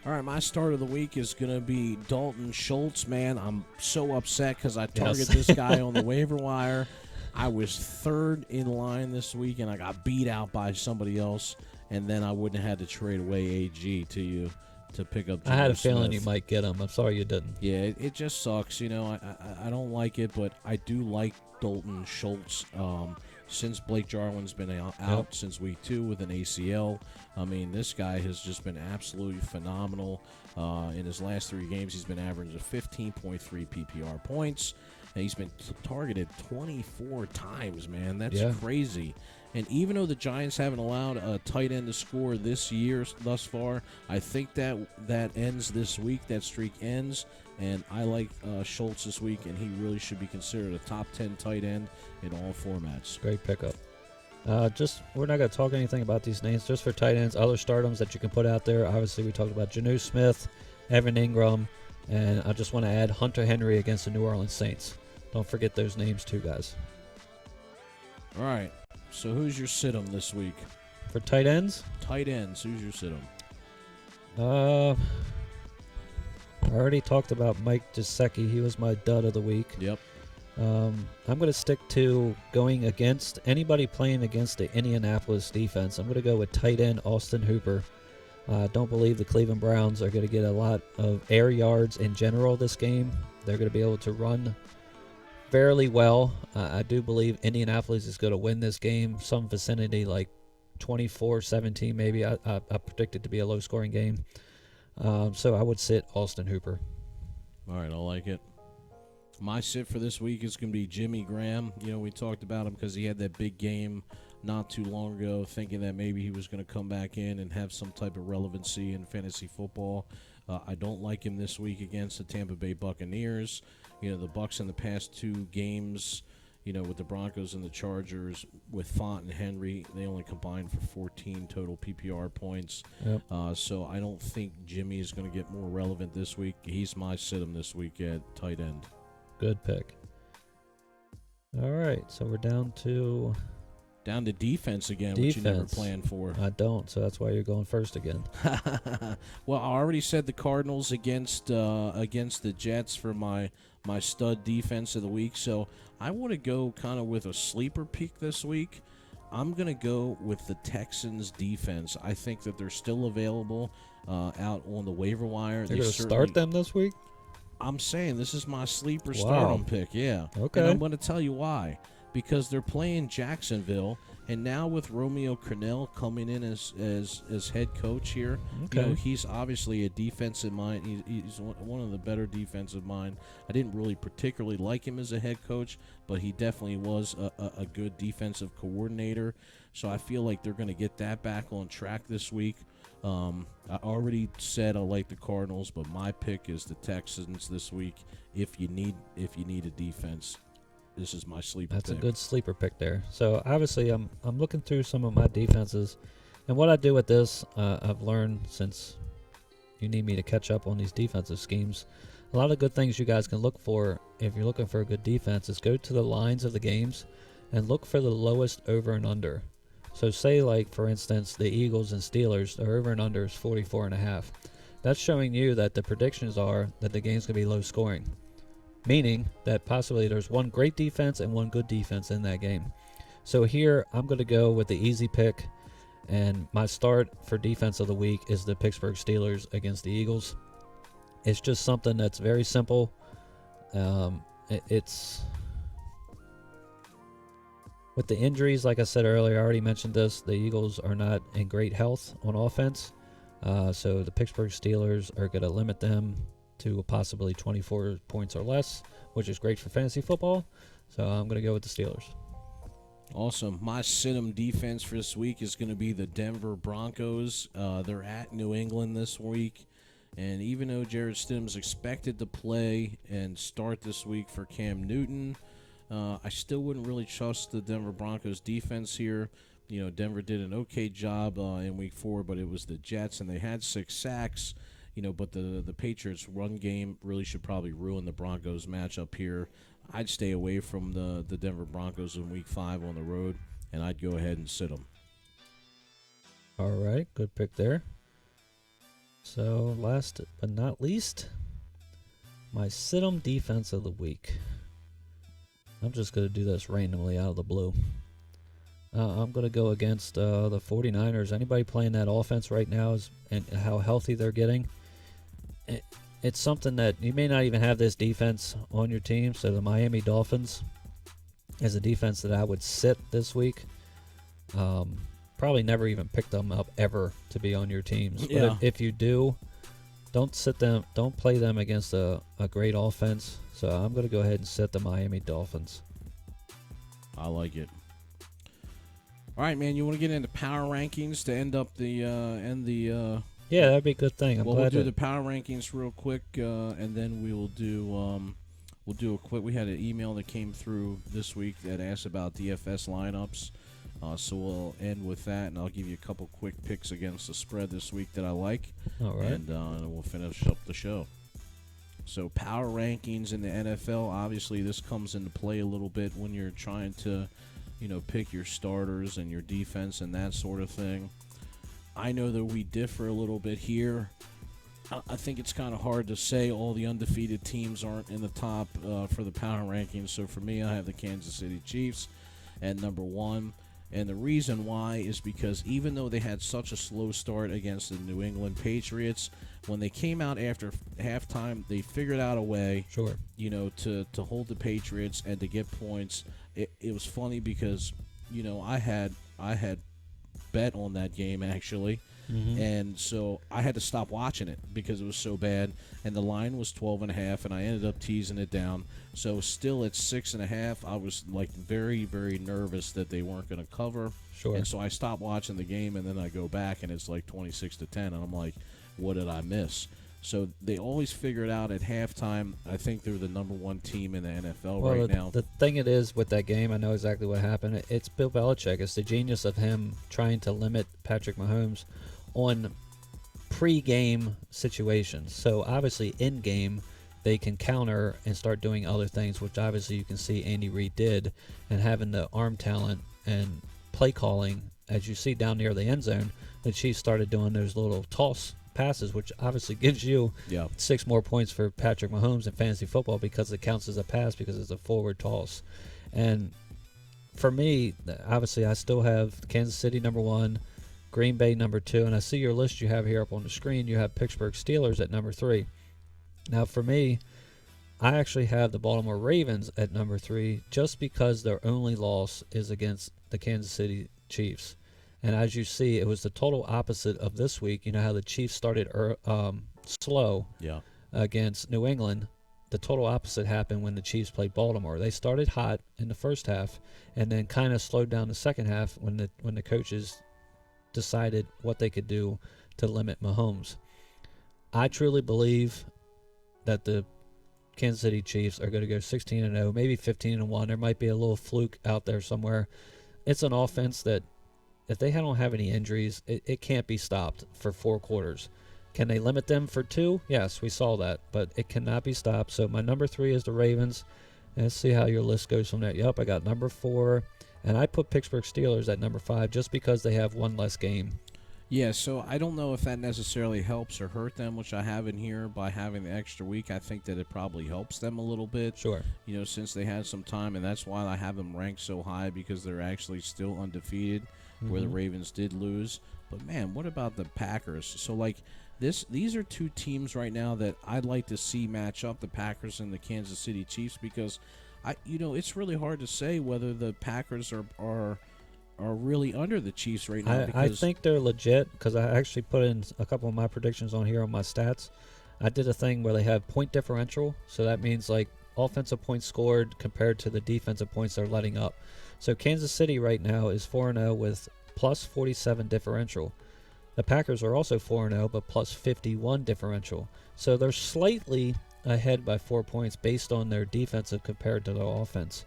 All right, my start of the week is going to be Dalton Schultz, man. I'm so upset because I targeted this guy on the waiver wire. I was third in line this week, and I got beat out by somebody else, and then I wouldn't have had to trade away AG to you to pick up Jimmy I had a Smith. feeling you might get him. I'm sorry you didn't. Yeah, it just sucks. You know, I don't like it, but I do like Dalton Schultz. since Blake Jarwin's been out since week 2 with an ACL. I mean, this guy has just been absolutely phenomenal. In his last 3 games, he's been averaging 15.3 PPR points. And he's been targeted 24 times, man. That's crazy. And even though the Giants haven't allowed a tight end to score this year thus far, I think that ends this week. That streak ends. And I like Schultz this week, and he really should be considered a top 10 tight end in all formats. Great pickup. We're not going to talk anything about these names. Just for tight ends, other stardoms that you can put out there. Obviously, we talked about Janu Smith, Evan Ingram, and I just want to add Hunter Henry against the New Orleans Saints. Don't forget those names too, guys. All right. So who's your sit-em this week? For tight ends? Tight ends. Who's your sit-em? I already talked about Mike Gesicki. He was my dud of the week. Yep. I'm going to stick to going against anybody playing against the Indianapolis defense. I'm going to go with tight end Austin Hooper. I don't believe the Cleveland Browns are going to get a lot of air yards in general this game. They're going to be able to run fairly well. I do believe Indianapolis is going to win this game, some vicinity like 24-17 maybe. I predict it to be a low-scoring game. So I would sit Austin Hooper. All right, I like it. My sit for this week is going to be Jimmy Graham. You know, we talked about him because he had that big game not too long ago, thinking that maybe he was going to come back in and have some type of relevancy in fantasy football. I don't like him this week against the Tampa Bay Buccaneers. You know, the Bucs in the past 2 games, you know, with the Broncos and the Chargers, with Font and Henry, they only combined for 14 total PPR points. Yep. So I don't think Jimmy is going to get more relevant this week. He's my sit-em this week at tight end. Good pick. All right, so we're down to defense again, which you never planned for. I don't, so that's why you're going first again. Well, I already said the Cardinals against the Jets for my stud defense of the week, so I want to go kind of with a sleeper pick this week. I'm going to go with the Texans defense. I think that they're still available out on the waiver wire. They're going to start them this week? I'm saying this is my sleeper stardom pick, yeah. Okay. And I'm going to tell you why. Because they're playing Jacksonville, and now with Romeo Crennel coming in as head coach here, you know, he's obviously a defensive mind. He's one of the better defensive mind. I didn't really particularly like him as a head coach, but he definitely was a good defensive coordinator. So I feel like they're going to get that back on track this week. I already said I like the Cardinals, but my pick is the Texans this week. If you need a defense, this is my sleeper pick. That's a good sleeper pick there. So obviously I'm looking through some of my defenses, and what I do with this, I've learned since you need me to catch up on these defensive schemes. A lot of good things you guys can look for if you're looking for a good defense is go to the lines of the games and look for the lowest over and under. So say, like, for instance, the Eagles and Steelers, their over and under is 44.5. That's showing you that the predictions are that the game's going to be low scoring, meaning that possibly there's one great defense and one good defense in that game. So here I'm going to go with the easy pick, and my start for defense of the week is the Pittsburgh Steelers against the Eagles. It's just something that's very simple. It's with the injuries, like I said earlier, I already mentioned this, the Eagles are not in great health on offense. So the Pittsburgh Steelers are going to limit them to possibly 24 points or less, which is great for fantasy football. So I'm going to go with the Steelers. Awesome. My sit-em defense for this week is going to be the Denver Broncos. They're at New England this week. And even though Jared Stidham's expected to play and start this week for Cam Newton, I still wouldn't really trust the Denver Broncos defense here. You know, Denver did an okay job in week 4, but it was the Jets, and they had 6 sacks. You know, but the Patriots' run game really should probably ruin the Broncos matchup here. I'd stay away from the Denver Broncos in week 5 on the road, and I'd go ahead and sit them. All right, good pick there. So last but not least, my sit-em defense of the week. I'm just going to do this randomly out of the blue. I'm going to go against the 49ers. Anybody playing that offense right now and how healthy they're getting, it's something that you may not even have this defense on your team. So the Miami Dolphins, as a defense that I would sit this week. Probably never even pick them up ever to be on your teams. But Yeah. if you do, don't sit them. Don't play them against a great offense. So I'm going to go ahead and sit the Miami Dolphins. I like it. All right, man. You want to get into power rankings to end up the Yeah, that'd be a good thing. We'll do the power rankings real quick, and then we will do a quick. We had an email that came through this week that asked about DFS lineups, so we'll end with that, and I'll give you a couple quick picks against the spread this week that I like. All right, and we'll finish up the show. So power rankings in the NFL. Obviously, this comes into play a little bit when you're trying to, pick your starters and your defense and that sort of thing. I know that we differ a little bit here. I think it's kind of hard to say all the undefeated teams aren't in the top for the power rankings. So for me, I have the Kansas City Chiefs at number 1. And the reason why is because even though they had such a slow start against the New England Patriots, when they came out after halftime, they figured out a way, sure, to hold the Patriots and to get points. It was funny because, I had bet on that game actually, and so I had to stop watching it because it was so bad, and the line was 12.5, and I ended up teasing it down. So still at 6.5, I was like very, very nervous that they weren't going to cover. Sure. And so I stopped watching the game, and then I go back, and it's like 26-10, and I'm like, what did I miss? So they always figure it out at halftime. I think they're the number 1 team in the NFL right now. The thing it is with that game, I know exactly what happened. It's Bill Belichick. It's the genius of him trying to limit Patrick Mahomes on pre-game situations. So obviously in-game, they can counter and start doing other things, which obviously you can see Andy Reid did, and having the arm talent and play calling. As you see down near the end zone, the Chiefs started doing those little toss passes, which obviously gives you 6 more points for Patrick Mahomes in fantasy football because it counts as a pass because it's a forward toss. And for me, obviously, I still have Kansas City number 1, Green Bay number 2, and I see your list you have here up on the screen. You have Pittsburgh Steelers at number 3. Now, for me, I actually have the Baltimore Ravens at number 3 just because their only loss is against the Kansas City Chiefs. And as you see, it was the total opposite of this week. You know how the Chiefs started slow against New England. The total opposite happened when the Chiefs played Baltimore. They started hot in the first half and then kind of slowed down the second half when the coaches decided what they could do to limit Mahomes. I truly believe that the Kansas City Chiefs are going to go 16-0, maybe 15-1. There might be a little fluke out there somewhere. It's an offense that, if they don't have any injuries, it can't be stopped for 4 quarters. Can they limit them for 2? Yes, we saw that, but it cannot be stopped. So my number 3 is the Ravens. And let's see how your list goes from there. Yep, I got number 4, and I put Pittsburgh Steelers at number 5 just because they have 1 less game. Yeah, so I don't know if that necessarily helps or hurt them, which I have in here by having the extra week. I think that it probably helps them a little bit. Sure. Since they had some time, and that's why I have them ranked so high because they're actually still undefeated, where the Ravens did lose. But, man, what about the Packers? So, these are 2 teams right now that I'd like to see match up, the Packers and the Kansas City Chiefs, because, it's really hard to say whether the Packers are really under the Chiefs right now. I think they're legit because I actually put in a couple of my predictions on here on my stats. I did a thing where they have point differential, so that means offensive points scored compared to the defensive points they're letting up. So Kansas City right now is 4-0 with plus 47 differential. The Packers are also 4-0 but plus 51 differential. So they're slightly ahead by 4 points based on their defensive compared to their offense.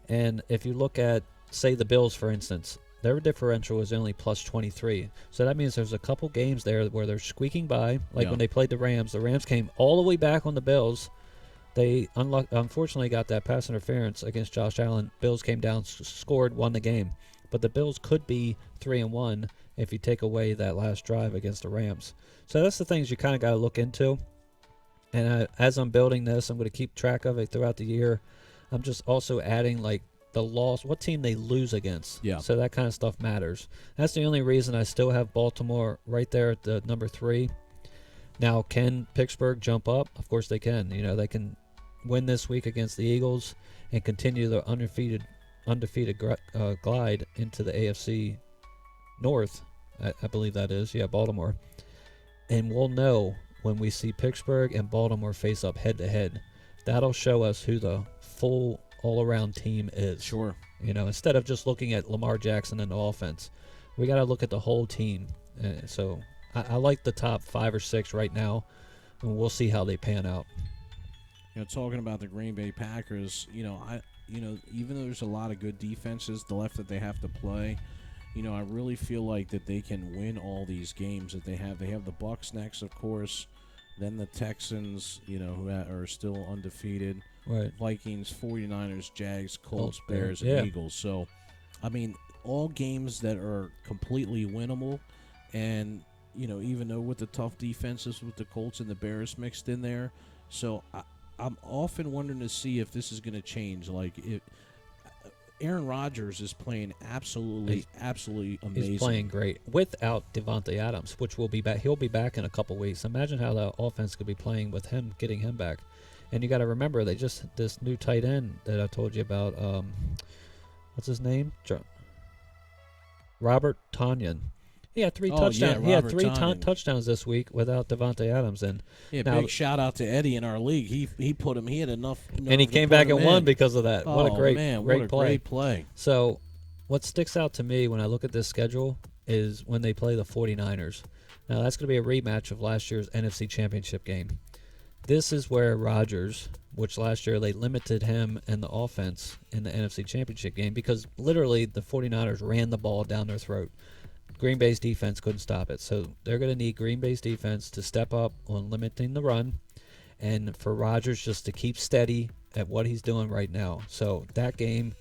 And if you look at, say, the Bills, for instance, their differential is only plus 23. So that means there's a couple games there where they're squeaking by. When they played the Rams came all the way back on the Bills. They unfortunately got that pass interference against Josh Allen. Bills came down, scored, won the game. But the Bills could be 3-1 if you take away that last drive against the Rams. So that's the things you kind of got to look into. And as I'm building this, I'm going to keep track of it throughout the year. I'm just also adding the loss, what team they lose against. Yeah. So that kind of stuff matters. That's the only reason I still have Baltimore right there at the number 3. Now, can Pittsburgh jump up? Of course they can. They can win this week against the Eagles and continue their undefeated undefeated glide into the AFC North. I believe that is. Yeah, Baltimore. And we'll know when we see Pittsburgh and Baltimore face up head-to-head. That'll show us who the full all-around team is. Sure. Instead of just looking at Lamar Jackson and the offense, we got to look at the whole team. So I like the top 5 or 6 right now, and we'll see how they pan out. Talking about the Green Bay Packers, even though there's a lot of good defenses, the left that they have to play, I really feel like that they can win all these games that they have. They have the Bucs next, of course, then the Texans, who are still undefeated. Right. Vikings, 49ers, Jags, Colts, Bears, yeah. and Eagles. So, all games that are completely winnable, and even though with the tough defenses with the Colts and the Bears mixed in there, so I'm often wondering to see if this is going to change. Like, Aaron Rodgers is playing absolutely amazing. He's playing great without Devontae Adams, which will be back. He'll be back in a couple weeks. Imagine how the offense could be playing with him, getting him back. And you got to remember, this new tight end that I told you about. What's his name? Robert Tonyan. He had 3 touchdowns. Yeah, he had 3 Tonyan. this week without Devontae Adams. And big shout out to Eddie in our league. He put him. He had enough. And he came back and won because of that. What a great great play. So, what sticks out to me when I look at this schedule is when they play the 49ers. Now, that's going to be a rematch of last year's NFC Championship game. This is where Rodgers, which last year they limited him and the offense in the NFC Championship game because literally the 49ers ran the ball down their throat. Green Bay's defense couldn't stop it. So they're going to need Green Bay's defense to step up on limiting the run and for Rodgers just to keep steady at what he's doing right now. So that game,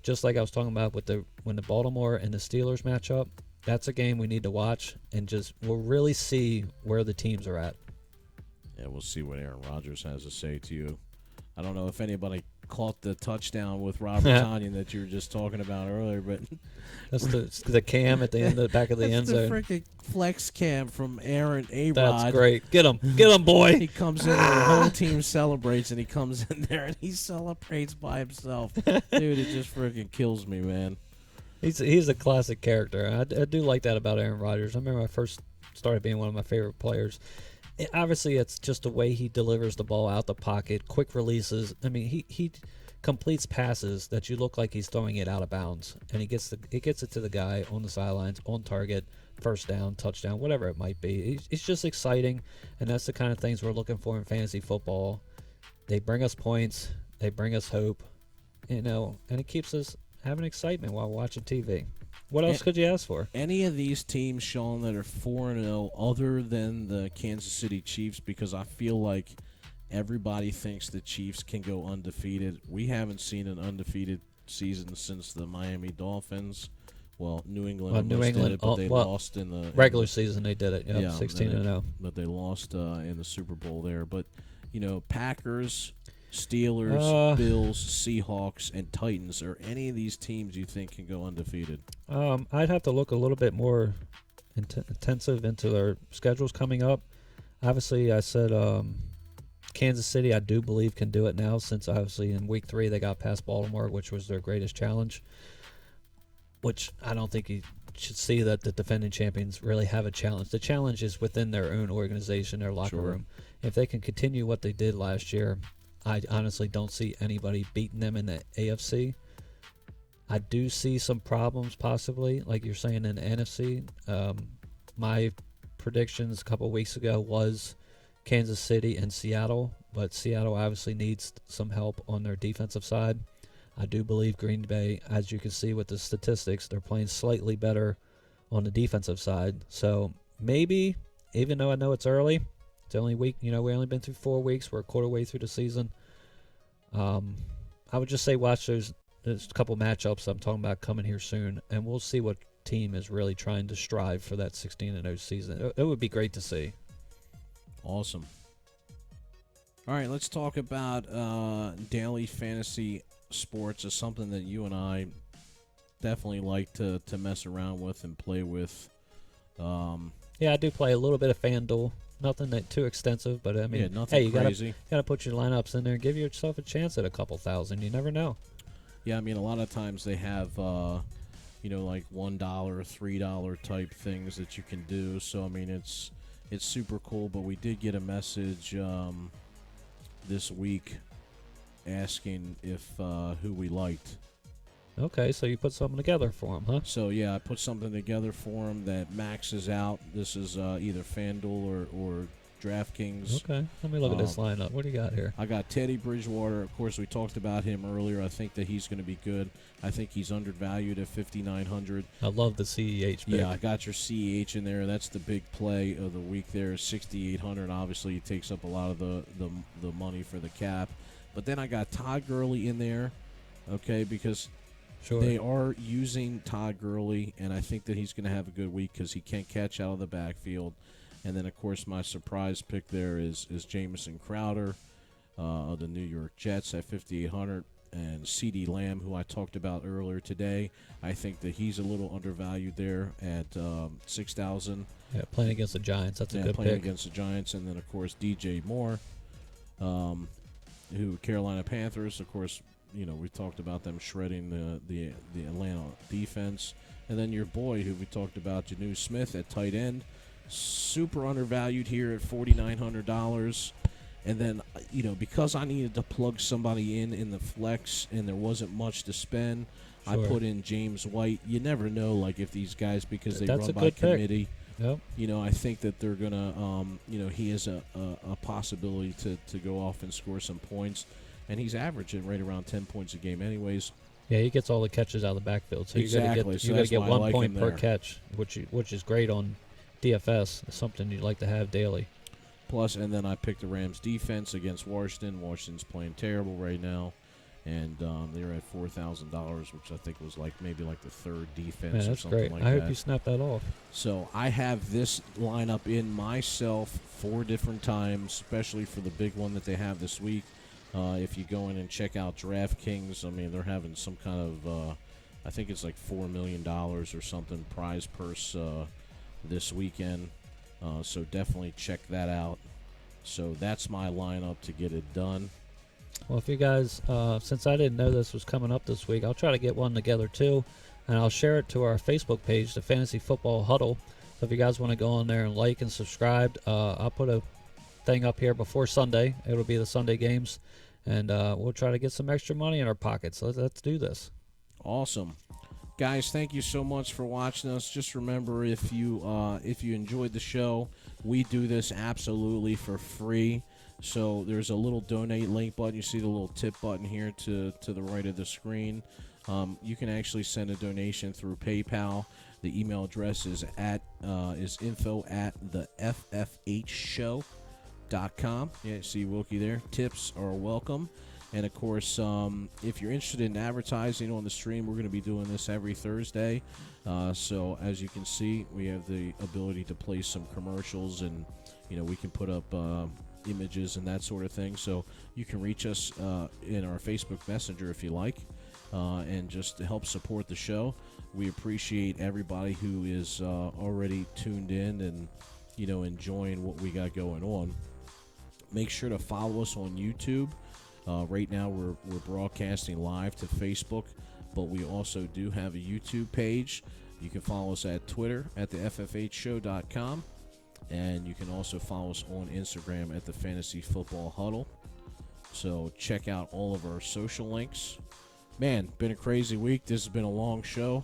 just like I was talking about with when the Baltimore and the Steelers match up, that's a game we need to watch and we'll really see where the teams are at. Yeah, we'll see what Aaron Rodgers has to say to you. I don't know if anybody caught the touchdown with Robert Tonyan that you were just talking about earlier, but that's the cam at the end, the back of the end zone. That's the freaking flex cam from Aaron A-Rod. That's great. Get him, boy. He comes in, and the whole team celebrates, and he comes in there and he celebrates by himself. Dude, it just freaking kills me, man. He's a classic character. I do like that about Aaron Rodgers. I remember when I first started being one of my favorite players. Obviously, it's just the way he delivers the ball out the pocket, quick releases. I mean, he completes passes that you look like he's throwing it out of bounds, and he gets it to the guy on the sidelines, on target, first down, touchdown, whatever it might be. It's just exciting, and that's the kind of things we're looking for in fantasy football. They bring us points, they bring us hope, and it keeps us having excitement while watching TV. What else could you ask for? Any of these teams, Shaun, that are 4-0 other than the Kansas City Chiefs, because I feel like everybody thinks the Chiefs can go undefeated. We haven't seen an undefeated season since the Miami Dolphins. Well, New England did it, but they lost in the regular season. They did it, 16-0. But they lost in the Super Bowl there. But Packers, Steelers, Bills, Seahawks, and Titans. Are any of these teams you think can go undefeated? I'd have to look a little bit more intensive into their schedules coming up. Obviously, I said Kansas City, I do believe, can do it now since obviously in Week 3 they got past Baltimore, which was their greatest challenge, which I don't think you should see that the defending champions really have a challenge. The challenge is within their own organization, their locker room. If they can continue what they did last year, I honestly don't see anybody beating them in the AFC. I do see some problems possibly, like you're saying, in the NFC. My predictions a couple of weeks ago was Kansas City and Seattle, but Seattle obviously needs some help on their defensive side. I do believe Green Bay, as you can see with the statistics, they're playing slightly better on the defensive side. So maybe, even though I know it's early, it's only week, we only been through 4 weeks. We're a quarter way through the season. I would just say watch there's a couple matchups I'm talking about coming here soon, and we'll see what team is really trying to strive for that 16-0 season. It would be great to see. Awesome. All right, let's talk about daily fantasy sports. Is something that you and I definitely like to mess around with and play with. Yeah, I do play a little bit of FanDuel. Nothing that too extensive, but I mean, nothing hey, you crazy. gotta put your lineups in there and give yourself a chance at a couple thousand. You never know. Yeah, I mean, a lot of times they have, like $1, $3 type things that you can do. So, I mean, it's super cool. But we did get a message this week asking if who we liked. Okay, so you put something together for him, huh? So, yeah, I put something together for him that maxes out. This is either FanDuel or DraftKings. Okay, let me look at this lineup. What do you got here? I got Teddy Bridgewater. Of course, we talked about him earlier. I think that he's going to be good. I think he's undervalued at 5,900. I love the CEH pick. Yeah, I got your CEH in there. That's the big play of the week there. 6,800. Obviously, it takes up a lot of the money for the cap. But then I got Todd Gurley in there, okay, because they are using Todd Gurley, and I think that he's going to have a good week because he can't catch out of the backfield. And then, of course, my surprise pick there is Jamison Crowder of the New York Jets at 5,800. And CeeDee Lamb, who I talked about earlier today, I think that he's a little undervalued there at 6,000. Yeah, playing against the Giants. That's a good playing pick. against the Giants. And then, of course, DJ Moore, who Carolina Panthers, of course, we talked about them shredding the Atlanta defense. And then your boy, who we talked about, Janu Smith at tight end, super undervalued here at $4,900. And then, because I needed to plug somebody in the flex and there wasn't much to spend, I put in James White. You never know, like, if these guys, because they run by committee, yep. I think that they're going to, he has a possibility to go off and score some points. And he's averaging right around 10 points a game anyways. Yeah, he gets all the catches out of the backfield. So exactly. you got to get 1 point per catch, which is great on DFS. It's something you'd like to have daily. Plus, and then I picked the Rams defense against Washington. Washington's playing terrible right now, and they're at $4,000, which I think was maybe the third defense. Man, or that's something great. like I that. hope you snap that off. So I have this lineup in myself 4 different times, especially for the big one that they have this week. If you go in and check out DraftKings, I mean, they're having some kind of, I think it's like $4 million or something prize purse this weekend. So definitely check that out. So that's my lineup to get it done. Well, if you guys, since I didn't know this was coming up this week, I'll try to get one together too, and I'll share it to our Facebook page, the Fantasy Football Huddle. So if you guys want to go on there and like and subscribe, I'll put a thing up here before Sunday. It'll be the Sunday games, and we'll try to get some extra money in our pockets. Let's do this. Awesome. Guys, thank you so much for watching us. Just remember, if you enjoyed the show, we do this absolutely for free. So there's a little donate link button. You see the little tip button here to the right of the screen. You can actually send a donation through PayPal. The email address is info@theffhshow.com. Yeah, see Wilkie there. Tips are welcome. And, of course, if you're interested in advertising on the stream, we're going to be doing this every Thursday. So, as you can see, we have the ability to play some commercials, and, we can put up images and that sort of thing. So, you can reach us in our Facebook Messenger if you like, and just to help support the show. We appreciate everybody who is already tuned in and, enjoying what we got going on. Make sure to follow us on YouTube. Right now, we're broadcasting live to Facebook, but we also do have a YouTube page. You can follow us at Twitter at theffhshow.com, and you can also follow us on Instagram at the Fantasy Football Huddle. So check out all of our social links. Man, been a crazy week. This has been a long show.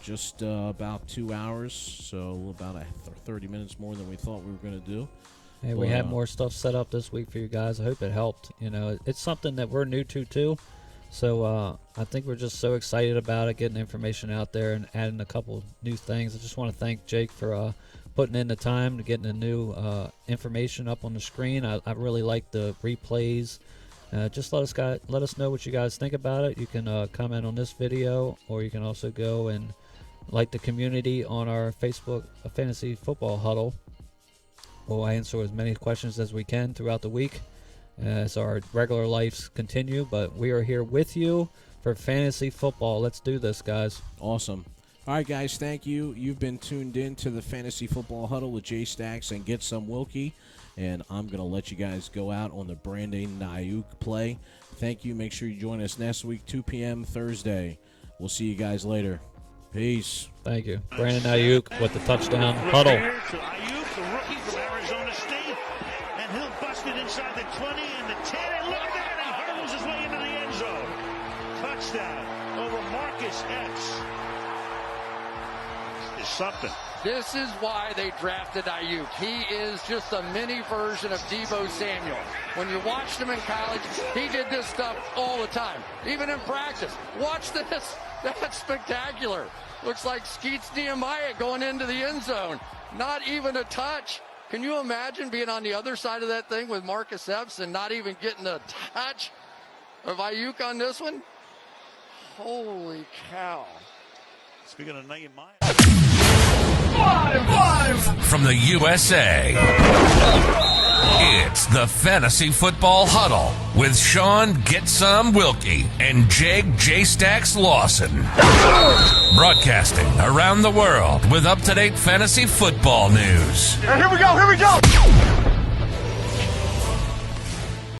Just about 2 hours, so about 30 minutes more than we thought we were going to do. Hey, we have more stuff set up this week for you guys. I hope it helped. It's something that we're new to too. So I think we're just so excited about it, getting information out there and adding a couple new things. I just want to thank Jake for putting in the time to getting the new information up on the screen. I really like the replays. Just let us know what you guys think about it. You can comment on this video, or you can also go and like the community on our Facebook Fantasy Football Huddle. We'll answer as many questions as we can throughout the week as our regular lives continue. But we are here with you for fantasy football. Let's do this, guys. Awesome. All right, guys, thank you. You've been tuned in to the Fantasy Football Huddle with Jay Stacks and Get Some Wilkie. and I'm going to let you guys go out on the Brandon Ayuk play. Thank you. Make sure you join us next week, 2 p.m. Thursday. We'll see you guys later. Peace. Thank you. Brandon Ayuk with the touchdown. Huddle. To Ayuk, the rookie from Arizona State, and he'll bust it inside the 20 and the 10, and look at that, he hurdles his way into the end zone. Touchdown over Marcus Epps. Is something. This is why they drafted Ayuk. He is just a mini version of Deebo Samuel. When you watched him in college, he did this stuff all the time, even in practice. Watch this. That's spectacular. Looks like Skeets Nehemiah going into the end zone. Not even a touch. Can you imagine being on the other side of that thing with Marcus Epps and not even getting a touch of Ayuk on this one? Holy cow. Speaking of Nehemiah. Live from the USA, it's the Fantasy Football Huddle with Shaun Get Some Wilkie and Jake J-Stacks Lawson. Broadcasting around the world with up-to-date fantasy football news. Here we go, here we go!